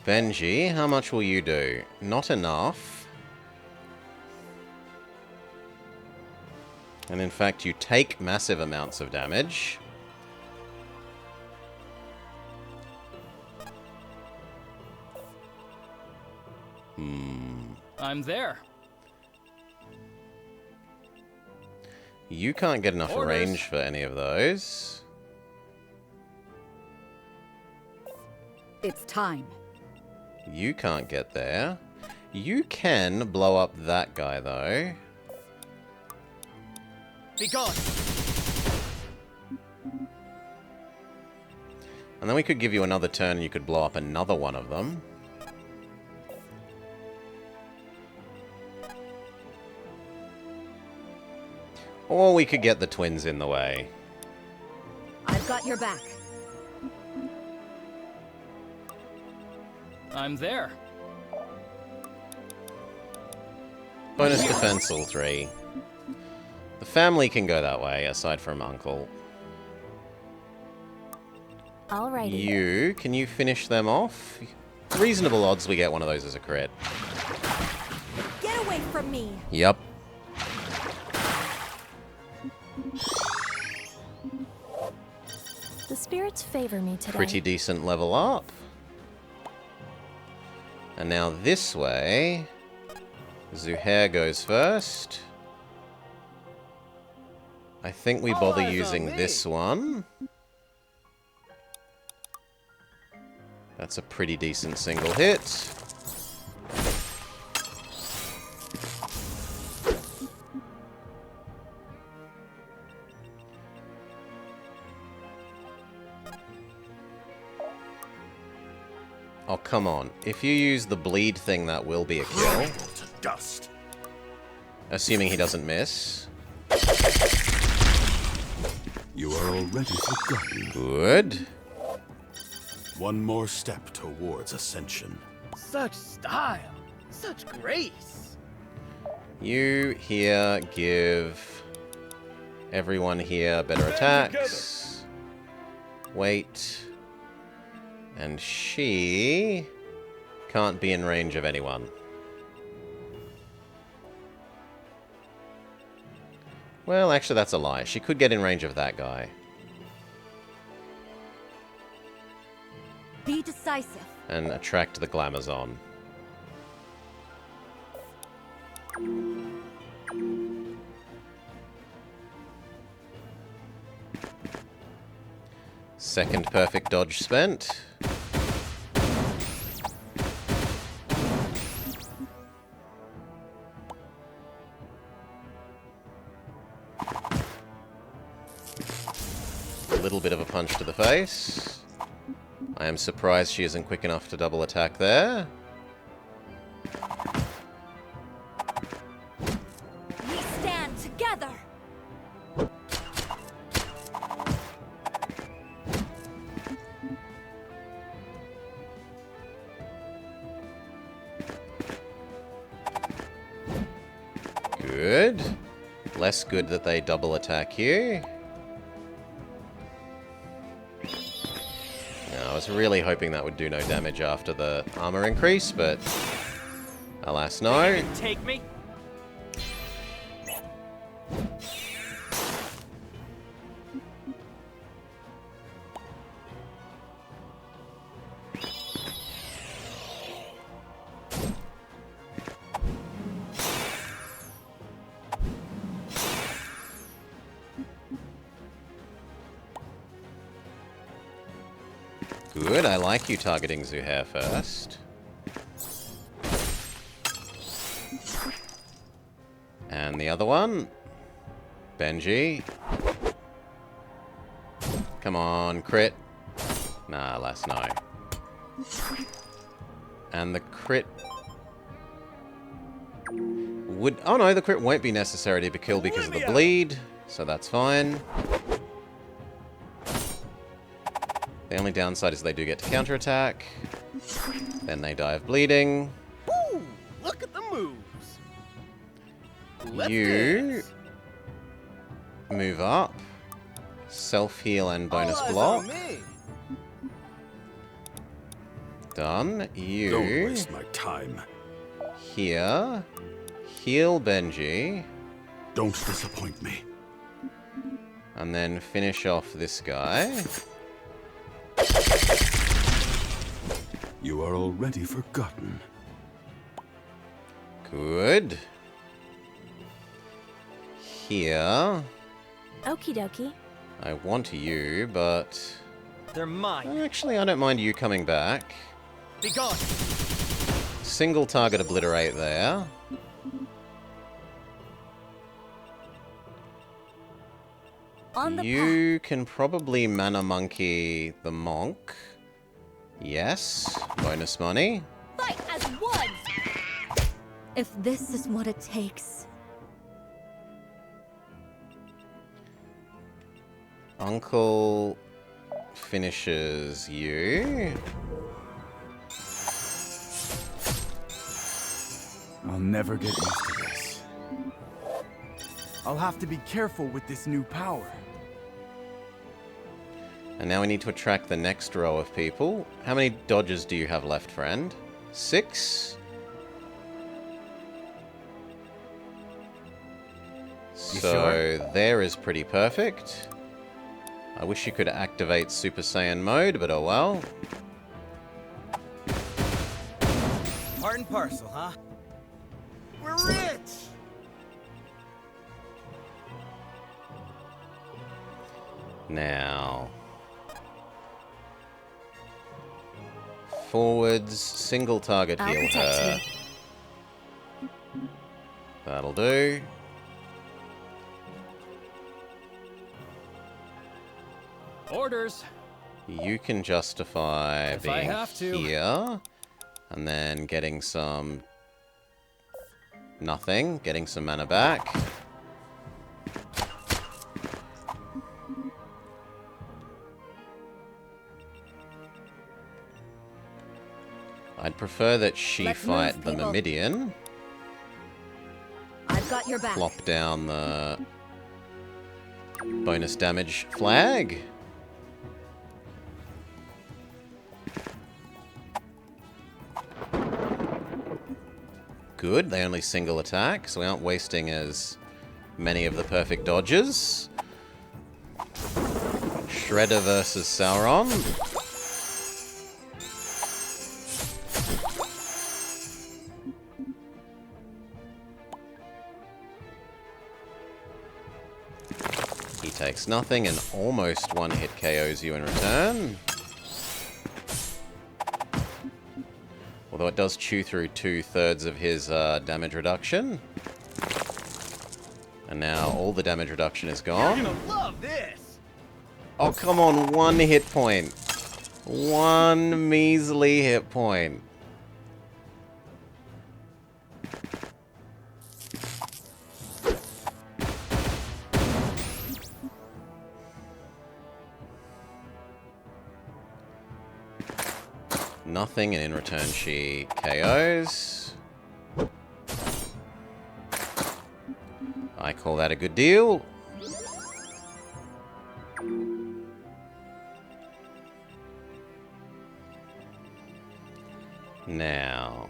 Benji, how much will you do? Not enough. And in fact, you take massive amounts of damage. I'm there. You can't get enough Orders. range for any of those. It's time. You can't get there. You can blow up that guy, though. Be gone. And then we could give you another turn and you could blow up another one of them. Or we could get the twins in the way. I've got your back. I'm there. Bonus defense, all 3. The family can go that way, aside from Uncle. Alrighty. Can you finish them off? Reasonable odds we get one of those as a crit. Get away from me! Yep. The spirits favor me today. Pretty decent level up. And now this way, Zuhair goes first. I think we bother using this one. That's a pretty decent single hit. Oh, come on. If you use the bleed thing, that will be a kill. To dust. Assuming he doesn't miss. You are already forgotten. Good. One more step towards ascension. Such style, such grace. You here give everyone here better attacks. Wait. And she can't be in range of anyone. Well, actually, that's a lie. She could get in range of that guy. Be decisive. And attract the Glamazon. Second perfect dodge spent. A little bit of a punch to the face. I am surprised she isn't quick enough to double attack there. We stand together. Good. Less good that they double attack you. I was really hoping that would do no damage after the armor increase, but alas, no. Take me. Good, I like you targeting Zuhair first. And the other one. Benji. Come on, crit. Nah, last no. And the crit would... Oh no, the crit won't be necessary to be killed because of the bleed, so that's fine. The only downside is they do get to counterattack. Then they die of bleeding. Ooh, look at the moves. Let's You dance. move up. Self-heal and bonus All eyes block. on me. Done. You... Don't waste my time. Here. Heal Benji. Don't disappoint me. And then finish off this guy. You are already forgotten. Good. Here. Okie dokie. I want you, but... They're mine. Actually, I don't mind you coming back. Be gone. Single target obliterate there. On the You can probably mana monkey the monk. Yes. Bonus money. Fight as one! If this is what it takes. Uncle finishes you. I'll never get used to this. I'll have to be careful with this new power. And now we need to attract the next row of people. How many dodges do you have left, friend? 6? So there is pretty perfect. I wish you could activate Super Saiyan mode, but oh well. Part and parcel, huh? We're rich. Now. Forwards, single target I'll heal protect her. That'll do. Orders. You can justify If I being have to. here, and then getting some... Nothing. Getting some mana back. I'd prefer that she Let's fight move, the people. Myrmidian. I've got your back. Plop down the bonus damage flag. Good, they only single attack, so we aren't wasting as many of the perfect dodges. Shredder versus Sauron. He takes nothing and almost one hit KOs you in return. Although it does chew through 2/3 of his damage reduction. And now all the damage reduction is gone. You're gonna love this. Oh, come on, 1 hit point. 1 measly hit point. Nothing, and in return she KOs. I call that a good deal. Now,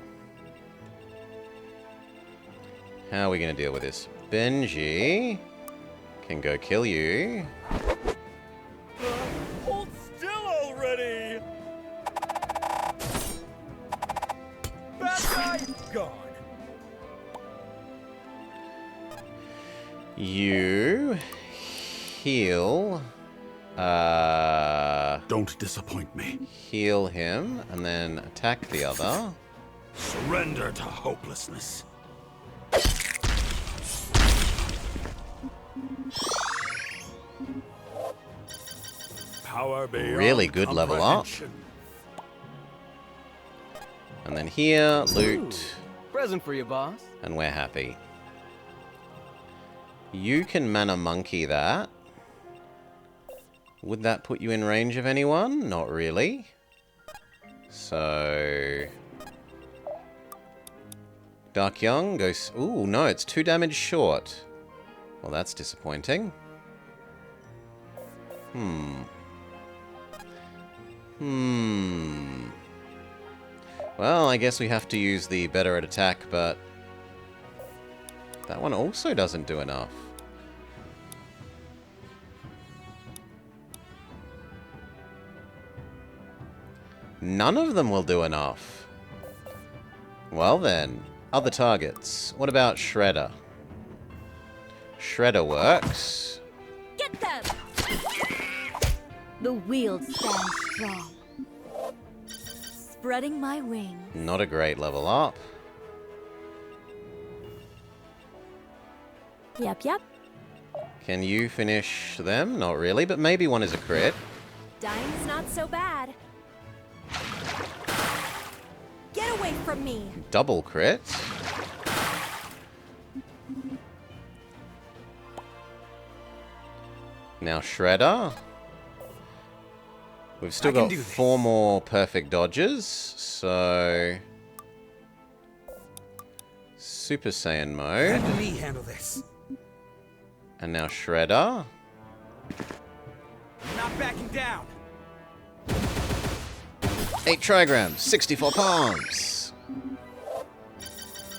how are we going to deal with this? Benji can go kill you. Hold still already! Bad guy gone. You heal Don't disappoint me. Heal him, and then attack the other. Surrender to hopelessness. Power beyond Really good level up. And then here, loot. Present for you, boss. And we're happy. You can mana monkey that. Would that put you in range of anyone? Not really. So... Dark Young goes... Ooh, no, it's 2 damage short. Well, that's disappointing. Well, I guess we have to use the better at attack, but... that one also doesn't do enough. None of them will do enough. Well then, other targets. What about Shredder? Shredder works. Get them! The wield stands strong. Spreading my wings. Not a great level up. Yep, yep. Can you finish them? Not really, but maybe one is a crit. Dying's not so bad. Get away from me! Double crit. Now Shredder. We've still got 4 more perfect dodges, so... Super Saiyan mode. Let me handle this. And now Shredder. I'm not backing down. 8 trigrams, 64 palms.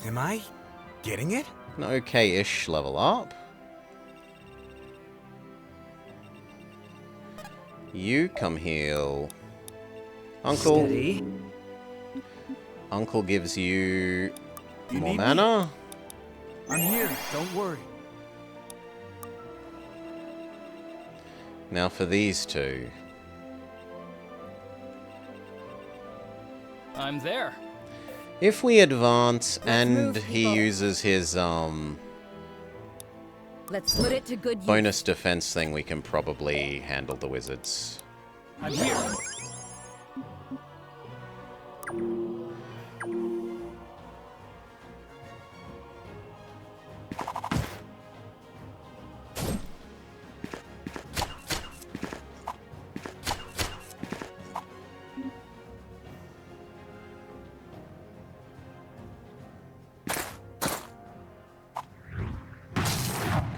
Am I getting it? An okay-ish level up. You come heal. Uncle. Steady. Uncle gives you more need mana. I'm here, don't worry. Now for these two. I'm there. If we advance and he uses his Let's put it to good use. bonus defense thing, we can probably handle the wizards. I'm here.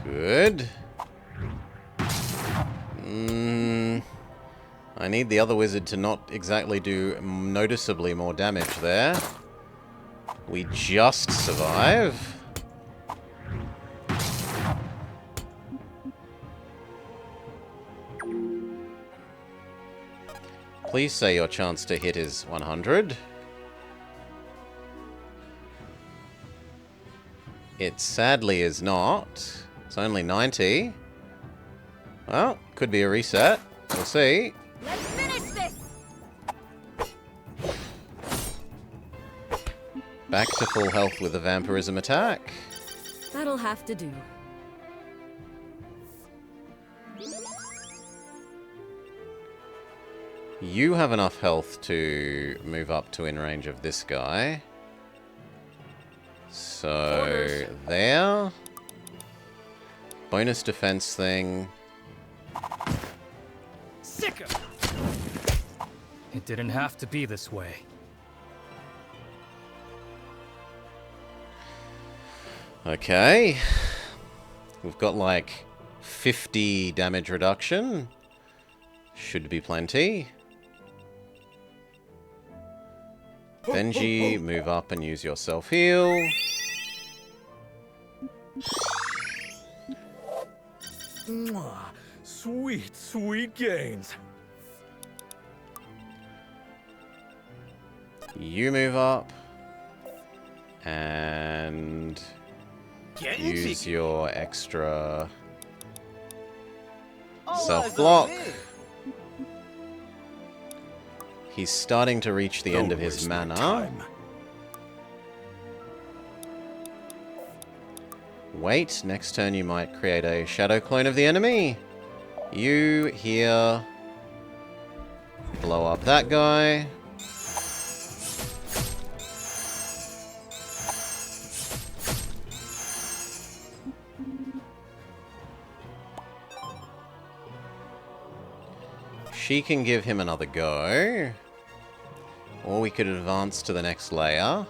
Good. I need the other wizard to not exactly do noticeably more damage there. We just survive. Please say your chance to hit is 100. It sadly is not. It's only 90. Well, could be a reset. We'll see. Let's finish this! Back to full health with a vampirism attack. That'll have to do. You have enough health to move up to in range of this guy. So, there. Bonus defense thing. Sicker! It didn't have to be this way. Okay. We've got like 50 damage reduction. Should be plenty. Benji, move up and use your self-heal. Mwah. Sweet, sweet gains. You move up. And use your extra Self-block. He's starting to reach the end of his mana. Wait, next turn you might create a shadow clone of the enemy. You here blow up that guy. She can give him another go. Or we could advance to the next layer.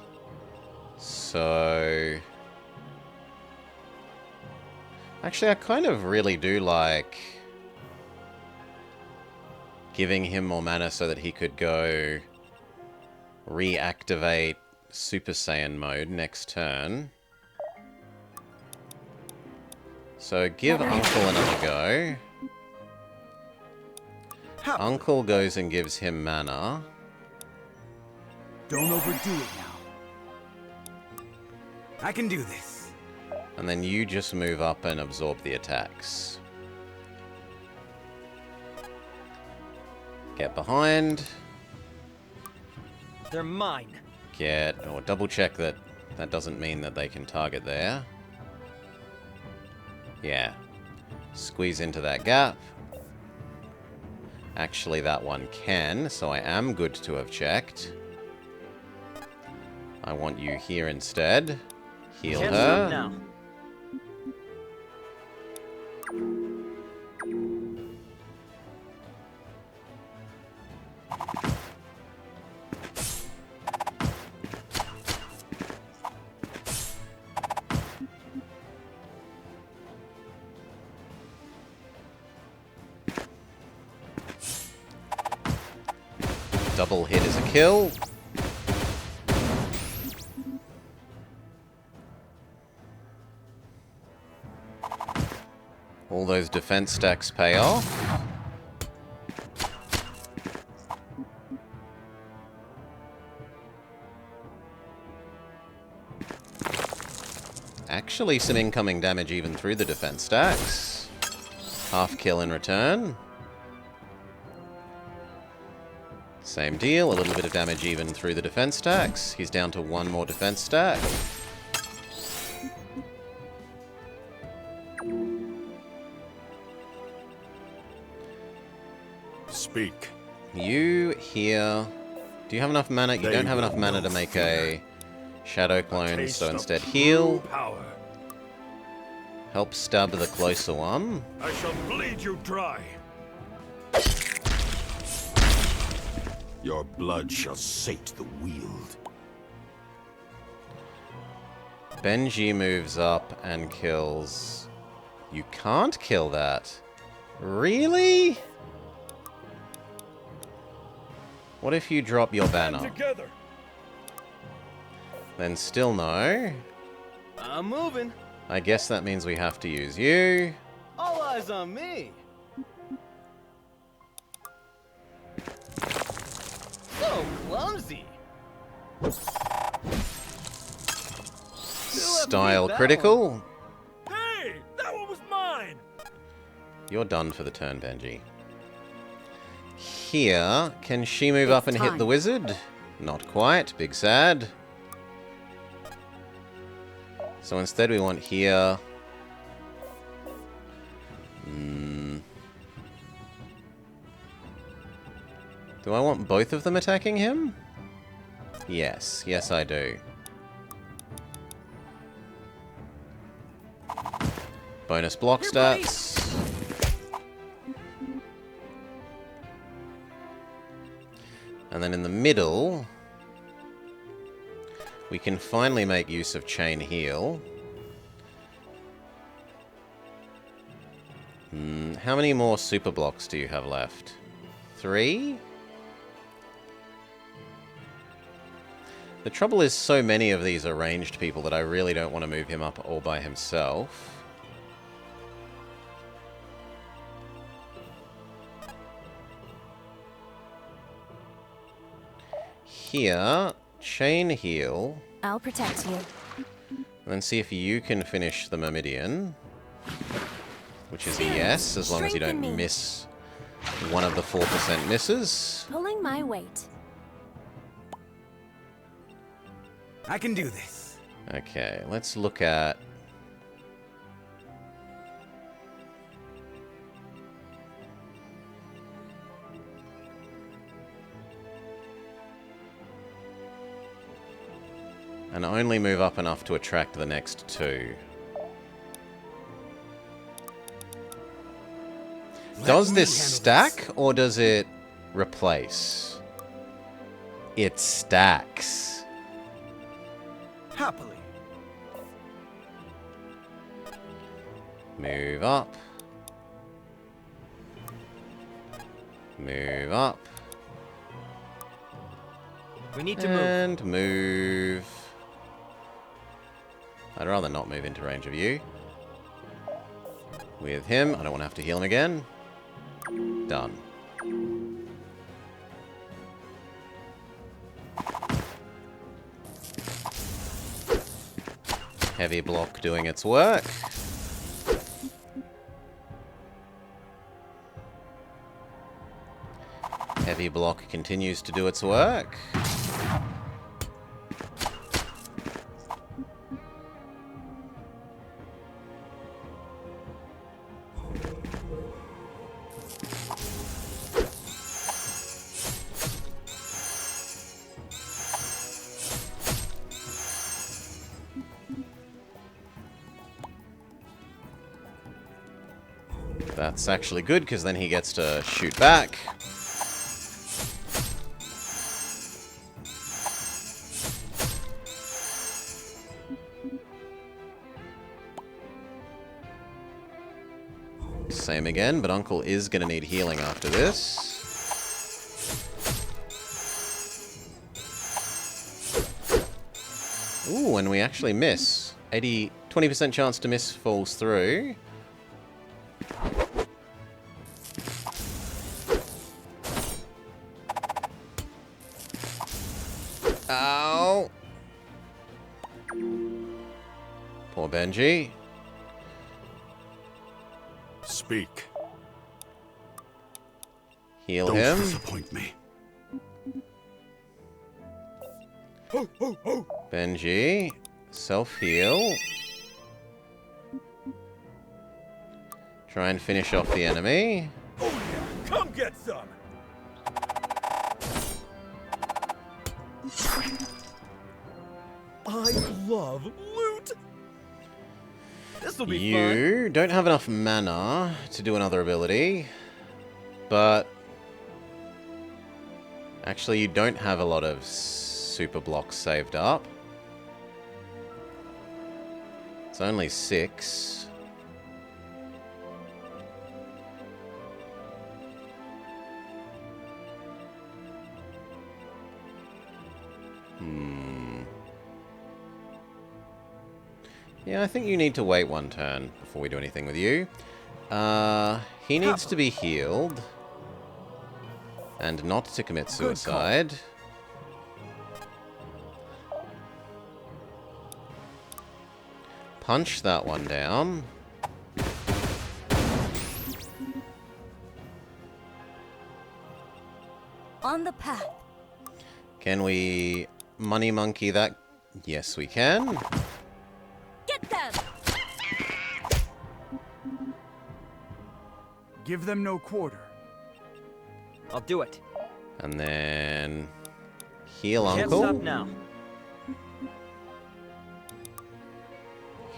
So... Actually, I kind of really do like giving him more mana so that he could go reactivate Super Saiyan mode next turn. So give Uncle another go. Uncle goes and gives him mana. Don't overdo it now. I can do this. And then you just move up and absorb the attacks. Get behind. They're mine. Get, or double check that that doesn't mean that they can target there. Yeah. Squeeze into that gap. Actually, that one can, so I am good to have checked. I want you here instead. Heal her. Now. Double hit is a kill. All those defense stacks pay off. Actually, some incoming damage even through the defense stacks. Half kill in return. Same deal, a little bit of damage even through the defense stacks. He's down to one more defense stack. Speak. You here... Do you have enough mana? You don't have enough mana to make a shadow clone, so instead heal. Help stab the closer one. I shall bleed you dry. Your blood shall sate the wield. Benji moves up and kills... You can't kill that. Really? What if you drop your banner? Then still no. I'm moving. I guess that means we have to use you. All eyes on me. So clumsy. Style critical. Hey, that one was mine. You're done for the turn, Benji. Here, can she move up and hit the wizard? Not quite. Big sad. So instead we want here... Do I want both of them attacking him? Yes. Yes, I do. Bonus block stats. And then in the middle, we can finally make use of Chain Heal. How many more super blocks do you have left? 3? The trouble is so many of these are ranged people that I really don't want to move him up all by himself. Here, Chain Heal. I'll protect you. And then see if you can finish the Myrmidian. which is a yes, as long as you don't miss one of the 4% misses. Pulling my weight. I can do this. Okay, let's look at... and only move up enough to attract the next two. Does this stack, or does it replace? It stacks. Happily. Move up. Move up. We need to move. And move. I'd rather not move into range of you. With him, I don't want to have to heal him again. Done. Heavy block doing its work. Heavy block continues to do its work. That's actually good, because then he gets to shoot back. Same again, but Uncle is going to need healing after this. Ooh, and we actually miss. 20% chance to miss falls through. Ow! Poor Benji. Speak. Heal Don't him. disappoint me. Benji. Self-heal. Try and finish off the enemy. Come get some. I love loot. This'll be fun. You don't have enough mana to do another ability, but actually you don't have a lot of super blocks saved up. It's only 6. Yeah, I think you need to wait one turn before we do anything with you. He needs to be healed. And not to commit suicide. Punch that one down. On the path. Can we money monkey that? Yes, we can. Get them! Give them no quarter. I'll do it. And then heal Can't Uncle. stop now.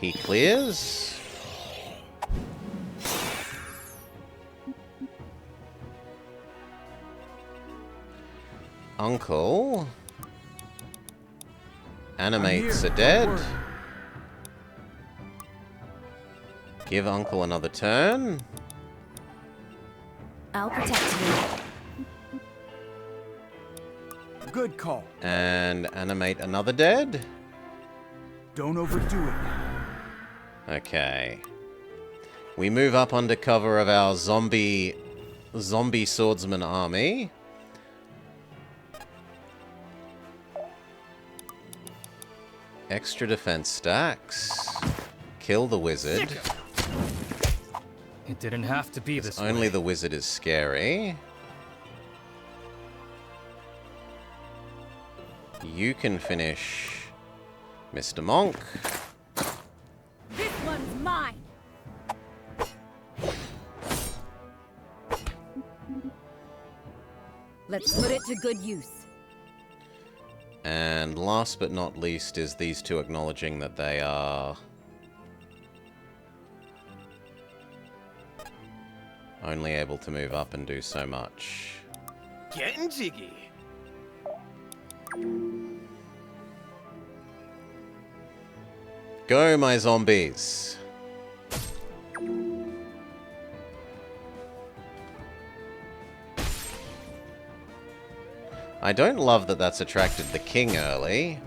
He clears. Uncle animates a dead. Give Uncle another turn. I'll protect you. Good call. And animate another dead. Don't overdo it. Okay. We move up under cover of our zombie swordsman army. Extra defense stacks. Kill the wizard. It didn't have to be this way. Only the wizard is scary. You can finish Mr. Monk. This one's mine. Let's put it to good use. And last but not least is these two acknowledging that they are only able to move up and do so much. Getting jiggy. Go, my zombies! I don't love that that's attracted the king early.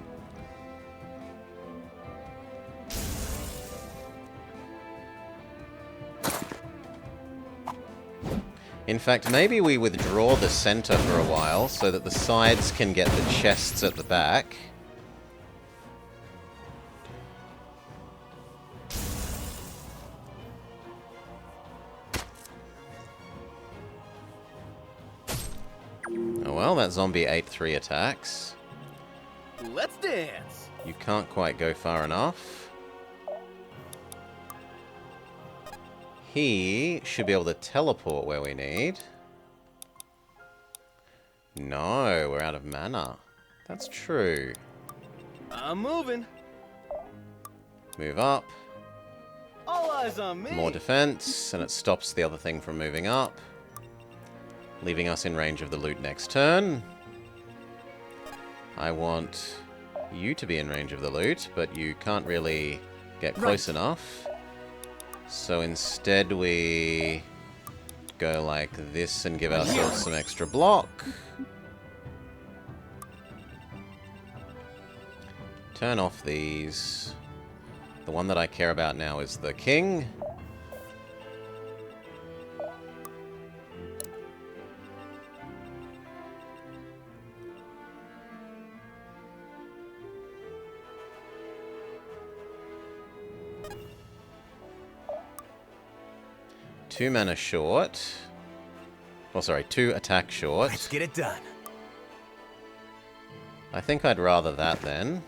In fact, maybe we withdraw the center for a while so that the sides can get the chests at the back. Oh well, that zombie ate 3 attacks. Let's dance. You can't quite go far enough. He should be able to teleport where we need. No, we're out of mana. That's true. I'm moving. Move up. All eyes on me. More defense, and it stops the other thing from moving up, leaving us in range of the loot next turn. I want you to be in range of the loot, but you can't really get close enough. So instead we go like this and give ourselves some extra block. Turn off these. The one that I care about now is the king. Two mana short. Oh, sorry, 2 attack short. Let's get it done. I think I'd rather that then.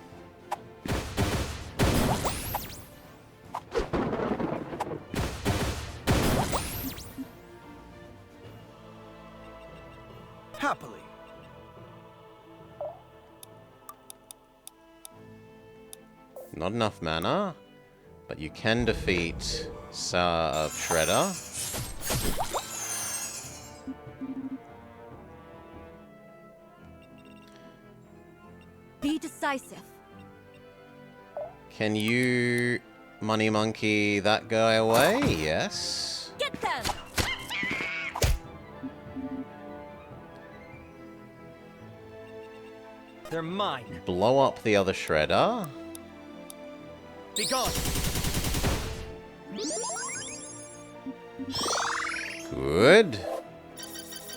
Happily. Not enough mana, but you can defeat Shredder. Be decisive. Can you money monkey that guy away? Yes. Get them! They're mine. Blow up the other Shredder. Be gone. Good.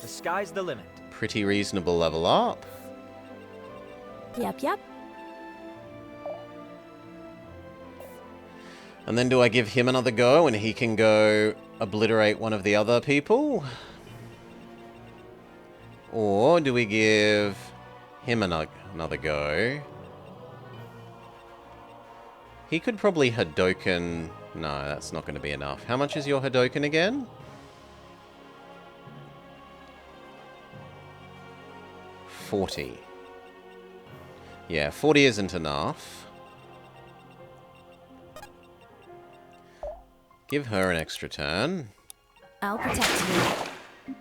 The sky's the limit. Pretty reasonable level up. Yep. And then do I give him another go and he can go obliterate one of the other people? Or do we give him another go? He could probably Hadoken... No, that's not going to be enough. How much is your Hadoken again? 40. Yeah, 40 isn't enough. Give her an extra turn. I'll protect you.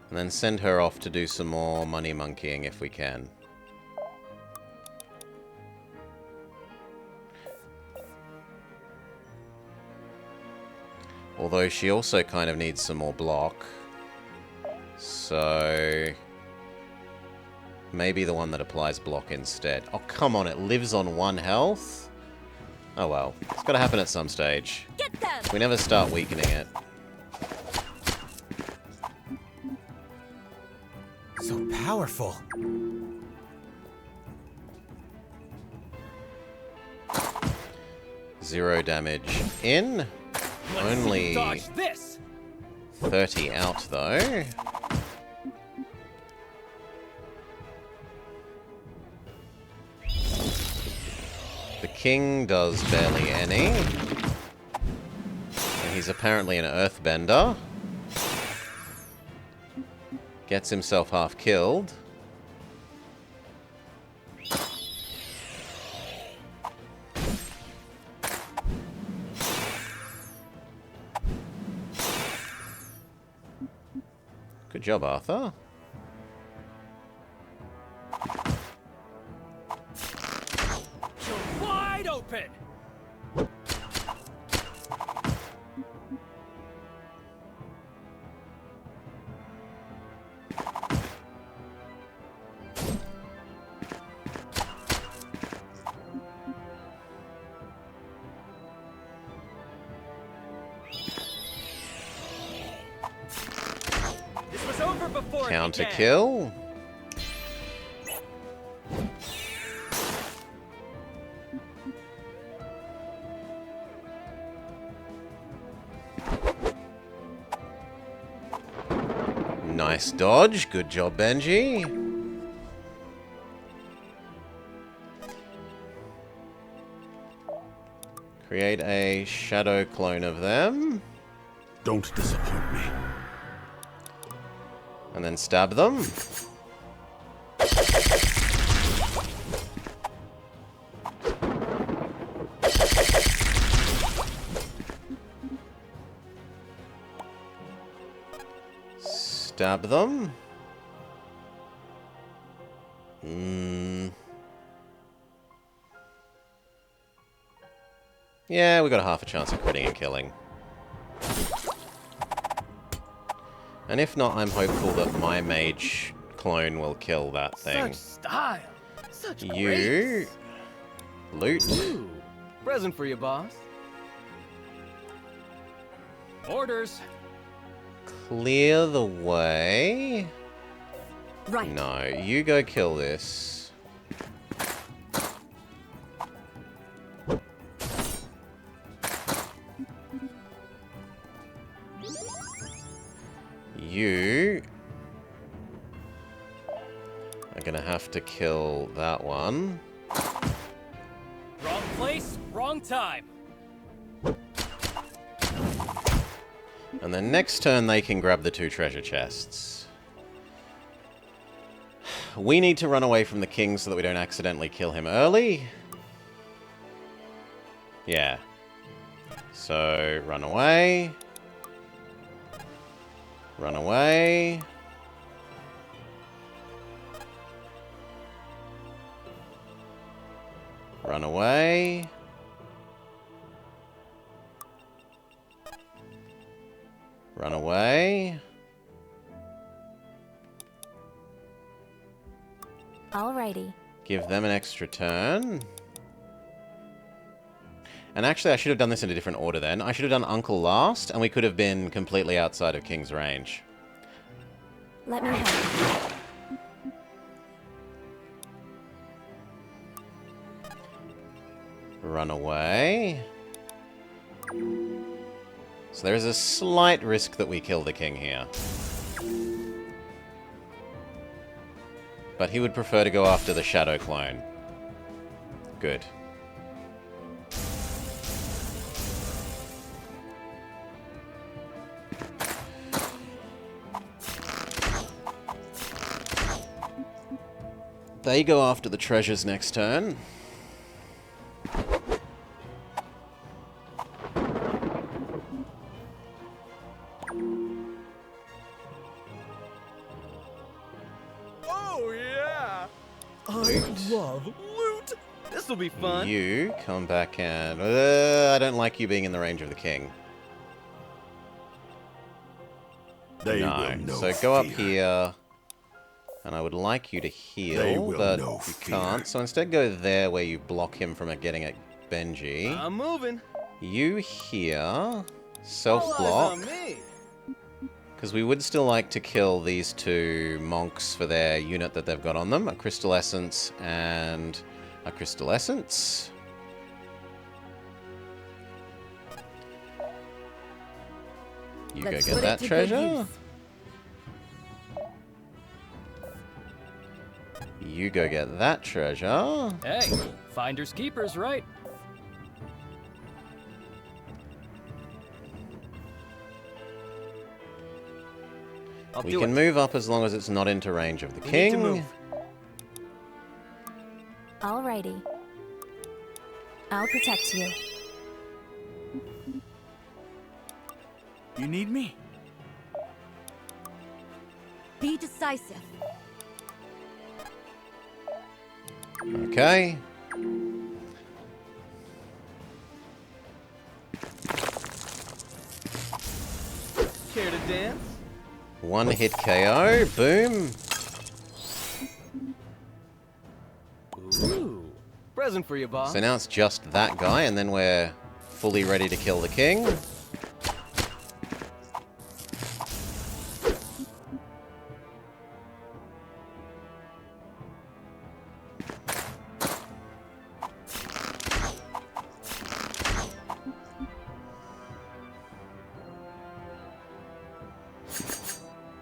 And then send her off to do some more money monkeying if we can. Although she also kind of needs some more block. So... maybe the one that applies block instead. Oh, come on, it lives on 1 health? Oh well, it's gotta happen at some stage. Get them! We never start weakening it. So powerful. Zero damage in. Let's Only dodge this. 30 out, though. The king does barely any. And he's apparently an earthbender. Gets himself half killed. Good job, Arthur. You're wide open! This was over before Counter it began. kill. Nice dodge. Good job, Benji. Create a shadow clone of them. Don't disappoint me. And then stab them. Stab them. Yeah, we got a half a chance of critting and killing. And if not, I'm hopeful that my mage clone will kill that thing. Such style. Such You grace. loot. Ooh, present for you, boss. Orders. Clear the way. Right. No, you go kill this. You are gonna have to kill that one. Wrong place, wrong time. And then next turn they can grab the 2 treasure chests. We need to run away from the king so that we don't accidentally kill him early. Yeah. So, run away. Run away. Run away. Run away. Alrighty. Give them an extra turn. And actually, I should have done this in a different order then. I should have done Uncle last, and we could have been completely outside of King's range. Let me help. Run away. So there is a slight risk that we kill the king here. But he would prefer to go after the shadow clone. Good. They go after the treasures next turn. Oh, yeah! I love loot! This'll be fun. You come back and... I don't like you being in the range of the king. They no. will know So go up fear. here. And I would like you to They heal, will but know you fear. can't. So instead go there where you block him from getting at Benji. I'm moving. You here. All eyes Self-block. on me. Because we would still like to kill these 2 monks for their unit that they've got on them. A Crystal Essence and a Crystal Essence. You Let's go put get it that to good treasure. use. You go get that treasure. Hey, finders keepers, right? We can move up as long as it's not into range of the We need to king. move. Alrighty. I'll protect you. You need me? Be decisive. Okay. Care to dance? One hit KO. Boom. Ooh. Present for you, boss. So now it's just that guy, and then we're fully ready to kill the king.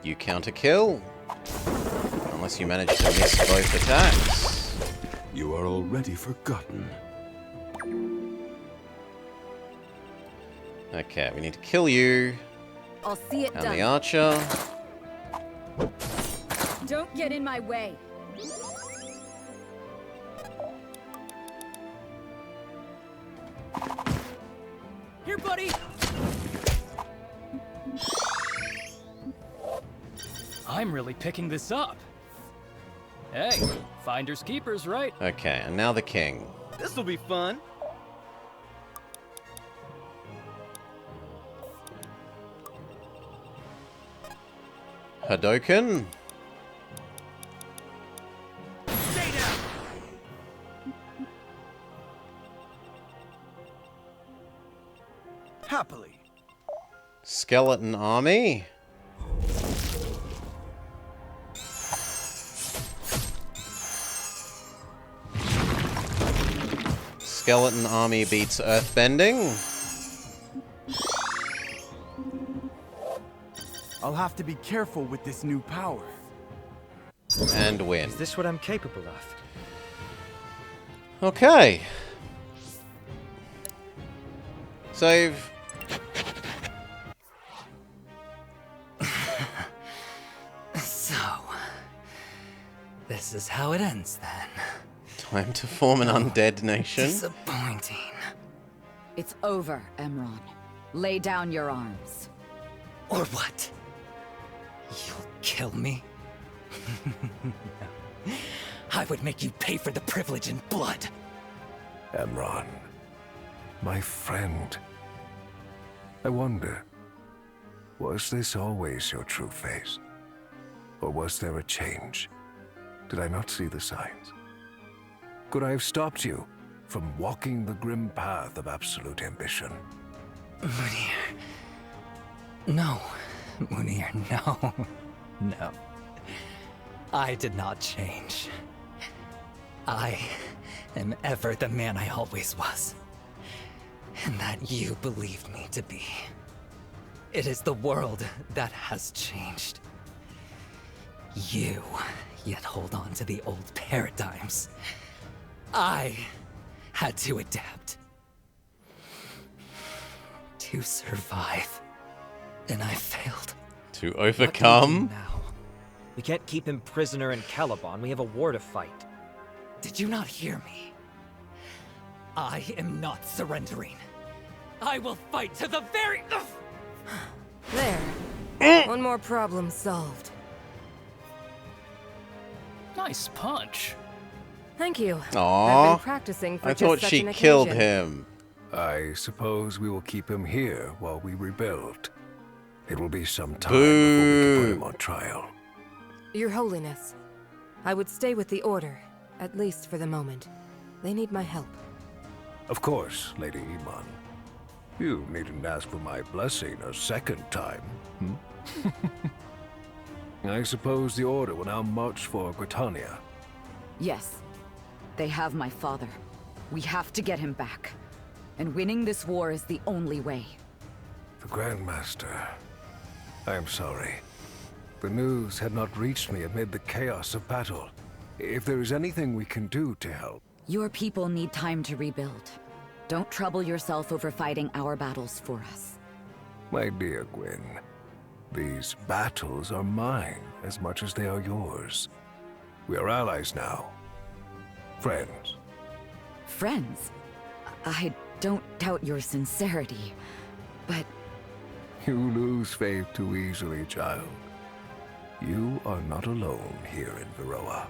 You counter kill. Unless you manage to miss both attacks. You are already forgotten. Okay, we need to kill you. I'll see it And done. the archer. Don't get in my way. Here, buddy! I'm really picking this up. Hey, finders keepers, right? Okay, and now the king. This'll be fun. Hadoken. Stay down! Happily. Skeleton army. Skeleton army beats earthbending. I'll have to be careful with this new power. And win. Is this what I'm capable of? Okay. Save. So, this is how it ends then. Time to form an undead nation. Disappointing. It's over, Emron. Lay down your arms. Or what? You'll kill me? No. I would make you pay for the privilege in blood. Emron, my friend. I wonder, was this always your true face? Or was there a change? Did I not see the signs? Could I have stopped you from walking the grim path of absolute ambition? Munir. No. Munir, no. No. I did not change. I am ever the man I always was. And that you believed me to be. It is the world that has changed. You yet hold on to the old paradigms. I had to adapt. To survive. And I failed. To overcome? Now, we can't keep him prisoner in Caliban. We have a war to fight. Did you not hear me? I am not surrendering. I will fight to the very... There. One more problem solved. Nice punch. Thank you. Aww. I've been practicing for I just thought such she an killed occasion. him. I suppose we will keep him here while we rebuild. It will be some time Boo. before we can put him on trial. Your Holiness, I would stay with the Order, at least for the moment. They need my help. Of course, Lady Iman. You needn't ask for my blessing a second time, hmm? I suppose the Order will now march for Britannia. Yes. They have my father. We have to get him back. And winning this war is the only way. The Grandmaster. I am sorry. The news had not reached me amid the chaos of battle. If there is anything we can do to help... Your people need time to rebuild. Don't trouble yourself over fighting our battles for us. My dear Gwyn, these battles are mine as much as they are yours. We are allies now. Friends. Friends? I don't doubt your sincerity, but... You lose faith too easily, child. You are not alone here in Varroa.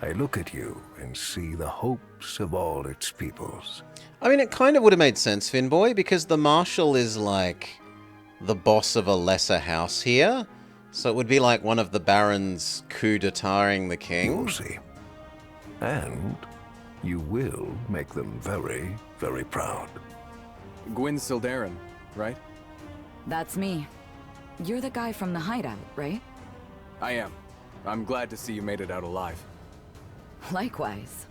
I look at you and see the hopes of all its peoples. I mean, it kind of would have made sense, Finboy, because the Marshal is like the boss of a lesser house here. So it would be like one of the barons coup d'etat-ing the king. You'll see. And you will make them very, very proud. Gwyn Sildarin, right? That's me. You're the guy from the hideout, right? I am. I'm glad to see you made it out alive. Likewise.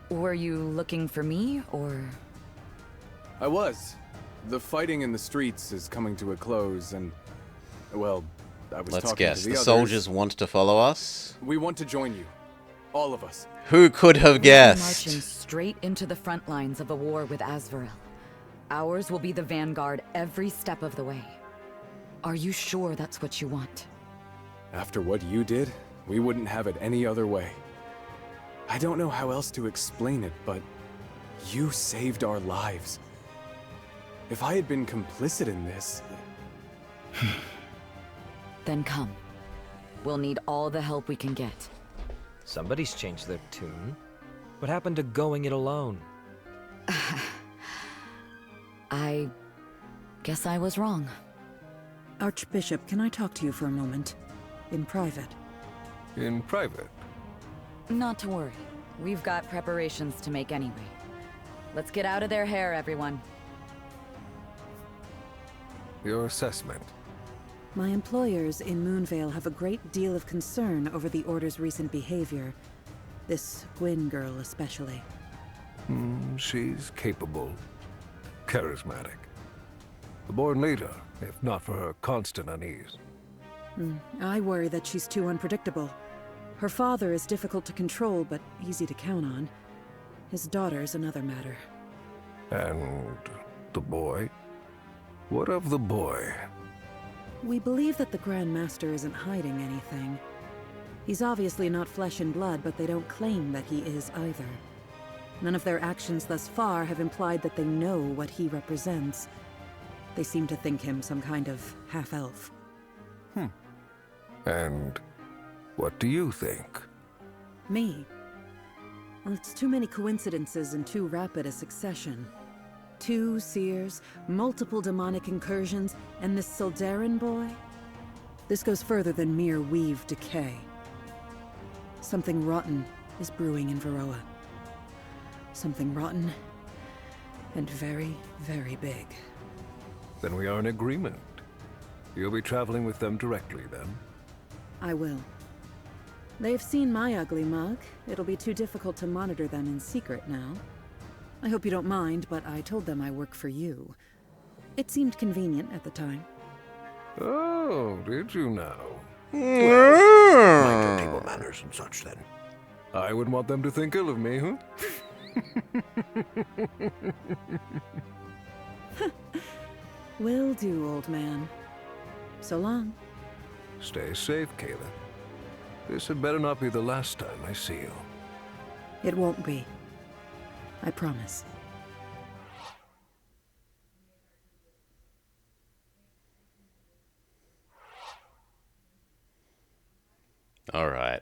Were you looking for me, or...? I was. The fighting in the streets is coming to a close, and... well, I was Let's talking guess. to the The others. soldiers want to follow us? We want to join you. All of us. Who could have We're guessed? marching straight into the front lines of a war with Azvorel. Ours will be the vanguard every step of the way. Are you sure that's what you want? After what you did, we wouldn't have it any other way. I don't know how else to explain it, but you saved our lives. If I had been complicit in this... Then come. We'll need all the help we can get. Somebody's changed their tune. What happened to going it alone? I guess I was wrong. Archbishop, can I talk to you for a moment? In private. In private? Not to worry. We've got preparations to make anyway. Let's get out of their hair, everyone. Your assessment? My employers in Moonvale have a great deal of concern over the Order's recent behavior. This Gwyn girl especially. She's capable. Charismatic. A born leader, if not for her constant unease. I worry that she's too unpredictable. Her father is difficult to control, but easy to count on. His daughter's another matter. And the boy? What of the boy? We believe that the Grand Master isn't hiding anything. He's obviously not flesh and blood, but they don't claim that he is either. None of their actions thus far have implied that they know what he represents. They seem to think him some kind of half-elf. And what do you think? Me? Well, it's too many coincidences in too rapid a succession. 2 seers, multiple demonic incursions, and this Sildarin boy? This goes further than mere weave decay. Something rotten is brewing in Varroa. Something rotten and very, very big. Then we are in agreement. You'll be traveling with them directly, then? I will. They've seen my ugly mug. It'll be too difficult to monitor them in secret now. I hope you don't mind, but I told them I work for you. It seemed convenient at the time. Oh, did you now? Well, mind your table manners and such, then. I wouldn't want them to think ill of me, huh? Will do, old man. So long. Stay safe, Kayla. This had better not be the last time I see you. It won't be. I promise. All right.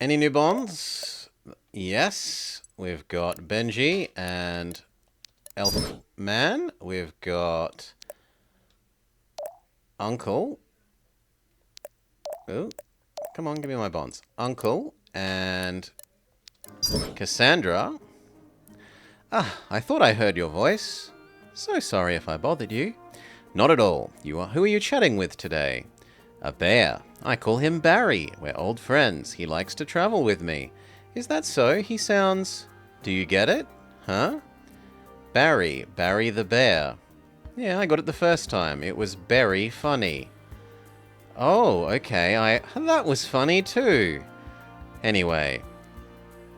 Any new bonds? Yes. We've got Benji and Elf Man. We've got Uncle. Ooh. Come on, give me my bonds. Uncle and Cassandra. Ah, I thought I heard your voice. So sorry if I bothered you. Not at all. Who are you chatting with today? A bear. I call him Barry. We're old friends. He likes to travel with me. Is that so? He sounds... Do you get it? Huh? Barry the bear. Yeah, I got it the first time. It was very funny. Oh, okay, that was funny too. Anyway,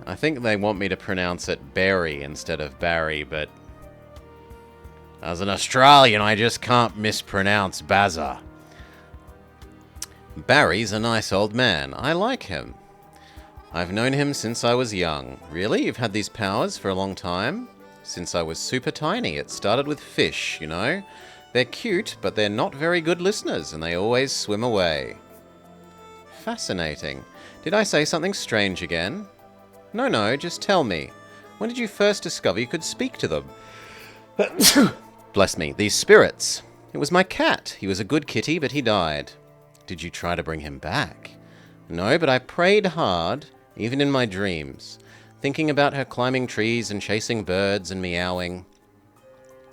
I think they want me to pronounce it Berry instead of Barry, but as an Australian, I just can't mispronounce Bazza. Barry's a nice old man. I like him. I've known him since I was young. Really? You've had these powers for a long time? Since I was super tiny. It started with fish, you know? They're cute, but they're not very good listeners, and they always swim away. Fascinating. Did I say something strange again? No, just tell me. When did you first discover you could speak to them? Bless me, these spirits. It was my cat. He was a good kitty, but he died. Did you try to bring him back? No, but I prayed hard, even in my dreams, thinking about her climbing trees and chasing birds and meowing.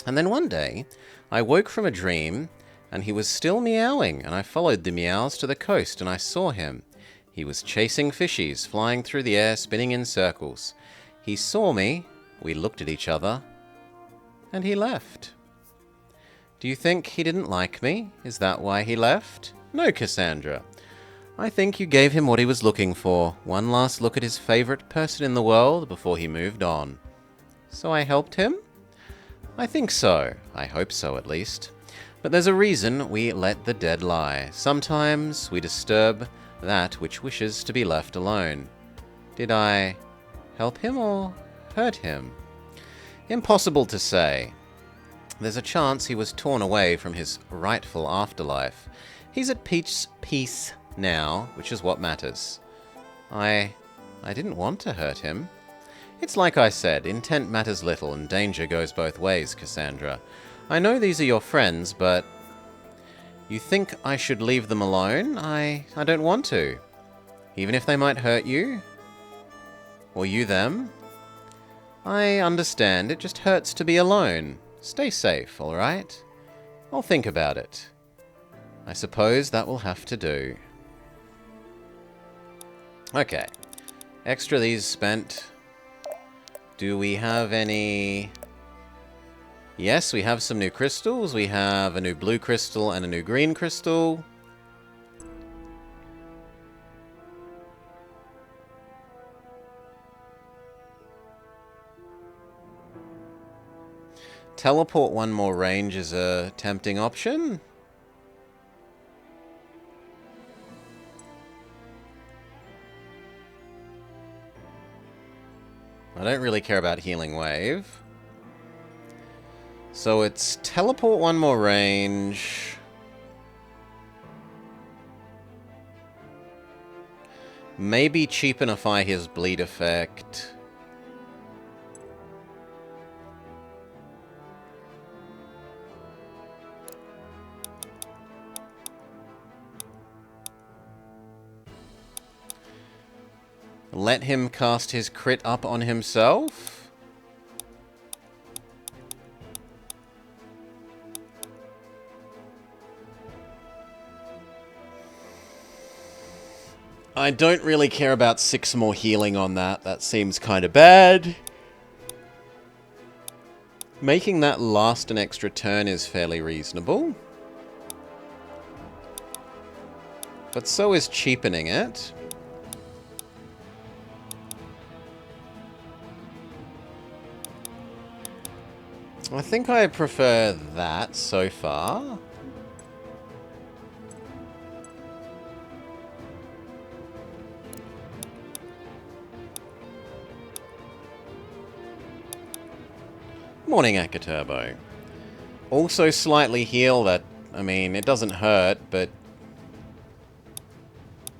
And then one day, I woke from a dream, and he was still meowing, and I followed the meows to the coast, and I saw him. He was chasing fishies, flying through the air, spinning in circles. He saw me, we looked at each other, and he left. Do you think he didn't like me? Is that why he left? No, Cassandra. I think you gave him what he was looking for, one last look at his favorite person in the world before he moved on. So I helped him? I think so. I hope so, at least. But there's a reason we let the dead lie. Sometimes we disturb that which wishes to be left alone. Did I help him or hurt him? Impossible to say. There's a chance he was torn away from his rightful afterlife. He's at peace now, which is what matters. I didn't want to hurt him. It's like I said, intent matters little and danger goes both ways, Cassandra. I know these are your friends, but you think I should leave them alone? I don't want to. Even if they might hurt you? Or you them? I understand, it just hurts to be alone. Stay safe, alright? I'll think about it. I suppose that will have to do. Okay. Extra these spent. Do we have any... Yes, we have some new crystals. We have a new blue crystal and a new green crystal. Teleport one more range is a tempting option. I don't really care about Healing Wave. So it's teleport one more range. Maybe cheapenify his bleed effect. Let him cast his crit up on himself. I don't really care about 6 more healing on that. That seems kind of bad. Making that last an extra turn is fairly reasonable. But so is cheapening it. I think I prefer that so far. Morning, Akaturbo. Also slightly heal that, I mean, it doesn't hurt, but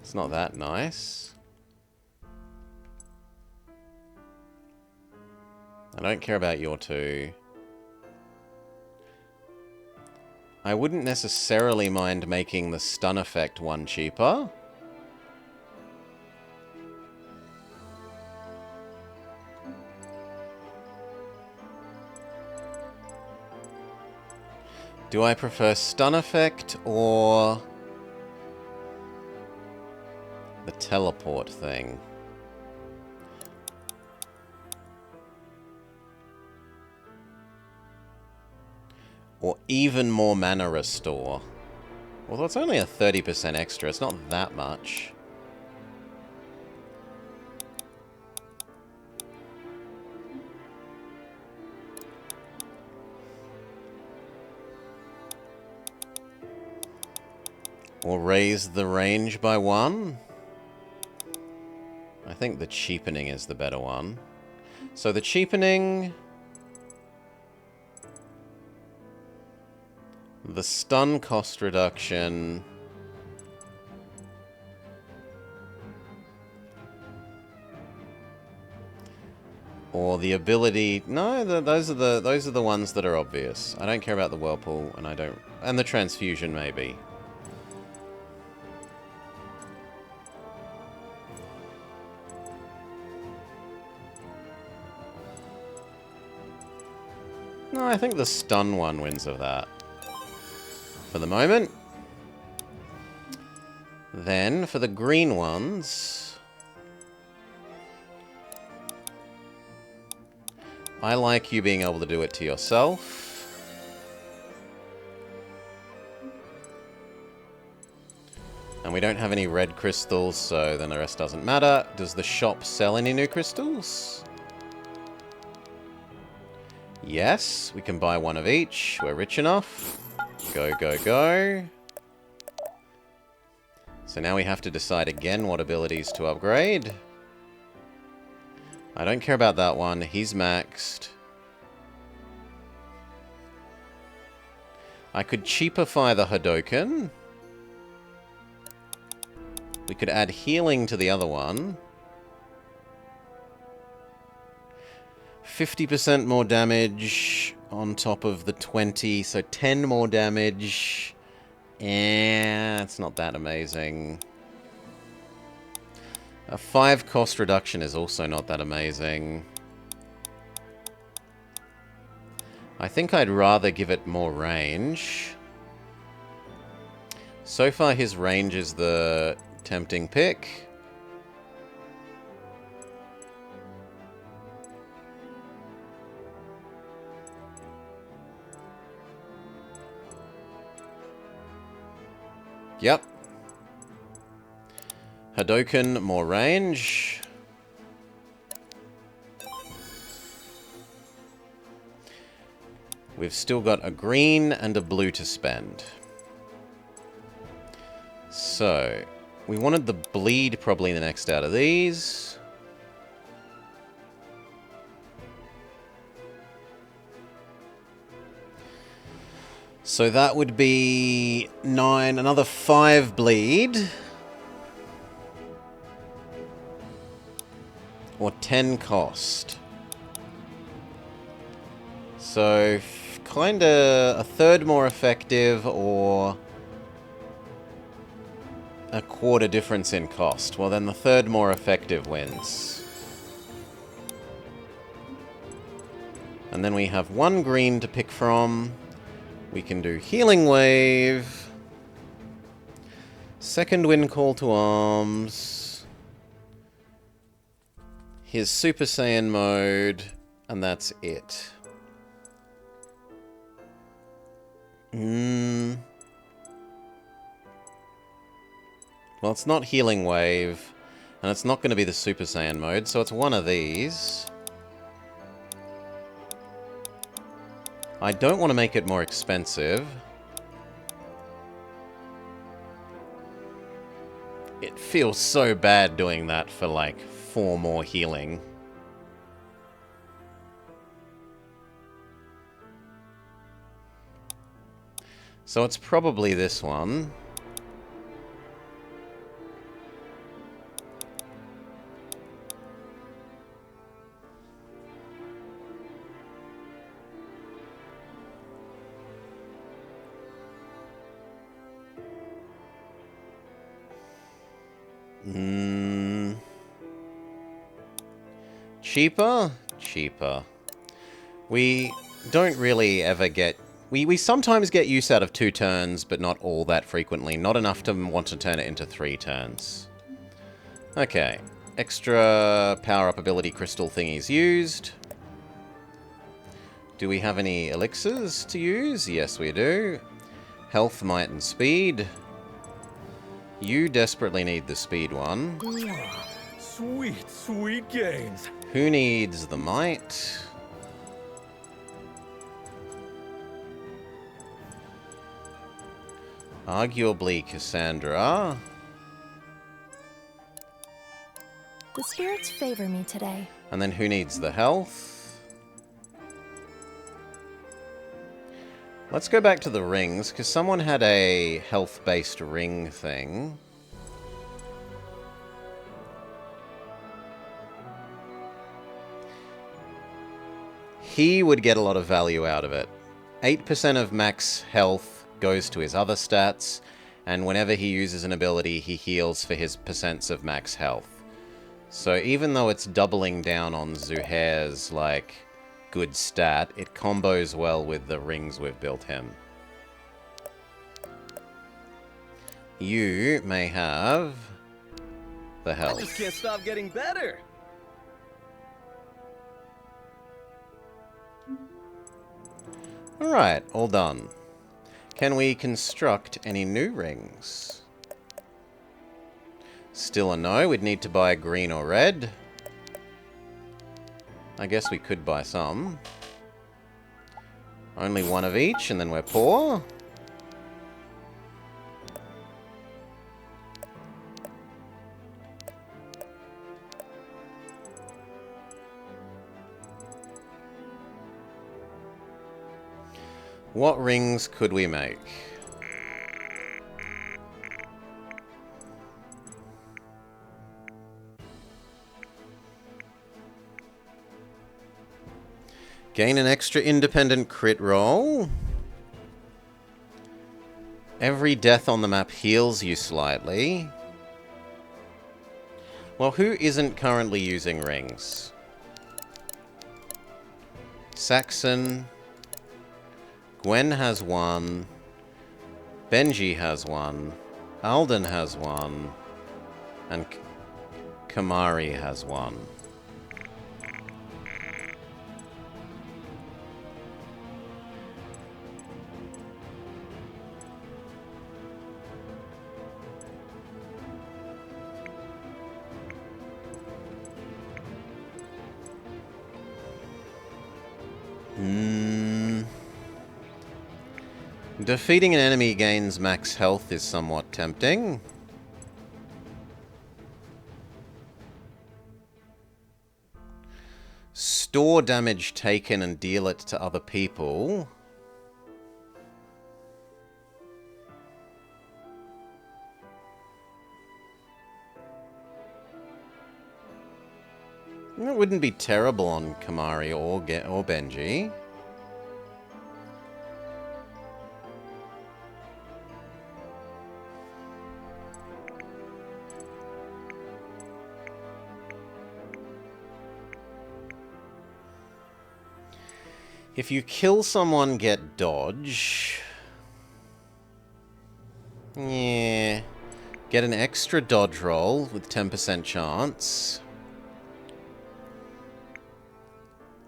it's not that nice. I don't care about your 2. I wouldn't necessarily mind making the stun effect one cheaper. Do I prefer stun effect or the teleport thing? Or even more mana restore. Although it's only a 30% extra, it's not that much. Or raise the range by 1. I think the cheapening is the better one. So the cheapening... The stun cost reduction... Or the ability... No, those are the ones that are obvious. I don't care about the whirlpool, and I don't... And the transfusion, maybe. No, I think the stun one wins of that. For the moment. Then, for the green ones... I like you being able to do it to yourself. And we don't have any red crystals, so then the rest doesn't matter. Does the shop sell any new crystals? Yes, we can buy one of each. We're rich enough. Go, go, go. So now we have to decide again what abilities to upgrade. I don't care about that one. He's maxed. I could cheapify the Hadoken. We could add healing to the other one. 50% more damage on top of the 20, so 10 more damage. It's not that amazing. A 5 cost reduction is also not that amazing. I think I'd rather give it more range. So far his range is the tempting pick. Yep. Hadoken, more range. We've still got a green and a blue to spend. So, we wanted the bleed probably the next out of these. So that would be 9, another 5 bleed. Or 10 cost. So, kinda a third more effective or a quarter difference in cost. Well, then the third more effective wins. And then we have 1 green to pick from. We can do Healing Wave. Second Wind Call to Arms. His Super Saiyan mode. And that's it. Well, it's not Healing Wave. And it's not going to be the Super Saiyan mode, so it's one of these. I don't want to make it more expensive. It feels so bad doing that for like 4 more healing. So it's probably this one. Cheaper? Cheaper. We don't really ever get... We sometimes get use out of 2 turns, but not all that frequently. Not enough to want to turn it into 3 turns. Okay. Extra power-up ability crystal thingies used. Do we have any elixirs to use? Yes, we do. Health, might, and speed. You desperately need the speed one. Sweet, sweet gains. Who needs the might? Arguably Cassandra. The spirits favor me today. And then who needs the health? Let's go back to the rings, because someone had a health-based ring thing. He would get a lot of value out of it. 8% of max health goes to his other stats, and whenever he uses an ability, he heals for his percents of max health. So even though it's doubling down on Zuhair's, like, good stat, it combos well with the rings we've built him. You may have the I health. just can't stop getting better. Alright, all done. Can we construct any new rings? Still a no. We'd need to buy green or red. I guess we could buy some. Only one of each, and then we're poor. What rings could we make? Gain an extra independent crit roll. Every death on the map heals you slightly. Well, who isn't currently using rings? Saxon. Gwen has one. Benji has one. Alden has one. And Kamari has one. Defeating an enemy gains max health is somewhat tempting. Store damage taken and deal it to other people. It wouldn't be terrible on Kamari or Benji. If you kill someone, get dodge. Yeah. Get an extra dodge roll with 10% chance.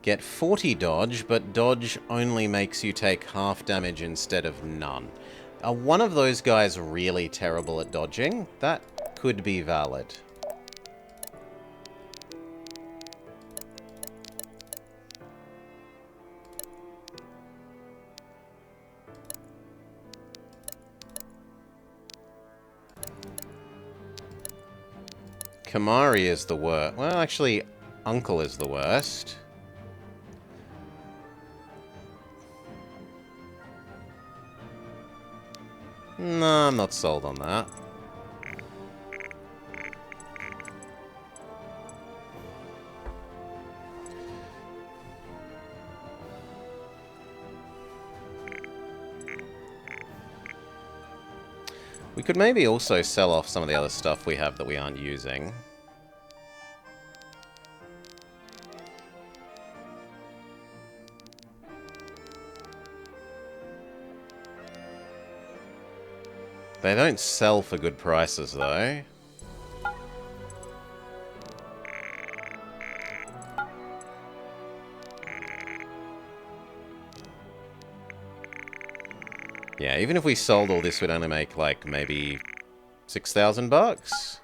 Get 40 dodge, but dodge only makes you take half damage instead of none. Are one of those guys really terrible at dodging? That could be valid. Kamari is the worst. Well, actually, Uncle is the worst. No, I'm not sold on that. We could maybe also sell off some of the other stuff we have that we aren't using. They don't sell for good prices, though. Yeah, even if we sold all this, we'd only make, like, maybe 6,000 bucks.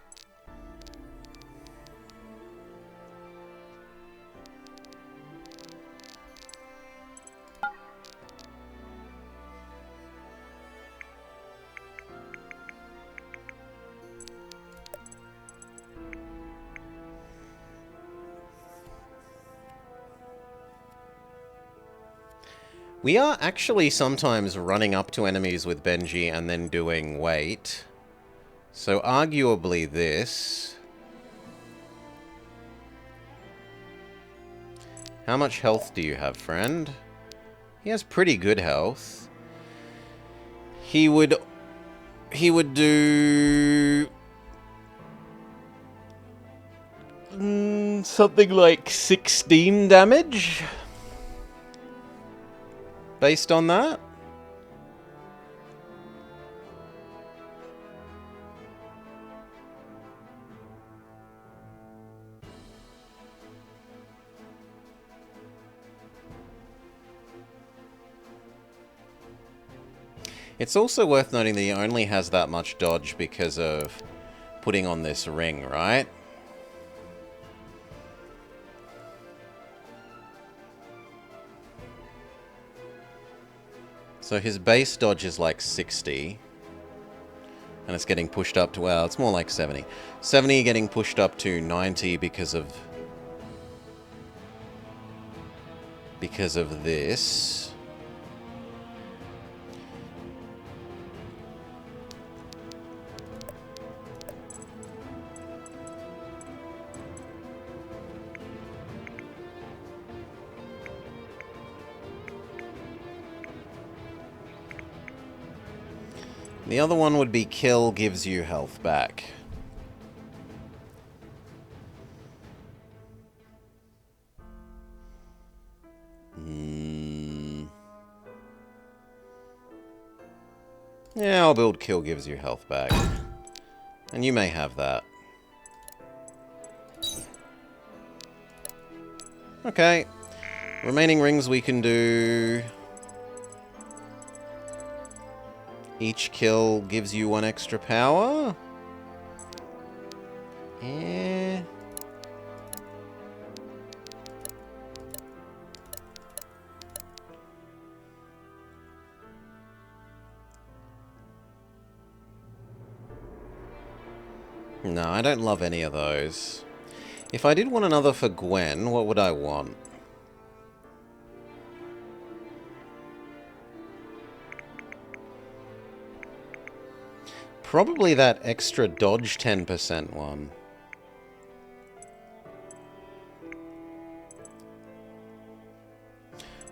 We are actually sometimes running up to enemies with Benji and then doing wait. So arguably this... How much health do you have, friend? He has pretty good health. He would do... something like 16 damage? Based on that? It's also worth noting that he only has that much dodge because of putting on this ring, right? So his base dodge is like 60. And it's getting pushed up to, well, it's more like 70. 70 getting pushed up to 90 because of this. The other one would be kill gives you health back. Yeah, I'll build kill gives you health back. And you may have that. Okay. Remaining rings we can do... Each kill gives you 1 extra power? Yeah. No, I don't love any of those. If I did want another for Gwen, what would I want? Probably that extra dodge 10% one.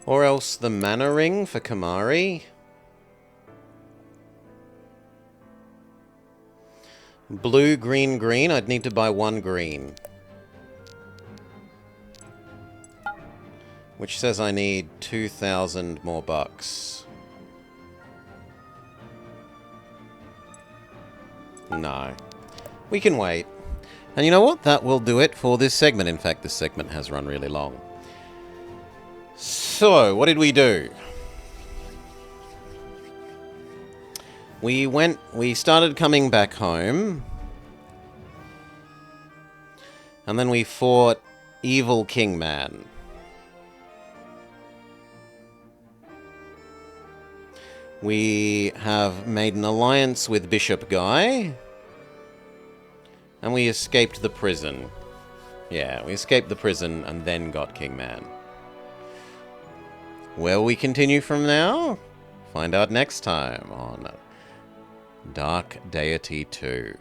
Or else the mana ring for Kamari. Blue, green, green. I'd need to buy 1 green. Which says I need 2,000 more bucks. No. We can wait. And you know what? That will do it for this segment. In fact, this segment has run really long. So, what did we do? We started coming back home. And then we fought Evil Kingman. We have made an alliance with Bishop Guy. And we escaped the prison. Yeah, we escaped the prison and then got Kingman. Where we continue from now? Find out next time on Dark Deity 2.